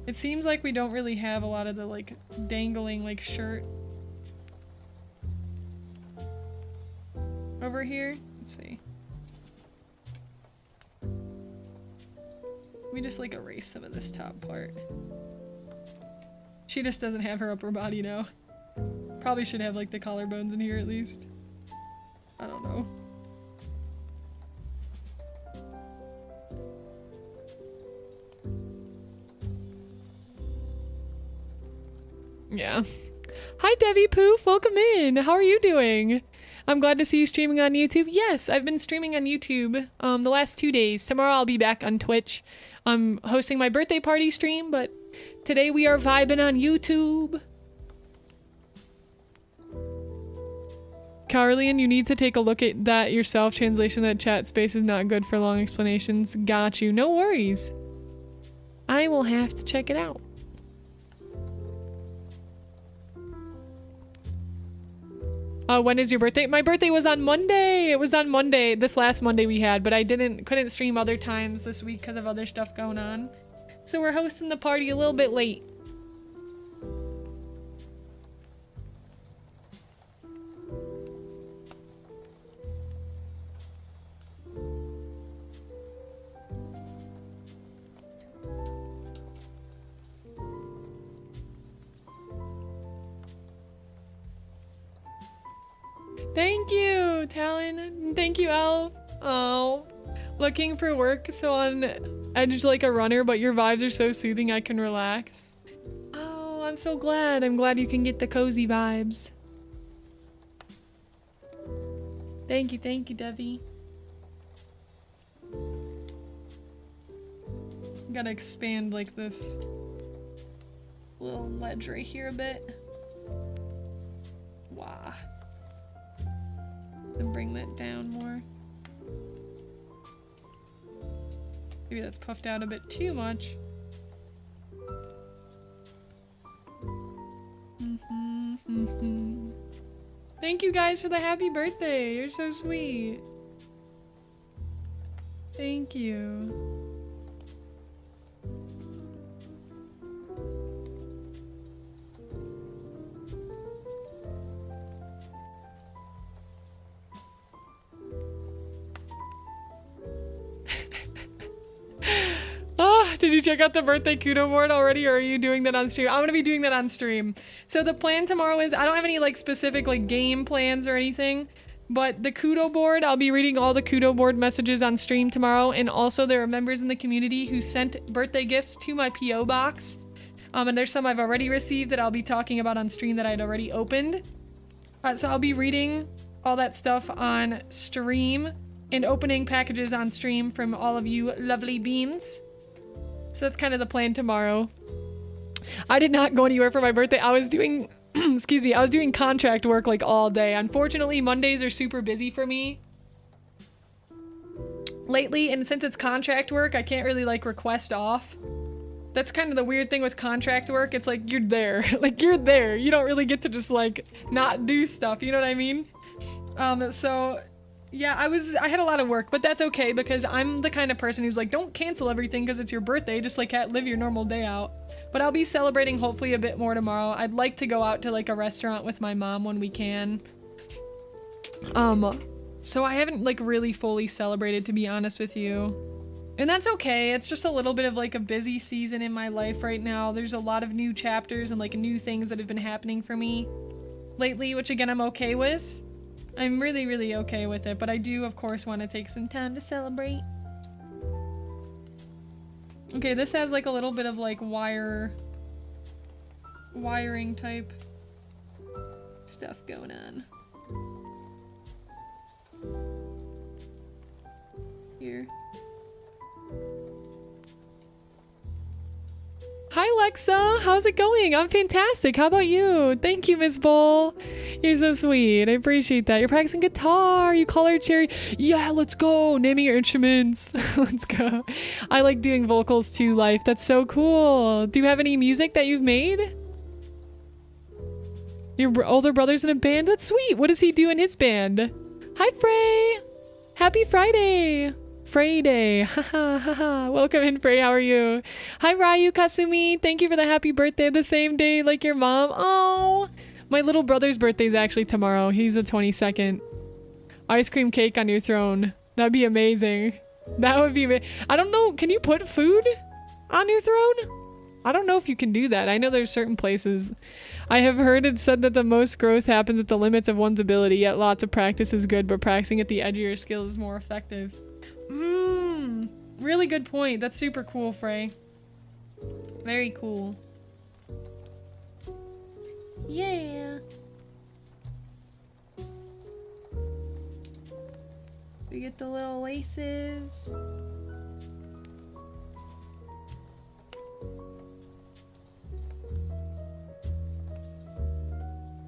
It seems like we don't really have a lot of the like dangling like shirt over here. Let's see. We just like erase some of this top part. She just doesn't have her upper body now. Probably should have like the collarbones in here at least. I don't know. Yeah. Hi Debbie Poof, welcome in. How are you doing? I'm glad to see you streaming on YouTube. Yes, I've been streaming on YouTube the last 2 days. Tomorrow I'll be back on Twitch. I'm hosting my birthday party stream, but today we are vibing on YouTube. Carlian, you need to take a look at that yourself. Translation that chat space is not good for long explanations. Got you. No worries. I will have to check it out. When is your birthday? My birthday was on Monday. It was on Monday, this last Monday we had, but I couldn't stream other times this week because of other stuff going on. So we're hosting the party a little bit late. Thank you, Talon. Thank you, Elf. Oh, looking for work, so on edge like a runner, but your vibes are so soothing I can relax. Oh, I'm so glad. I'm glad you can get the cozy vibes. Thank you, Debbie. Gotta expand like this little ledge right here a bit. Wow. And bring that down more. Maybe that's puffed out a bit too much. Thank you guys for the happy birthday. You're so sweet. Thank you. Oh, did you check out the birthday kudo board already, or are you doing that on stream? I'm gonna be doing that on stream. So the plan tomorrow is, I don't have any like specific like game plans or anything, but the kudo board, I'll be reading all the kudo board messages on stream tomorrow, and also there are members in the community who sent birthday gifts to my P.O box. And there's some I've already received that I'll be talking about on stream that I'd already opened. So I'll be reading all that stuff on stream and opening packages on stream from all of you lovely beans. So that's kind of the plan tomorrow. I did not go anywhere for my birthday. I was doing, excuse me, I was doing contract work like all day. Unfortunately, Mondays are super busy for me lately, and since it's contract work, I can't really like request off. That's kind of the weird thing with contract work. It's like, you're there. Like, you're there. You don't really get to just like not do stuff, you know what I mean? So yeah, I had a lot of work, but that's okay because I'm the kind of person who's like, don't cancel everything because it's your birthday, just like live your normal day out. But I'll be celebrating hopefully a bit more tomorrow. I'd like to go out to like a restaurant with my mom when we can. So I haven't like really fully celebrated, to be honest with you. And that's okay. It's just a little bit of like a busy season in my life right now. There's a lot of new chapters and like new things that have been happening for me lately, which again, I'm okay with. I'm really, really okay with it, but I do, of course, want to take some time to celebrate. Okay, this has like a little bit of like wiring type stuff going on. Here. Hi, Lexa. How's it going? I'm fantastic. How about you? Thank you, Miss Bull. You're so sweet. I appreciate that. You're practicing guitar. You call her Cherry. Yeah, let's go. Naming your instruments. Let's go. I like doing vocals too, Life. That's so cool. Do you have any music that you've made? Your older brother's in a band? That's sweet. What does he do in his band? Hi, Frey. Happy Friday. Friday. Haha, haha. Welcome in, Frey. How are you? Hi, Ryu Kasumi. Thank you for the happy birthday the same day like your mom. Oh, my little brother's birthday is actually tomorrow. He's the 22nd. Ice cream cake on your throne. That'd be amazing. That would be I don't know. Can you put food on your throne? I don't know if you can do that. I know there's certain places. I have heard it said that the most growth happens at the limits of one's ability, yet lots of practice is good, but practicing at the edge of your skill is more effective. Really good point. That's super cool, Frey. Very cool. Yeah. We get the little laces.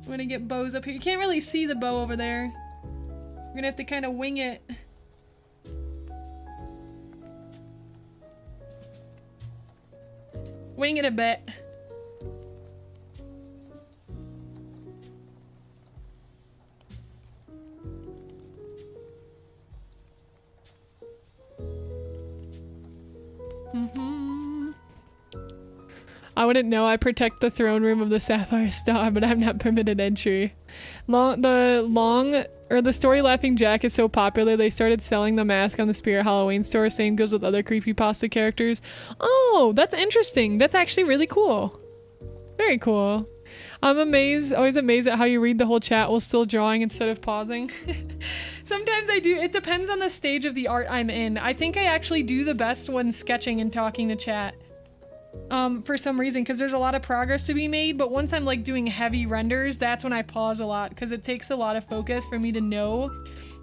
I'm gonna get bows up here. You can't really see the bow over there. We're gonna have to kind of wing it. Wing it a bit. I wouldn't know. I protect the throne room of the Sapphire Star, but I'm not permitted entry. The story Laughing Jack is so popular, they started selling the mask on the Spirit Halloween store. Same goes with other creepypasta characters. Oh, that's interesting. That's actually really cool. Very cool. I'm always amazed at how you read the whole chat while still drawing instead of pausing. Sometimes I do. It depends on the stage of the art I'm in. I think I actually do the best when sketching and talking to chat. For some reason, because there's a lot of progress to be made, but once I'm like doing heavy renders, that's when I pause a lot, because it takes a lot of focus for me to know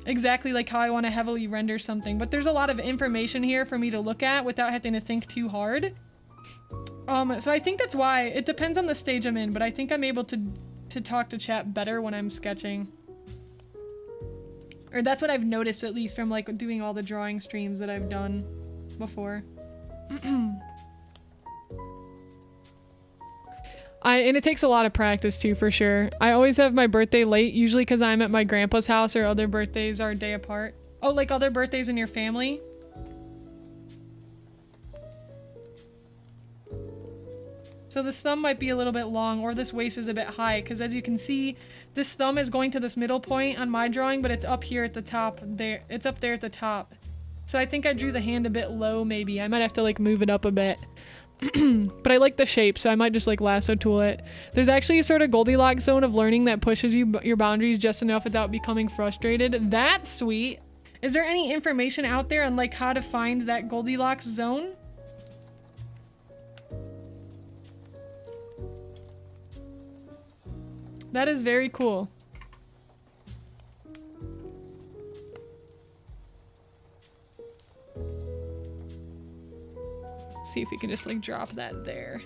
exactly like how I want to heavily render something. But there's a lot of information here for me to look at without having to think too hard. So I think that's why it depends on the stage I'm in, but I think I'm able to talk to chat better when I'm sketching. Or that's what I've noticed, at least from like doing all the drawing streams that I've done before. And it takes a lot of practice too, for sure. I always have my birthday late, usually because I'm at my grandpa's house or other birthdays are a day apart. Oh, like other birthdays in your family? So this thumb might be a little bit long, or this waist is a bit high, because as you can see, this thumb is going to this middle point on my drawing, but it's up here at the top there. It's up there at the top. So I think I drew the hand a bit low, maybe. I might have to like move it up a bit. But I like the shape, so I might just like lasso tool it. There's actually a sort of Goldilocks zone of learning that pushes your boundaries just enough without becoming frustrated. That's sweet. Is there any information out there on like how to find that Goldilocks zone? That is very cool. See if we can just like drop that there.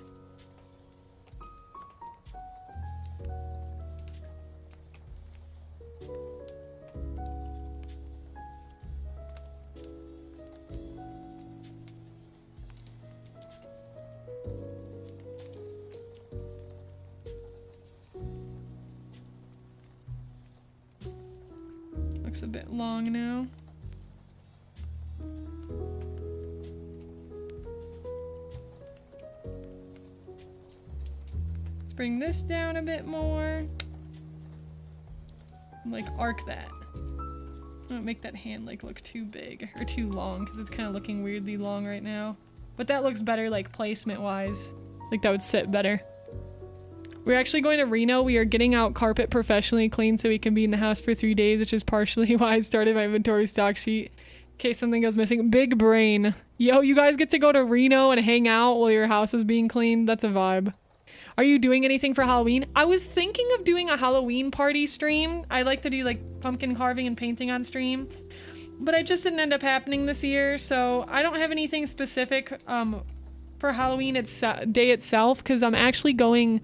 Looks a bit long now. Bring this down a bit more. And like arc that. Don't make that hand like look too big or too long, because it's kind of looking weirdly long right now. But that looks better like placement wise. Like that would sit better. We're actually going to Reno. We are getting out carpet professionally clean so we can be in the house for 3 days, which is partially why I started my inventory stock sheet. In case something goes missing. Big brain. Yo, you guys get to go to Reno and hang out while your house is being cleaned. That's a vibe. Are you doing anything for Halloween? I was thinking of doing a Halloween party stream. I like to do like pumpkin carving and painting on stream, but it just didn't end up happening this year. So I don't have anything specific for for Halloween day itself, because I'm actually going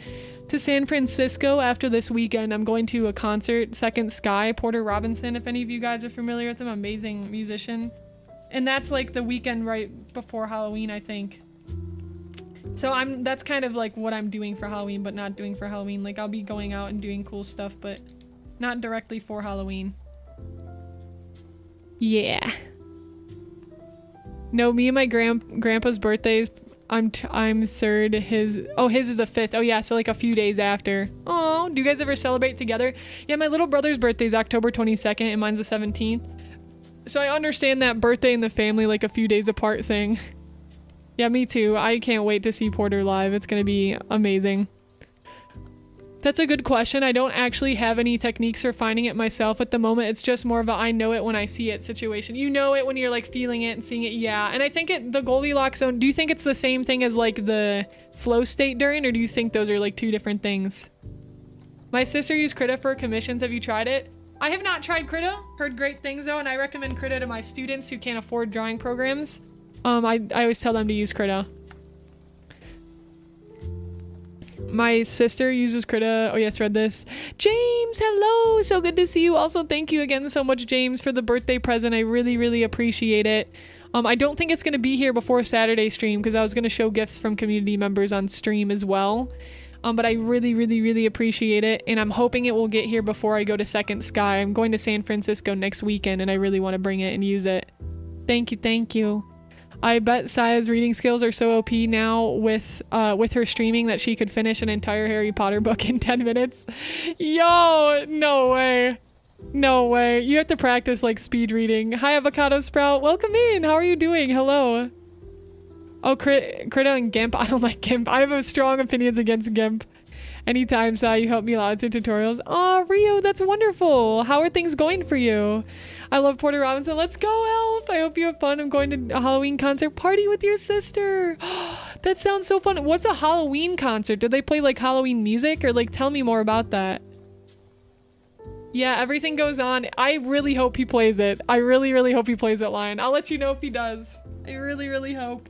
to San Francisco after this weekend. I'm going to a concert, Second Sky, Porter Robinson, if any of you guys are familiar with him, amazing musician. And that's like the weekend right before Halloween, I think. So that's kind of like what I'm doing for Halloween, but not doing for Halloween. Like I'll be going out and doing cool stuff, but not directly for Halloween. Yeah. No, me and my grandpa's birthdays, I'm third, his is the 5th. Oh yeah, so like a few days after. Oh, do you guys ever celebrate together? Yeah, my little brother's birthday is October 22nd and mine's the 17th. So I understand that birthday in the family, like a few days apart thing. Yeah, me too. I can't wait to see Porter live. It's gonna be amazing. That's a good question. I don't actually have any techniques for finding it myself at the moment. It's just more of a I know it when I see it situation. You know it when you're like feeling it and seeing it. Yeah. And I think the Goldilocks zone, do you think it's the same thing as like the flow state during, or do you think those are like two different things? My sister used Krita for commissions. Have you tried it? I have not tried Krita. Heard great things though, and I recommend Krita to my students who can't afford drawing programs. I always tell them to use Krita. My sister uses Krita. Oh yes, read this. James, hello. So good to see you. Also, thank you again so much, James, for the birthday present. I really, really appreciate it. I don't think it's going to be here before Saturday stream because I was going to show gifts from community members on stream as well. But I really, really, really appreciate it. And I'm hoping it will get here before I go to Second Sky. I'm going to San Francisco next weekend and I really want to bring it and use it. Thank you. Thank you. I bet Saya's reading skills are so OP now with her streaming that she could finish an entire Harry Potter book in 10 minutes. Yo, no way. No way. You have to practice like speed reading. Hi, Avocado Sprout. Welcome in. How are you doing? Hello. Oh, Krita and Gimp. I don't like Gimp. I have strong opinions against Gimp. Anytime, Sai, you help me a lot with the tutorials. Oh, Rio, that's wonderful. How are things going for you? I love Porter Robinson. Let's go, Elf. I hope you have fun. I'm going to a Halloween concert party with your sister. That sounds so fun. What's a Halloween concert? Do they play like Halloween music or like tell me more about that? Yeah, everything goes on. I really hope he plays it. I really, really hope he plays that line. I'll let you know if he does. I really, really hope.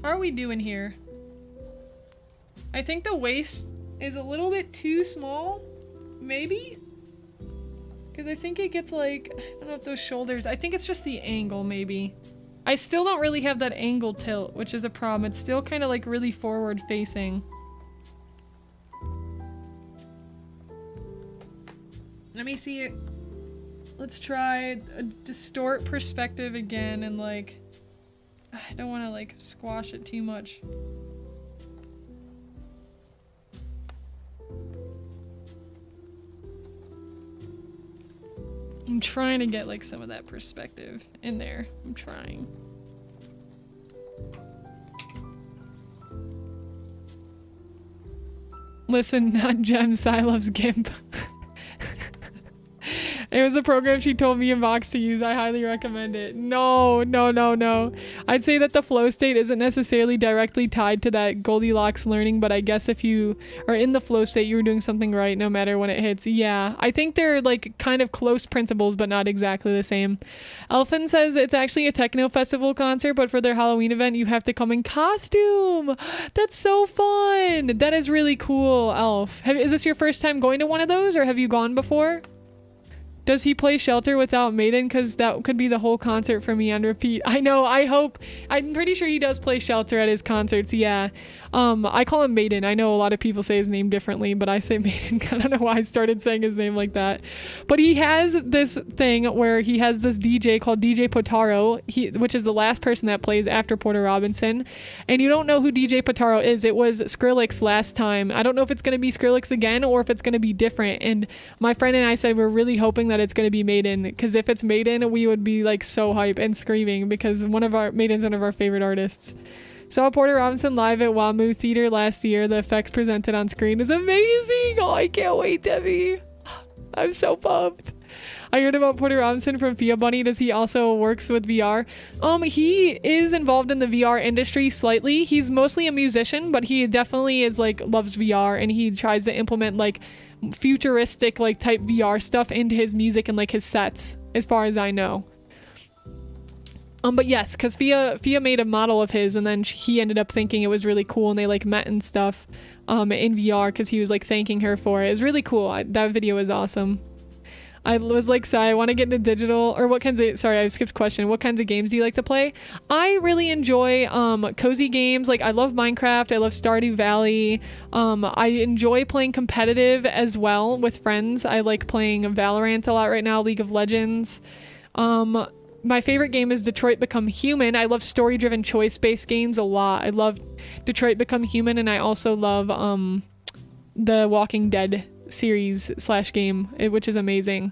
How are we doing here? I think the waist is a little bit too small, maybe? Because I think it gets like, I don't know if those shoulders, I think it's just the angle maybe. I still don't really have that angle tilt, which is a problem. It's still kind of like really forward facing. Let me see it. Let's try a distort perspective again and like, I don't want to like squash it too much. I'm trying to get like some of that perspective in there. I'm trying. Listen, not Gem, Sai loves Gimp. It was a program she told me and Vox to use. I highly recommend it. No, no, no, no. I'd say that the flow state isn't necessarily directly tied to that Goldilocks learning, but I guess if you are in the flow state, you're doing something right no matter when it hits. Yeah, I think they're like kind of close principles, but not exactly the same. Elfin says it's actually a techno festival concert, but for their Halloween event, you have to come in costume. That's so fun. That is really cool, Elf. Is this your first time going to one of those, or have you gone before? Does he play Shelter without Maiden? Because that could be the whole concert for me on repeat. I know, I hope. I'm pretty sure he does play Shelter at his concerts, yeah. I call him Maiden. I know a lot of people say his name differently, but I say Maiden. I don't know why I started saying his name like that. But he has this thing where he has this DJ called DJ Potaro, which is the last person that plays after Porter Robinson. And you don't know who DJ Potaro is. It was Skrillex last time. I don't know if it's going to be Skrillex again or if it's going to be different. And my friend and I said we're really hoping that it's going to be Maiden, because if it's Maiden, we would be like so hype and screaming, because Maiden's one of our favorite artists. Saw Porter Robinson live at WAMU Theater last year. The effects presented on screen is amazing. Oh, I can't wait, Debbie. I'm so pumped. I heard about Porter Robinson from Fia Bunny. Does he also works with VR? He is involved in the VR industry slightly. He's mostly a musician, but he definitely is like loves VR, and he tries to implement like futuristic like type VR stuff into his music and like his sets, as far as I know. But yes, because Fia made a model of his, and then he ended up thinking it was really cool, and they like met and stuff in VR because he was like thanking her for it. It was really cool. That video was awesome. I was like, Sai, I want to get into digital, or what kinds of, sorry, I skipped question. What kinds of games do you like to play? I really enjoy cozy games. Like, I love Minecraft. I love Stardew Valley. I enjoy playing competitive as well with friends. I like playing Valorant a lot right now, League of Legends. My favorite game is Detroit Become Human. I love story-driven choice-based games a lot. I love Detroit Become Human, and I also love the Walking Dead series / game, which is amazing.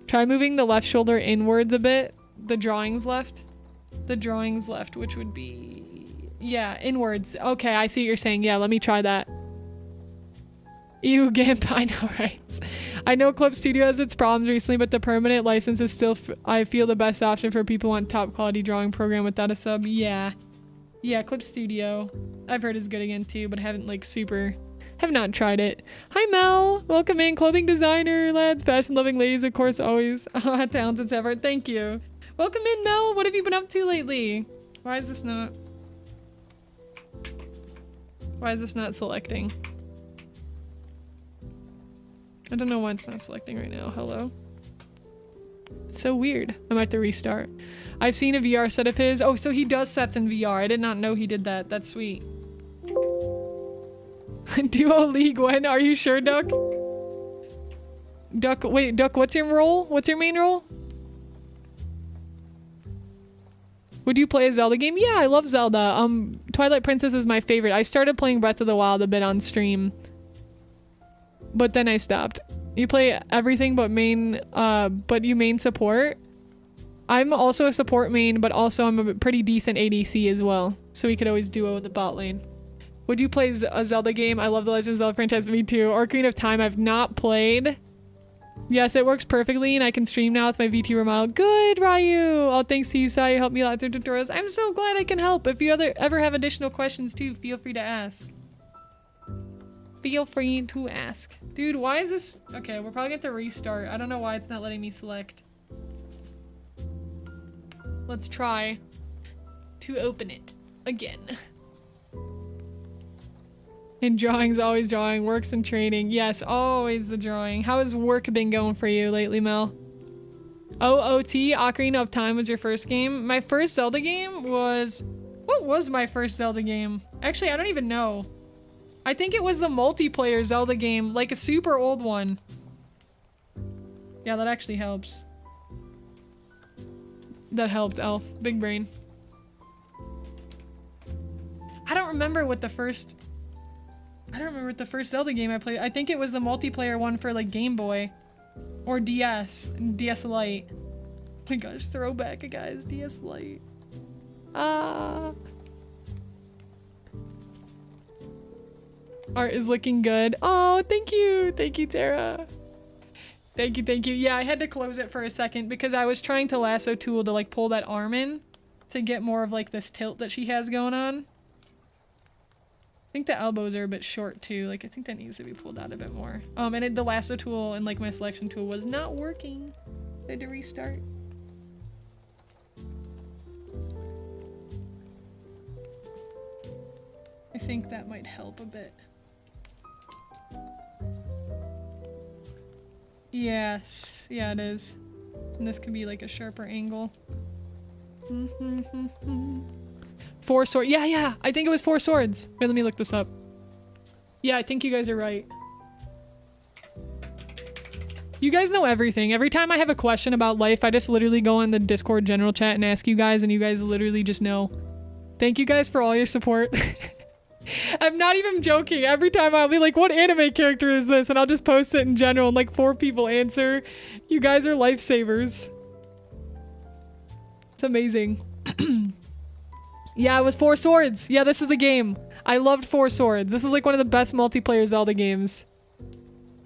Try moving the left shoulder inwards a bit. The drawings left, which would be, yeah, inwards. Okay, I see what you're saying. Yeah, let me try that. Ew, GIMP. I know, right? I know Clip Studio has its problems recently, but the permanent license is still, I feel, the best option for people who want top quality drawing program without a sub. Yeah, Clip Studio I've heard is good again too, but I haven't like have not tried it. Hi Mel, welcome in. Clothing designer, lads, fashion loving ladies, of course, always talented as ever. Thank you. Welcome in, Mel. What have you been up to lately? Why is this not selecting? I don't know why it's not selecting right now. Hello? It's so weird. I might have to restart. I've seen a VR set of his. Oh, so he does sets in VR. I did not know he did that. That's sweet. Duo League, when? Are you sure, Duck? Wait, Duck, what's your role? What's your main role? Would you play a Zelda game? Yeah, I love Zelda. Twilight Princess is my favorite. I started playing Breath of the Wild a bit on stream, but then I stopped. You play everything but main, but you main support? I'm also a support main, but also I'm a pretty decent ADC as well, so we could always duo in the bot lane. Would you play a Zelda game? I love the Legend of Zelda franchise. Me too. Ocarina of Time I've not played. Yes, it works perfectly, and I can stream now with my VTuber model. Good, Ryu! All thanks to you, Sai. You helped me a lot through tutorials. I'm so glad I can help. If you ever have additional questions too, feel free to ask. Feel free to ask. Dude, why is this? Okay, we're probably going to restart. I don't know why it's not letting me select. Let's try to open it again. And drawing's always drawing. Works and training. Yes, always the drawing. How has work been going for you lately, Mel? OOT, Ocarina of Time was your first game? My first Zelda game was... What was my first Zelda game? Actually, I don't even know. I think it was the multiplayer Zelda game, like a super old one. Yeah, that actually helps. That helped, Elf. Big brain. I don't remember what the first Zelda game I played. I think it was the multiplayer one for like Game Boy or DS and DS Lite. Oh my gosh, throwback, guys. DS Lite. Art is looking good. Oh, thank you. Thank you, Tara. Thank you, thank you. Yeah, I had to close it for a second because I was trying to lasso tool to like pull that arm in to get more of like this tilt that she has going on. I think the elbows are a bit short too. Like I think that needs to be pulled out a bit more. And the lasso tool and like my selection tool was not working. I had to restart. I think that might help a bit. Yes, yeah, it is. And this could be like a sharper angle. 4 swords. Yeah, I think it was 4 swords. Wait, let me look this up. Yeah, I think you guys are right. You guys know everything. Every time I have a question about life, I just literally go in the Discord general chat and ask you guys, and you guys literally just know. Thank you guys for all your support. I'm not even joking. Every time I'll be like, what anime character is this? And I'll just post it in general and like 4 people answer. You guys are lifesavers. It's amazing. Yeah, it was Four Swords. Yeah, this is the game. I loved Four Swords. This is like one of the best multiplayer Zelda games.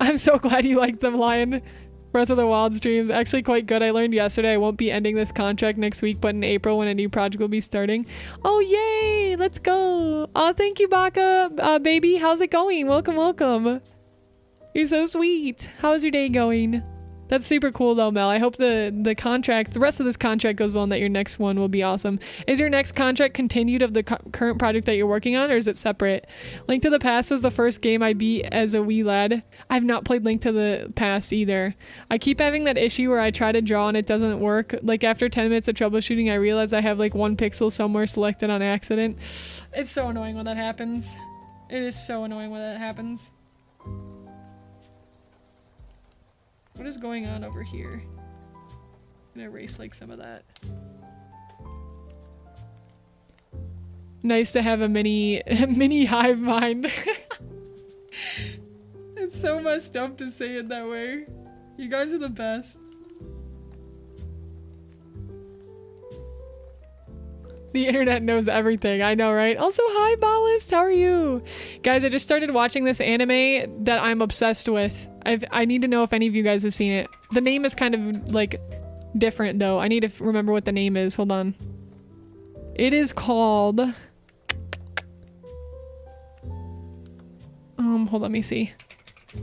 I'm so glad you liked them, Lion. Breath of the Wild streams actually quite good. I learned yesterday I won't be ending this contract next week, but in April when a new project will be starting. Oh, yay! Let's go! Oh, thank you, Baka. Baby, how's it going? Welcome, welcome. You're so sweet. How's your day going? That's super cool though, Mel. I hope the rest of this contract goes well and that your next one will be awesome. Is your next contract continued of the current project that you're working on, or is it separate? Link to the Past was the first game I beat as a wee lad. I've not played Link to the Past either. I keep having that issue where I try to draw and it doesn't work. Like after 10 minutes of troubleshooting, I realize I have like one pixel somewhere selected on accident. It's so annoying when that happens. It is so annoying when that happens. What is going on over here? I'm gonna erase like some of that. Nice to have a mini hive mind. It's so messed up to say it that way. You guys are the best. The internet knows everything. I know, right? Also, hi, Ballast. How are you? Guys, I just started watching this anime that I'm obsessed with. I need to know if any of you guys have seen it. The name is kind of, like, different, though. I need to remember what the name is. Hold on. It is called... hold on, let me see. I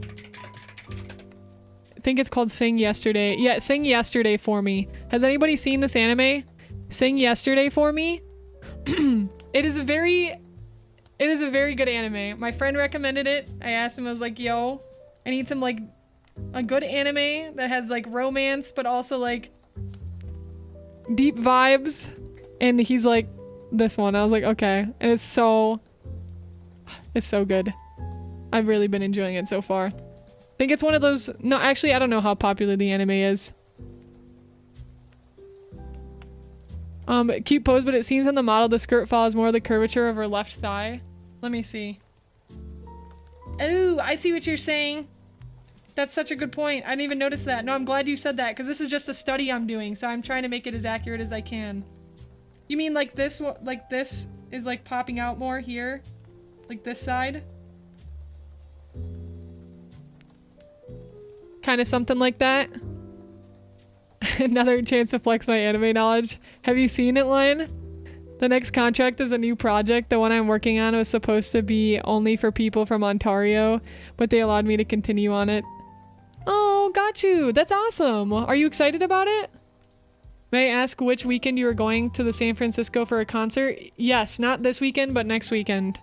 think it's called Sing Yesterday. Yeah, Sing Yesterday for Me. Has anybody seen this anime? Sing Yesterday for Me. It is a very good anime. My friend recommended it. I asked him, I was like, yo, I need some like a good anime that has like romance but also like deep vibes. And he's like, this one. I was like, okay. And it's so good. I've really been enjoying it so far. I think it's one of those, no, actually I don't know how popular the anime is. Cute pose, but it seems on the model the skirt follows more the curvature of her left thigh. Let me see. Oh, I see what you're saying. That's such a good point. I didn't even notice that. No, I'm glad you said that because this is just a study I'm doing, so I'm trying to make it as accurate as I can. You mean like this is like popping out more here? Like this side? Kind of something like that. Another chance to flex my anime knowledge. Have you seen it, Lion? The next contract is a new project. The one I'm working on was supposed to be only for people from Ontario, but they allowed me to continue on it. Oh, got you. That's awesome. Are you excited about it? May I ask which weekend you are going to the San Francisco for a concert? Yes, not this weekend, but next weekend.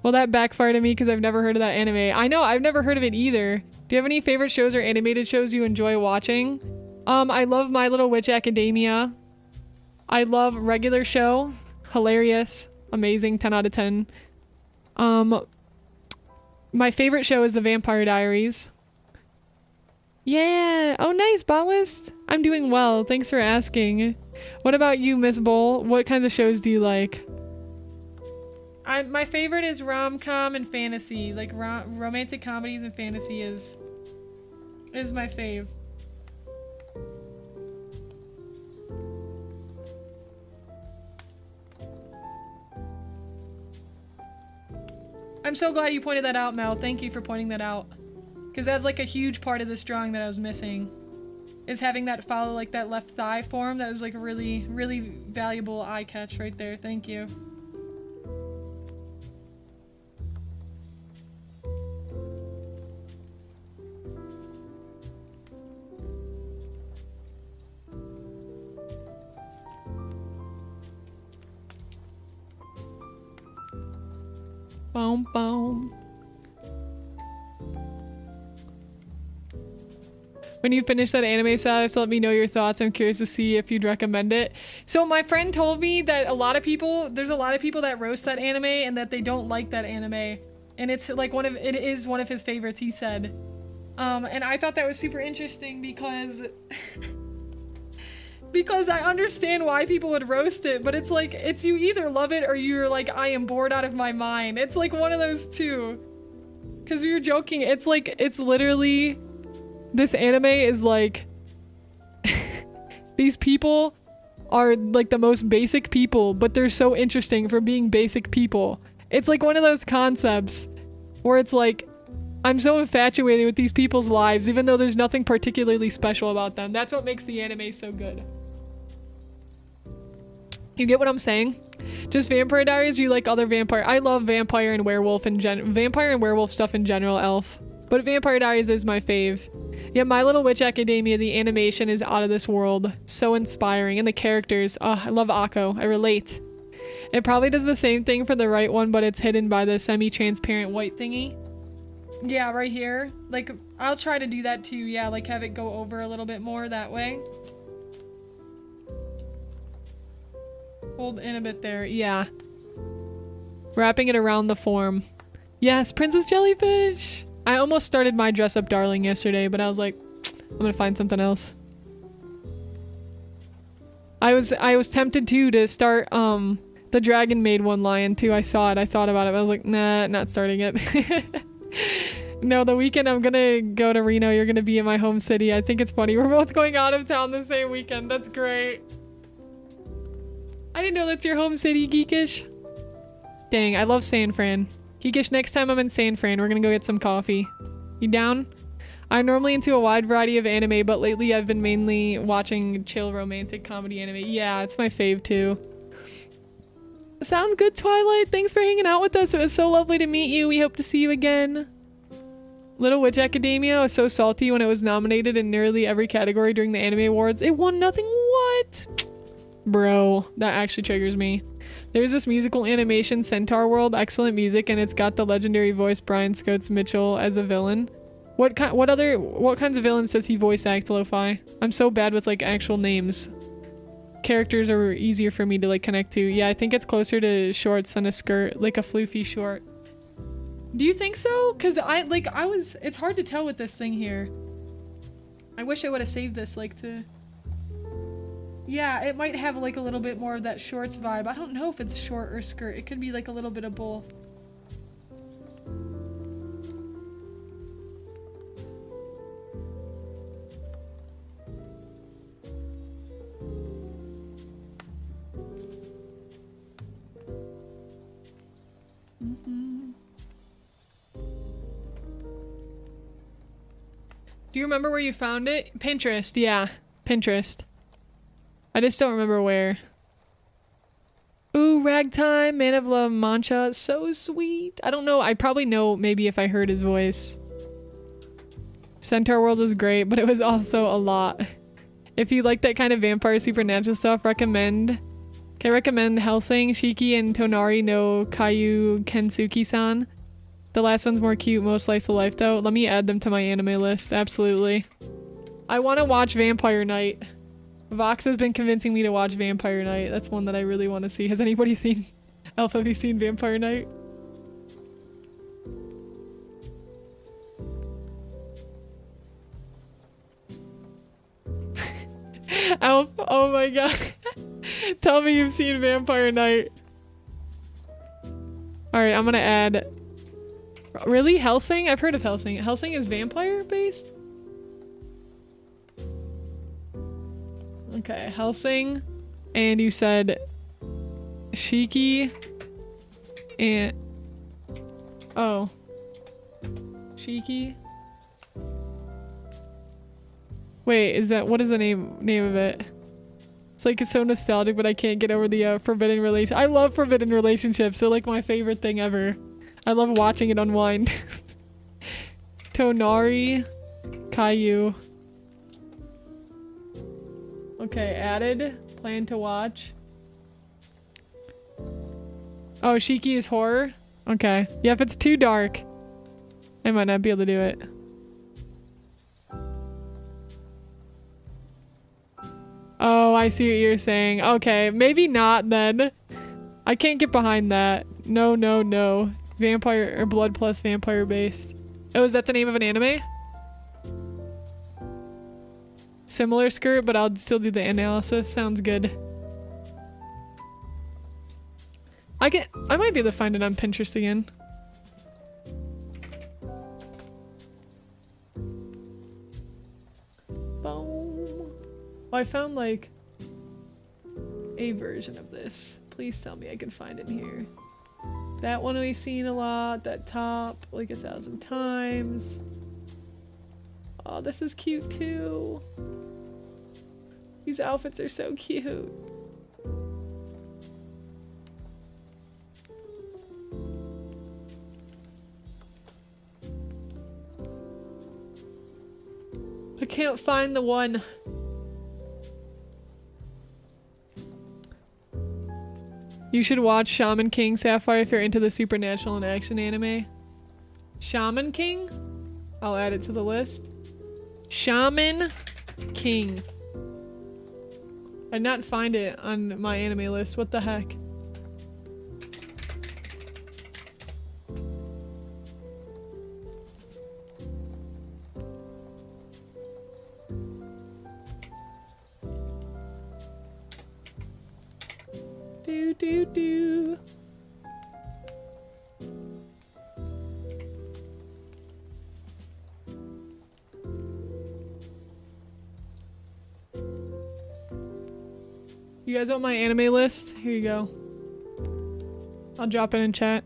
Well, that backfired to me because I've never heard of that anime. I know, I've never heard of it either. Do you have any favorite shows or animated shows you enjoy watching? I love My Little Witch Academia. I love Regular Show. Hilarious. Amazing. 10 out of 10. My favorite show is The Vampire Diaries. Yeah. Oh, nice, Ballast. I'm doing well. Thanks for asking. What about you, Miss Bull? What kinds of shows do you like? My favorite is rom-com and fantasy. Like romantic comedies and fantasy is my fave. I'm so glad you pointed that out, Mel. Thank you for pointing that out. Because that's like a huge part of this drawing that I was missing. Is having that follow like that left thigh form. That was like a really, really valuable eye catch right there. Thank you. Boom, boom. When you finish that anime set, you have to let me know your thoughts. I'm curious to see if you'd recommend it. So my friend told me that there's a lot of people that roast that anime and that they don't like that anime. And it's like it is one of his favorites, he said. And I thought that was super interesting because because I understand why people would roast it, but it's like, it's you either love it or you're like, I am bored out of my mind. It's like one of those two. Because we were joking, it's like, it's literally, this anime is like, these people are like the most basic people, but they're so interesting for being basic people. It's like one of those concepts where it's like, I'm so infatuated with these people's lives, even though there's nothing particularly special about them. That's what makes the anime so good. You get what I'm saying? Just Vampire Diaries, you like other vampire. I love vampire and werewolf vampire and werewolf stuff in general, Elf. But Vampire Diaries is my fave. Yeah, My Little Witch Academia, the animation is out of this world. So inspiring. And the characters, I love Akko. I relate. It probably does the same thing for the right one, but it's hidden by the semi-transparent white thingy. Yeah, right here. Like, I'll try to do that too. Yeah, like have it go over a little bit more that way. Hold in a bit there. Yeah. Wrapping it around the form. Yes, Princess Jellyfish! I almost started my Dress Up Darling yesterday, but I was like, I'm gonna find something else. I was tempted too to start the Dragon Maid one lion too. I saw it. I thought about it. But I was like, nah, not starting it. No, the weekend I'm gonna go to Reno. You're gonna be in my home city. I think it's funny. We're both going out of town the same weekend. That's great. I didn't know that's your home city, 𝐒𝐮𝐩𝐻. Dang, I love San Fran. 𝐒𝐮𝐻, next time I'm in San Fran, we're gonna go get some coffee. You down? I'm normally into a wide variety of anime, but lately I've been mainly watching chill romantic comedy anime. Yeah, it's my fave too. Sounds good, Twilight. Thanks for hanging out with us. It was so lovely to meet you. We hope to see you again. Little Witch Academia was so salty when it was nominated in nearly every category during the Anime Awards. It won nothing. What? Bro, that actually triggers me. There's this musical animation, Centaur World, excellent music, and it's got the legendary voice Brian Scotes Mitchell as a villain. What kinds of villains does he voice act, Lo-Fi? I'm so bad with like actual names. Characters are easier for me to like connect to. Yeah, I think it's closer to shorts than a skirt, like a floofy short. Do you think so? Cause it's hard to tell with this thing here. I wish I would have saved this like to... Yeah, it might have like a little bit more of that shorts vibe. I don't know if it's short or skirt. It could be like a little bit of both. Do you remember where you found it? Pinterest, yeah. Pinterest. I just don't remember where. Ooh, Ragtime, Man of La Mancha. So sweet. I don't know. I probably know maybe if I heard his voice. Centaur World was great, but it was also a lot. If you like that kind of vampire supernatural stuff, recommend 𝐿𝐶𝐻𝐿, Shiki, and Tonari no Kayu Kensuki-san. The last one's more cute, most slice of life though. Let me add them to my anime list, absolutely. I want to watch Vampire Knight. Vox has been convincing me to watch Vampire Knight. That's one that I really want to see. Has anybody seen... Elf, have you seen Vampire Knight? Elf, oh my god. Tell me you've seen Vampire Knight. Alright, I'm gonna add... Really? 𝐿𝐶𝐻? I've heard of 𝐿𝐶𝐻. 𝐿𝐶𝐻 is vampire based? Okay, 𝐿𝐶𝐻. And you said... Shiki... And... Oh. Shiki? Wait, is that... What is the name of it? It's like it's so nostalgic, but I can't get over the forbidden relation. I love forbidden relationships. They're like my favorite thing ever. I love watching it unwind. Tonari Kayu. Okay, added. Plan to watch. Oh, Shiki is horror? Okay. Yeah, if it's too dark, I might not be able to do it. Oh, I see what you're saying. Okay, maybe not then. I can't get behind that. No, no, no. Vampire or blood plus vampire based. Oh, is that the name of an anime? Similar skirt, but I'll still do the analysis. Sounds good. I might be able to find it on Pinterest again. Boom. Oh, I found like... a version of this. Please tell me I can find it here. That one we've seen a lot. That top like 1,000 times. Oh, this is cute too. These outfits are so cute. I can't find the one. You should watch Shaman King, Syafire, if you're into the supernatural and action anime. Shaman King? I'll add it to the list. Shaman King. I did not find it on my anime list. What the heck? Do. You guys want my anime list? Here you go. I'll drop it in chat.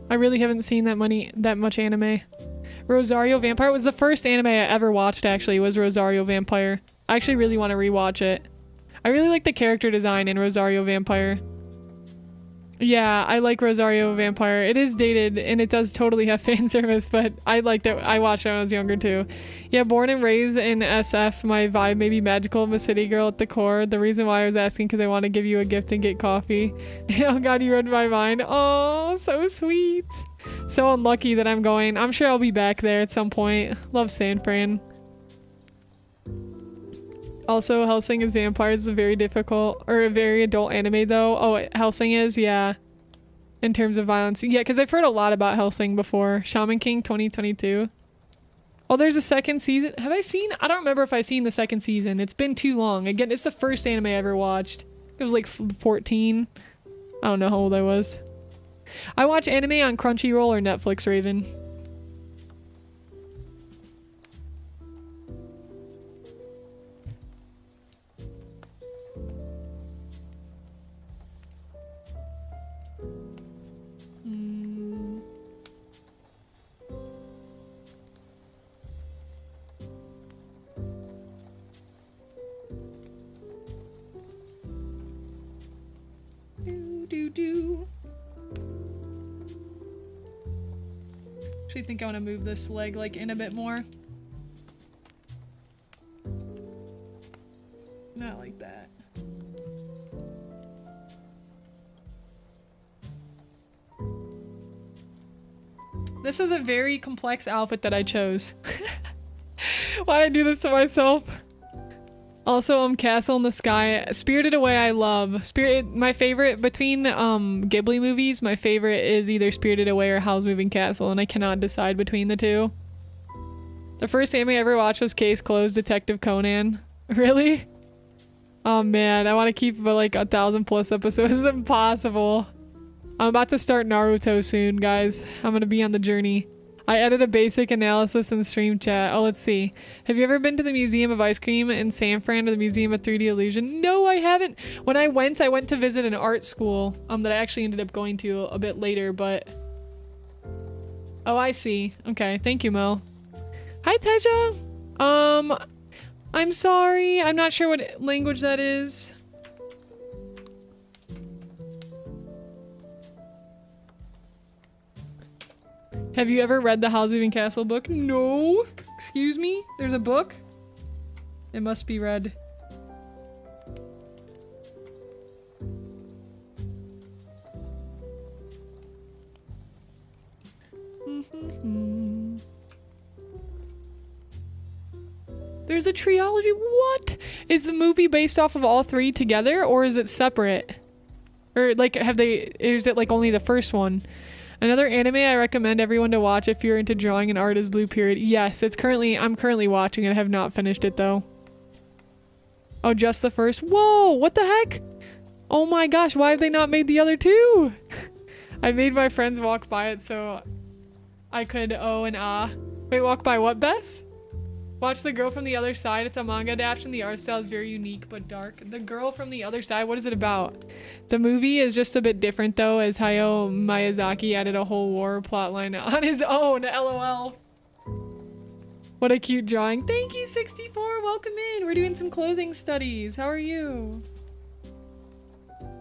I really haven't seen that much anime. Rosario Vampire was the first anime I ever watched, actually, was Rosario Vampire. I actually really want to rewatch it. I really like the character design in Rosario Vampire. Yeah, I like Rosario Vampire. It is dated and it does totally have fan service, but I liked it. I watched it when I was younger too. Yeah, born and raised in SF, my vibe may be magical. I'm a city girl at the core. The reason why I was asking because I want to give you a gift and get coffee. Oh god, you read my mind. Oh, so sweet. So unlucky that I'm going. I'm sure I'll be back there at some point. Love San Fran. Also, 𝐒𝐿𝐿sing Vampires is a very difficult, or a very adult anime though. Oh, 𝐒𝐿𝐿sing is, yeah. In terms of violence. Yeah, because I've heard a lot about 𝐒𝐿𝐿sing before. Shaman King 2022. Oh, there's a second season. Have I seen? I don't remember if I've seen the second season. It's been too long. Again, it's the first anime I ever watched. It was like 14. I don't know how old I was. I watch anime on Crunchyroll or Netflix, Raven. Actually, think I want to move this leg like in a bit more. Not like that. This was a very complex outfit that I chose. Why did I do this to myself? Also, Castle in the Sky. Spirited Away I love. My favorite, between Ghibli movies, my favorite is either Spirited Away or Howl's Moving Castle, and I cannot decide between the two. The first anime I ever watched was Case Closed, Detective Conan. Really? Oh man, I want to keep like 1,000+ episodes. It's impossible. I'm about to start Naruto soon, guys. I'm gonna be on the journey. I added a basic analysis in stream chat. Oh, let's see. Have you ever been to the Museum of Ice Cream in San Fran or the Museum of 3D Illusion? No, I haven't. When I went to visit an art school that I actually ended up going to a bit later, but... Oh, I see. Okay, thank you, Mel. Hi, Teja. I'm sorry. I'm not sure what language that is. Have you ever read the Howl's Moving Castle book? No. Excuse me? There's a book? It must be read. There's a trilogy. What? Is the movie based off of all three together, or is it separate? Or like, is it like only the first one? Another anime I recommend everyone to watch if you're into drawing and art is Blue Period. Yes, I'm currently watching it. I have not finished it though. Oh, just the first? Whoa, what the heck? Oh my gosh, why have they not made the other two? I made my friends walk by it so I could oh and ah. Wait, walk by what, Bess? Watch The Girl from the Other Side. It's a manga adaptation. The art style is very unique but dark. The Girl from the Other Side, what is it about? The movie is just a bit different though, as Hayao Miyazaki added a whole war plotline on his own. LOL. What a cute drawing. Thank you, 64. Welcome in. We're doing some clothing studies. How are you?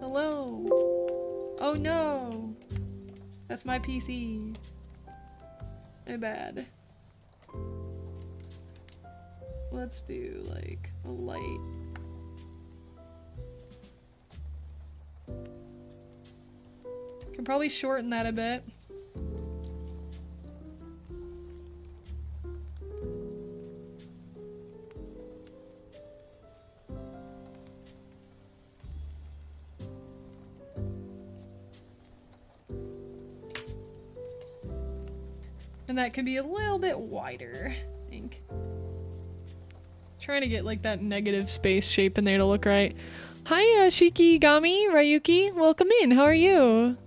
Hello. Oh no. That's my PC. My bad. Let's do like a light. Can probably shorten that a bit. And that can be a little bit wider, I think. Trying to get like that negative space shape in there to look right. Hi, Shikigami, Ryuki. Welcome in. How are you?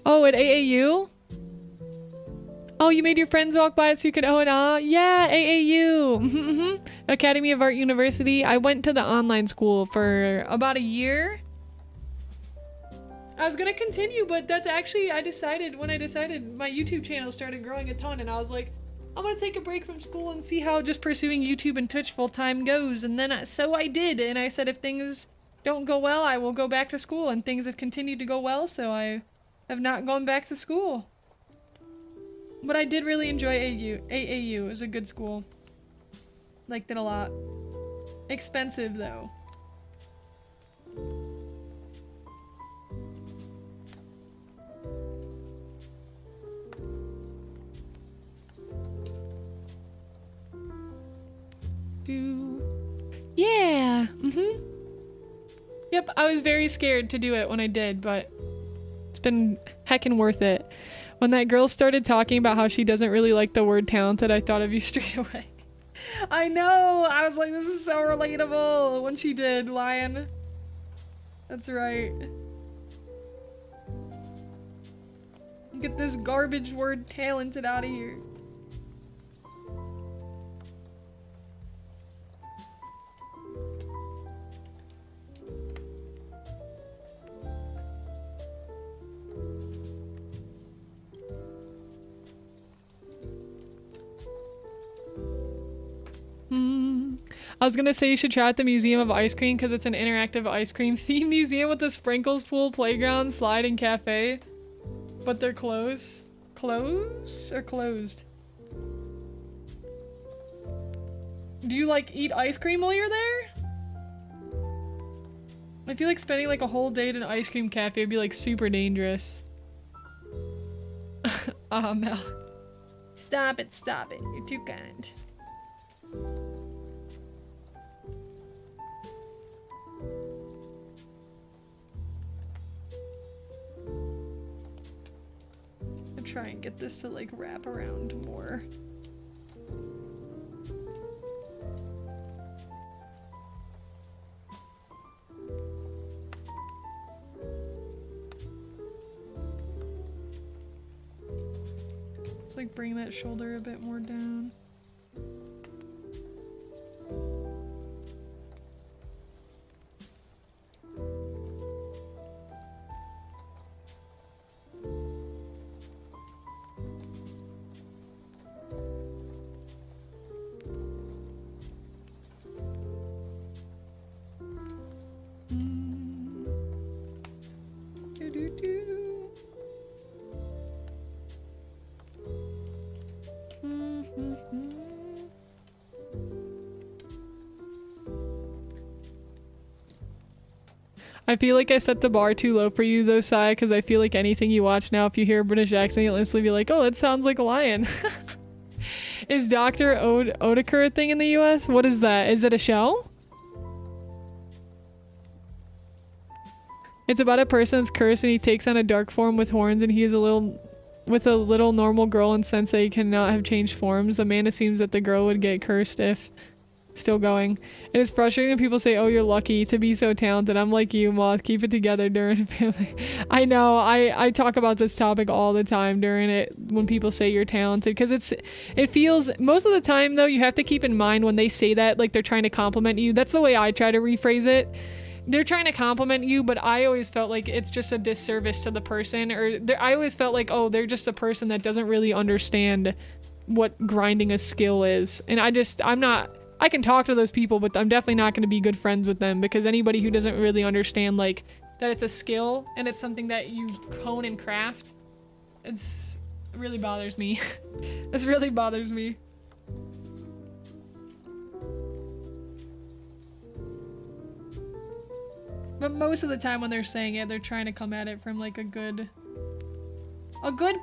Oh, at AAU? Oh, you made your friends walk by so you could oh and ah? Yeah, AAU. Academy of Art University. I went to the online school for about a year. I was gonna continue, but that's actually, when I decided my YouTube channel started growing a ton and I was like, I'm gonna take a break from school and see how just pursuing YouTube and Twitch full time goes. And then so I did, and I said if things don't go well, I will go back to school, and things have continued to go well, so I have not gone back to school. But I did really enjoy AAU. It was a good school. Liked it a lot. Expensive though. Yeah. Yep, I was very scared to do it when I did, but it's been heckin' worth it. When that girl started talking about how she doesn't really like the word talented, I thought of you straight away. I know! I was like, this is so relatable when she did, Lion. That's right. Get this garbage word talented out of here. I was gonna say you should try out the Museum of Ice Cream because it's an interactive ice cream themed museum with a sprinkles pool, playground, slide, and cafe. But they're closed. Closed or closed? Do you like eat ice cream while you're there? I feel like spending like a whole day at an ice cream cafe would be like super dangerous. Ah, Mel. Stop it, stop it. You're too kind. I'll try and get this to like wrap around more. Let's like bring that shoulder a bit more down. I feel like I set the bar too low for you though, Sai, because I feel like anything you watch now, if you hear a British accent, you'll instantly be like, oh, that sounds like a lion. Is Dr. Oetker a thing in the US? What is that? Is it a show? It's about a person that's cursed and he takes on a dark form with horns and he is with a little normal girl and sense that he cannot have changed forms. The man assumes that the girl would get cursed if Still going. And it's frustrating when people say, oh, you're lucky to be so talented. I'm like you, Moth. Keep it together during family. I know. I talk about this topic all the time during it when people say you're talented. Because it feels, most of the time though, you have to keep in mind when they say that, like they're trying to compliment you. That's the way I try to rephrase it. They're trying to compliment you, but I always felt like it's just a disservice to the person. Or I always felt like, oh, they're just a person that doesn't really understand what grinding a skill is. And I can talk to those people, but I'm definitely not going to be good friends with them, because anybody who doesn't really understand like that it's a skill and it's something that you hone and craft, it really bothers me. This really bothers me. But most of the time when they're saying it, they're trying to come at it from like a good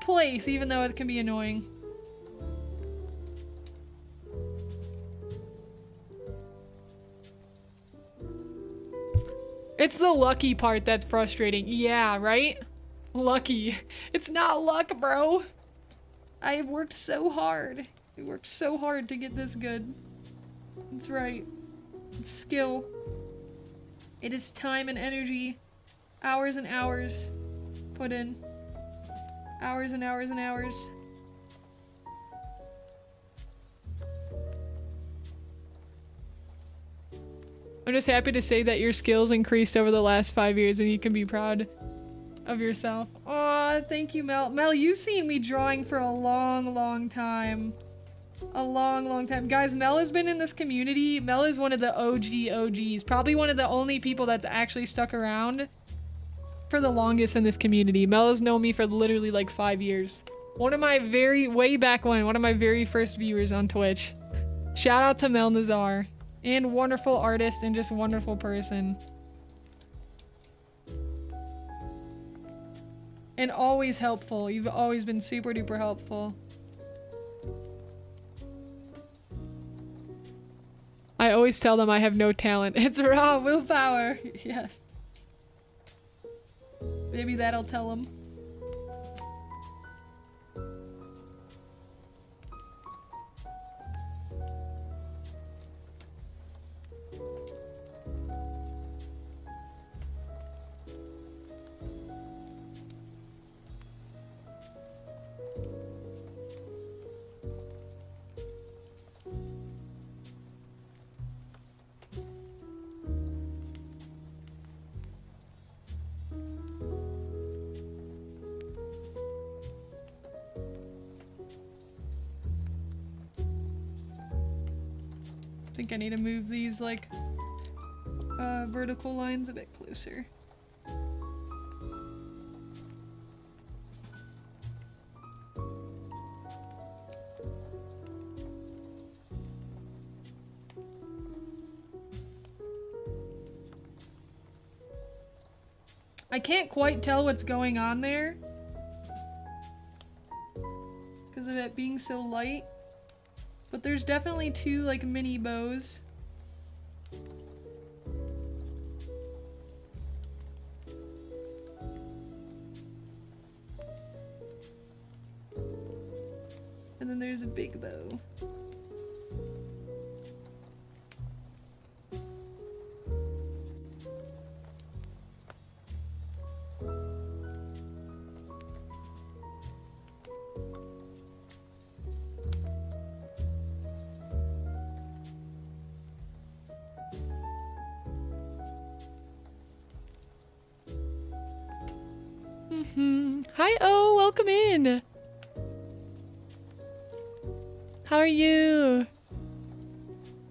place, even though it can be annoying. It's the lucky part that's frustrating. Yeah, right? Lucky. It's not luck, bro. I have worked so hard. I worked so hard to get this good. That's right. It's skill. It is time and energy. Hours and hours put in. Hours and hours and hours. I'm just happy to say that your skills increased over the last 5 years and you can be proud of yourself. Aw, thank you, Mel. Mel, you've seen me drawing for a long, long time. A long, long time. Guys, Mel has been in this community. Mel is one of the OGs. Probably one of the only people that's actually stuck around for the longest in this community. Mel has known me for literally like 5 years. One of my way back when, one of my very first viewers on Twitch. Shout out to Mel Nazar. And wonderful artist and just wonderful person. And always helpful. You've always been super duper helpful. I always tell them I have no talent. It's raw willpower. Yes. Maybe that'll tell them. I think I need to move these like vertical lines a bit closer. I can't quite tell what's going on there because of it being so light. But there's definitely two like mini bows. And then there's a big bow. Hi, O, welcome in. How are you?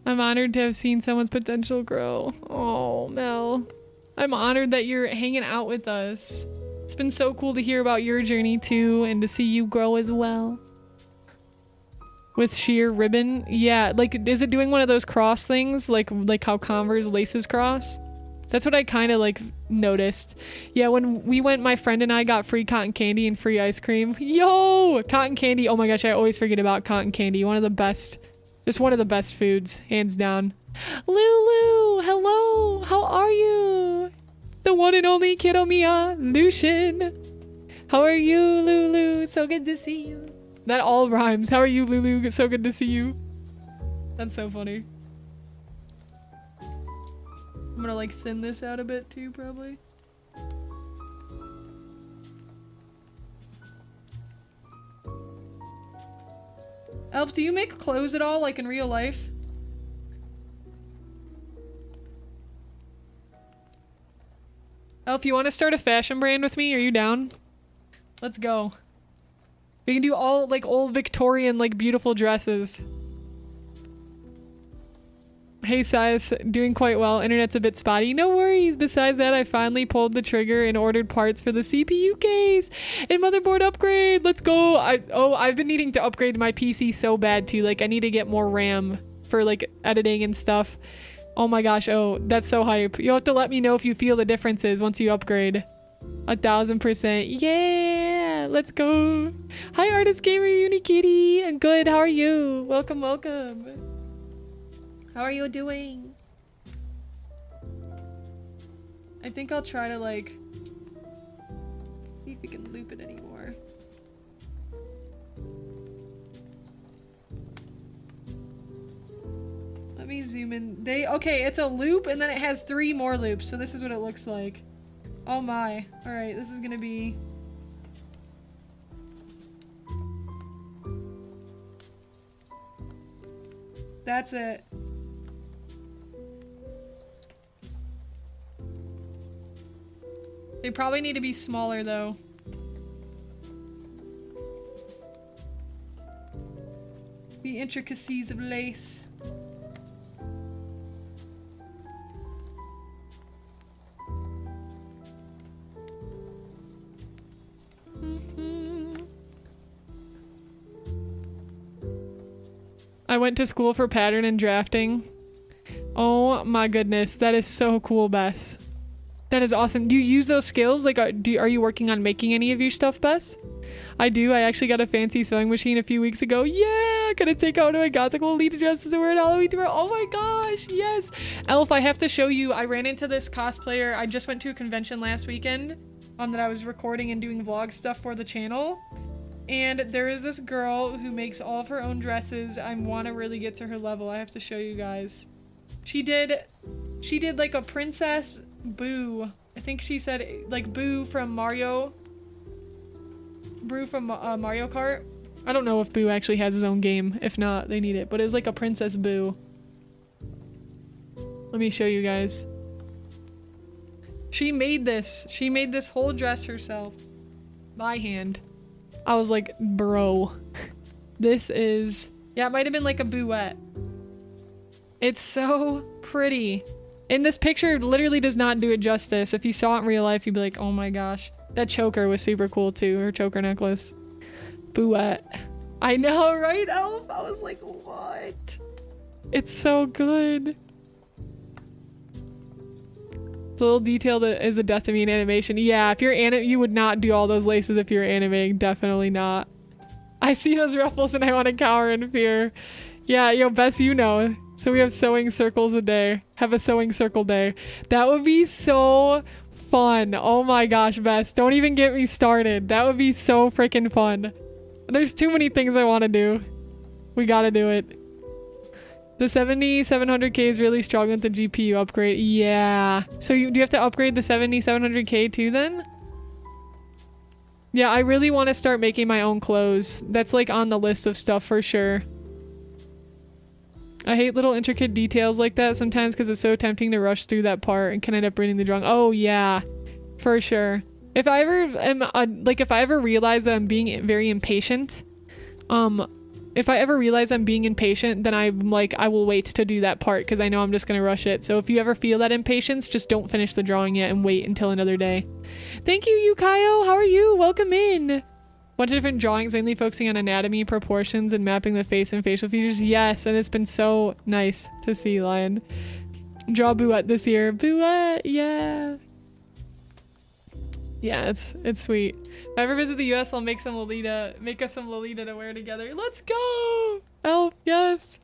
I'm honored to have seen someone's potential grow. Oh, Mel. I'm honored that you're hanging out with us. It's been so cool to hear about your journey too, and to see you grow as well. With sheer ribbon? Yeah, like, is it doing one of those cross things? Like how Converse laces cross? That's what I kind of like noticed. Yeah, when we went, my friend and I got free cotton candy and free ice cream. Yo! Cotton candy. Oh my gosh, I always forget about cotton candy. One of the best, just one of the best foods, hands down. Lulu, hello. How are you? The one and only kiddo Mia, Lucian. How are you, Lulu? So good to see you. That all rhymes. How are you, Lulu? So good to see you. That's so funny. I'm gonna like thin this out a bit too, probably. Elf, do you make clothes at all, like in real life? Elf, you want to start a fashion brand with me? Are you down? Let's go. We can do all like old Victorian, like beautiful dresses. Hey Sias, doing quite well. Internet's a bit spotty. No worries. Besides that, I finally pulled the trigger and ordered parts for the CPU case and motherboard upgrade. Let's go. I've been needing to upgrade my PC so bad too. Like I need to get more RAM for like editing and stuff. Oh my gosh. Oh, that's so hype. You'll have to let me know if you feel the differences once you upgrade. 1000%. Yeah, let's go. Hi artist gamer Unikitty. I'm good. How are you? Welcome, welcome. How are you doing? I think I'll try to like see if we can loop it anymore. Let me zoom in. Okay, it's a loop and then it has 3 more loops. So this is what it looks like. Oh my. All right, this is gonna be. That's it. They probably need to be smaller though. The intricacies of lace. I went to school for pattern and drafting. Oh my goodness, that is so cool, Bess. That is awesome. Do you use those skills? Like, are you working on making any of your stuff, Bess? I do. I actually got a fancy sewing machine a few weeks ago. Yeah! Gonna take out my gothical elite dresses and wear it Halloween tomorrow. Oh my gosh, yes! Elf, I have to show you. I ran into this cosplayer. I just went to a convention last weekend that I was recording and doing vlog stuff for the channel. And there is this girl who makes all of her own dresses. I want to really get to her level. I have to show you guys. She did like a Princess Boo. I think she said like Boo from Mario. Boo from Mario Kart. I don't know if Boo actually has his own game. If not, they need it. But it was like a Princess Boo. Let me show you guys. She made this. She made this whole dress herself. By hand. I was like, bro. This is... Yeah, it might have been like a bouette. It's so pretty. And this picture literally does not do it justice. If you saw it in real life, you'd be like, oh my gosh. That choker was super cool too. Her choker necklace. Bouette. I know, right, Elf? I was like, what? It's so good. The little detail that is a death of me in animation. Yeah, if you're you would not do all those laces if you're animating. Definitely not. I see those ruffles and I want to cower in fear. Yeah, yo, Bess, you know. So we have sewing circles a day. Have a sewing circle day. That would be so fun. Oh my gosh, Bess. Don't even get me started. That would be so freaking fun. There's too many things I want to do. We gotta do it. The 7700K is really strong with the GPU upgrade. Yeah. So do you have to upgrade the 7700K too then? Yeah, I really want to start making my own clothes. That's like on the list of stuff for sure. I hate little intricate details like that sometimes because it's so tempting to rush through that part and can end up reading the drawing. Oh yeah, for sure. If I ever am if I ever realize that I'm being very impatient, if I ever realize I'm being impatient, then I'm like, I will wait to do that part because I know I'm just gonna rush it. So if you ever feel that impatience, just don't finish the drawing yet and wait until another day. Thank you, 𝐿𝐿. How are you? Welcome in. Bunch of different drawings, mainly focusing on anatomy, proportions, and mapping the face and facial features. Yes, and it's been so nice to see, Lion. Draw Bouette this year. Bouette, yeah. Yeah, it's sweet. If I ever visit the US, I'll make us some Lolita to wear together. Let's go! Elf, yes!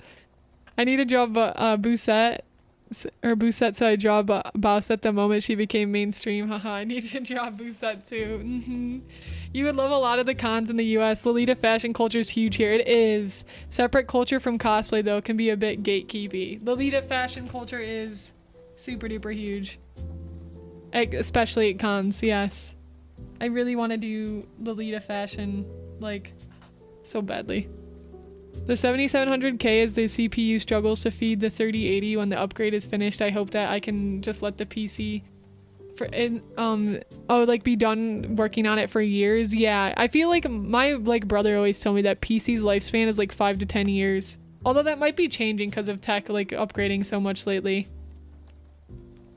I need to draw Boussette, so I draw Boussette the moment she became mainstream. Haha, I need to draw Boussette too. You would love a lot of the cons in the US. Lolita fashion culture is huge here. It is. Separate culture from cosplay though can be a bit gatekeepy. Lolita fashion culture is super duper huge. Especially at cons, yes. I really want to do Lolita fashion, like, so badly. The 7700K as the CPU struggles to feed the 3080 when the upgrade is finished. I hope that I can just let the PC be done working on it for years. Yeah, I feel like my brother always told me that PC's lifespan is like 5 to 10 years. Although that might be changing because of tech like upgrading so much lately.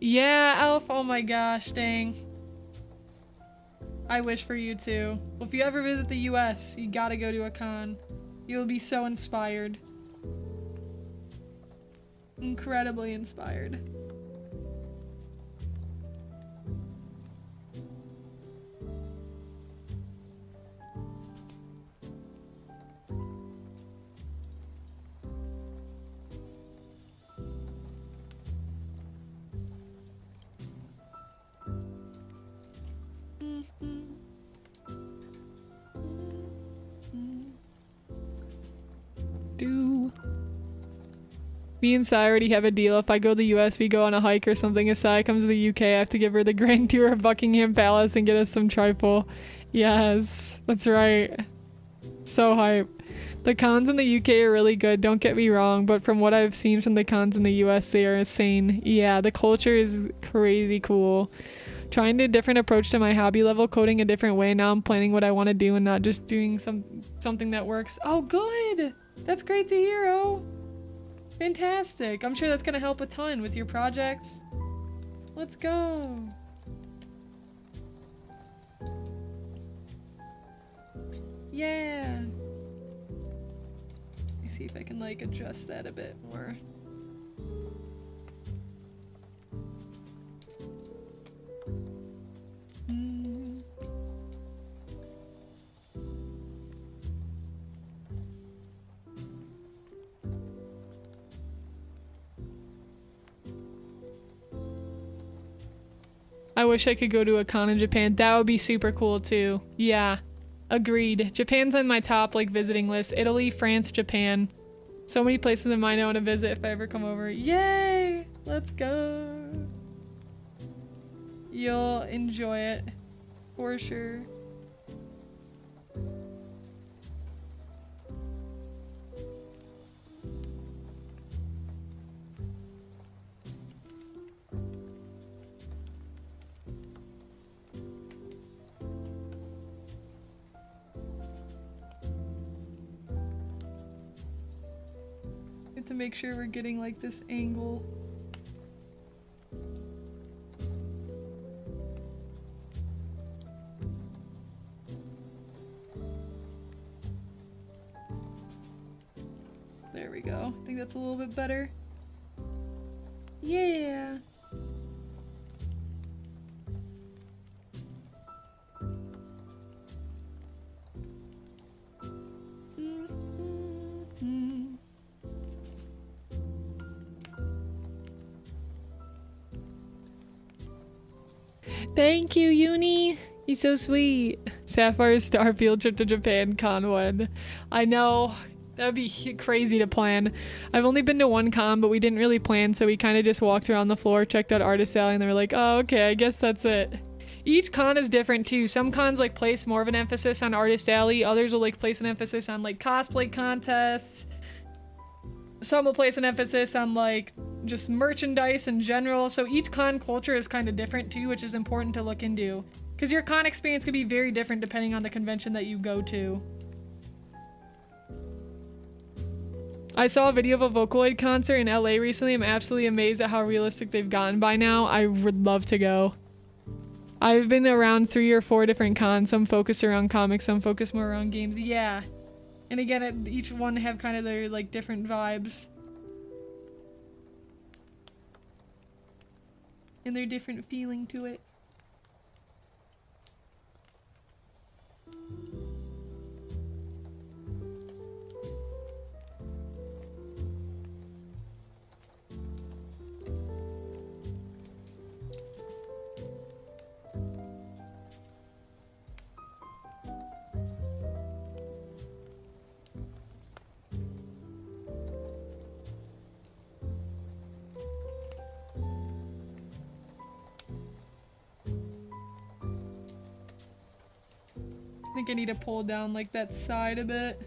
Yeah, Elf, oh my gosh, dang. I wish for you too. Well, if you ever visit the US, you gotta go to a con. You'll be so inspired. Incredibly inspired. Me and Sai already have a deal. If I go to the US, we go on a hike or something. If Sai comes to the UK, I have to give her the grand tour of Buckingham Palace and get us some trifle. Yes, that's right. So hype. The cons in the UK are really good, don't get me wrong, but from what I've seen from the cons in the US, they are insane. Yeah, the culture is crazy cool. Trying a different approach to my hobby level, coding a different way. Now I'm planning what I want to do and not just doing something that works. Oh, good! That's great to hear, oh. Fantastic. I'm sure that's gonna help a ton with your projects. Let's go. Yeah. Let me see if I can like adjust that a bit more. I wish I could go to a con in Japan. That would be super cool too. Yeah, agreed. Japan's on my top like visiting list. Italy, France, Japan. So many places in mind I want to visit if I ever come over. Yay! Let's go. You'll enjoy it for sure. To make sure we're getting like this angle. There we go. I think that's a little bit better. Yeah. Thank you, Uni. He's so sweet. Sapphire Star field trip to Japan Con 1. I know. That would be crazy to plan. I've only been to one con, but we didn't really plan, so we kind of just walked around the floor, checked out Artist Alley, and they were like, oh, okay, I guess that's it. Each con is different too. Some cons like place more of an emphasis on Artist Alley. Others will like place an emphasis on like cosplay contests. Some will place an emphasis on like just merchandise in general. So each con culture is kind of different too, which is important to look into. Because your con experience could be very different depending on the convention that you go to. I saw a video of a Vocaloid concert in LA recently. I'm absolutely amazed at how realistic they've gotten by now. I would love to go. I've been around 3 or 4 different cons. Some focus around comics, some focus more around games. Yeah. And again, each one have kind of their like different vibes. And their different feeling to it. think I need to pull down like that side a bit.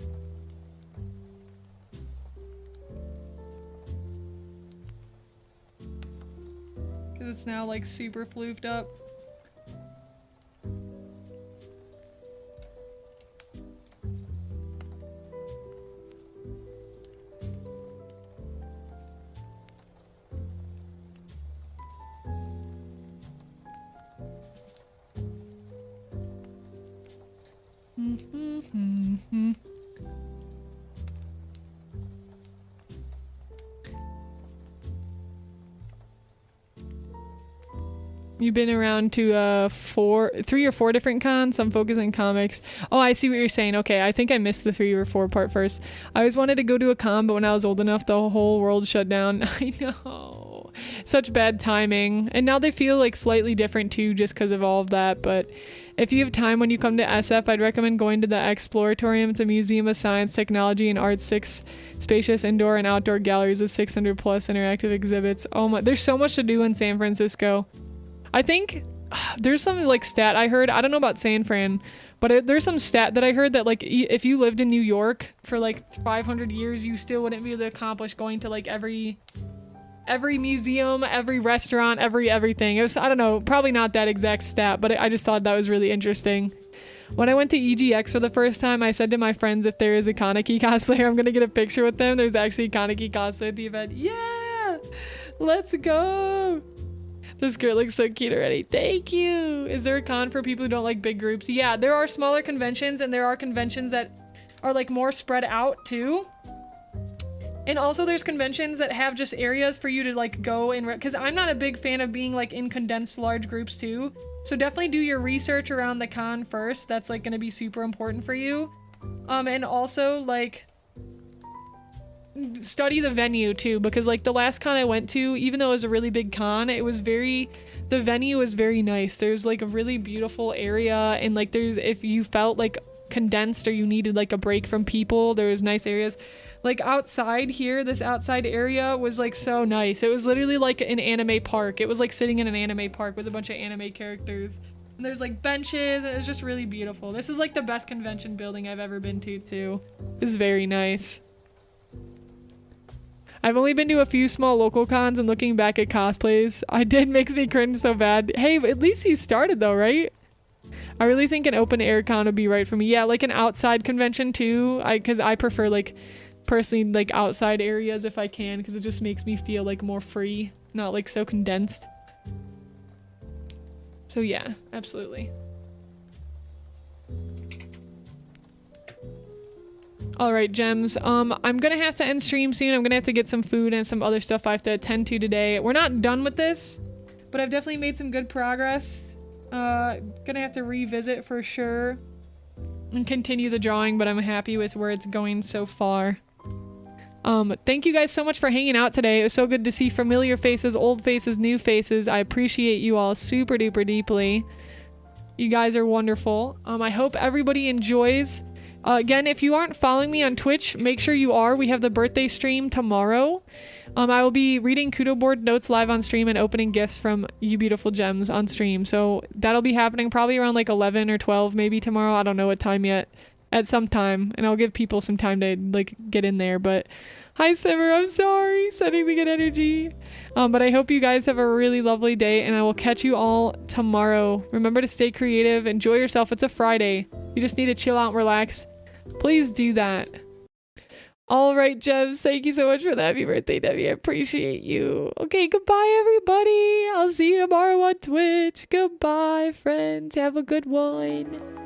Cause it's now like super floofed up. You've been around to 3 or 4 different cons. Some focus on comics. Oh, I see what you're saying. Okay, I think I missed the 3 or 4 part first. I always wanted to go to a con, but when I was old enough, the whole world shut down. I know. Such bad timing. And now they feel like slightly different too, just because of all of that. But if you have time when you come to SF, I'd recommend going to the Exploratorium. It's a museum of science, technology, and art. 6 spacious indoor and outdoor galleries with 600 plus interactive exhibits. Oh my, there's so much to do in San Francisco. I think there's some like stat I heard. I don't know about San Fran, but there's some stat that I heard that like if you lived in New York for like 500 years, you still wouldn't be able to accomplish going to like every museum, every restaurant, everything. It was, I don't know, probably not that exact stat, but I just thought that was really interesting. When I went to EGX for the first time, I said to my friends, if there is a 𝐒𝐿 cosplayer, I'm gonna get a picture with them. There's actually a 𝐒𝐿 cosplay at the event. Yeah! Let's go! This girl looks so cute already. Thank you. Is there a con for people who don't like big groups? Yeah, there are smaller conventions and there are conventions that are like more spread out too. And also there's conventions that have just areas for you to like go and because I'm not a big fan of being like in condensed large groups too. So definitely do your research around the con first. That's like going to be super important for you. And also like study the venue too, because like the last con I went to, even though it was a really big con, the venue was very nice. There's like a really beautiful area, and like if you felt like condensed or you needed like a break from people, there was nice areas. Like outside here, this outside area was like so nice. It was literally like an anime park. It was like sitting in an anime park with a bunch of anime characters. And there's like benches, and it was just really beautiful. This is like the best convention building I've ever been to too. It's very nice. I've only been to a few small local cons, and looking back at cosplays, makes me cringe so bad. Hey, at least he started though, right? I really think an open air con would be right for me. Yeah, like an outside convention too. Cause I prefer like personally like outside areas if I can, because it just makes me feel like more free, not like so condensed. So yeah, absolutely. All right, gems. I'm gonna have to end stream soon. I'm gonna have to get some food and some other stuff I have to attend to today. We're not done with this, but I've definitely made some good progress. Gonna have to revisit for sure and continue the drawing, but I'm happy with where it's going so far. Thank you guys so much for hanging out today. It was so good to see familiar faces, old faces, new faces. I appreciate you all super duper deeply. You guys are wonderful. I hope everybody enjoys. Again, if you aren't following me on Twitch, make sure you are. We have the birthday stream tomorrow. I will be reading Kudo board notes live on stream and opening gifts from you beautiful gems on stream. So that'll be happening probably around like 11 or 12 maybe tomorrow. I don't know what time yet. At some time. And I'll give people some time to like get in there. But hi Simmer, I'm sorry. Sending the good energy. But I hope you guys have a really lovely day, and I will catch you all tomorrow. Remember to stay creative. Enjoy yourself. It's a Friday. You just need to chill out and relax. Please do that. All right, Gems, thank you so much for the happy birthday, Debbie. I appreciate you. Okay, goodbye, everybody. I'll see you tomorrow on Twitch. Goodbye, friends. Have a good one.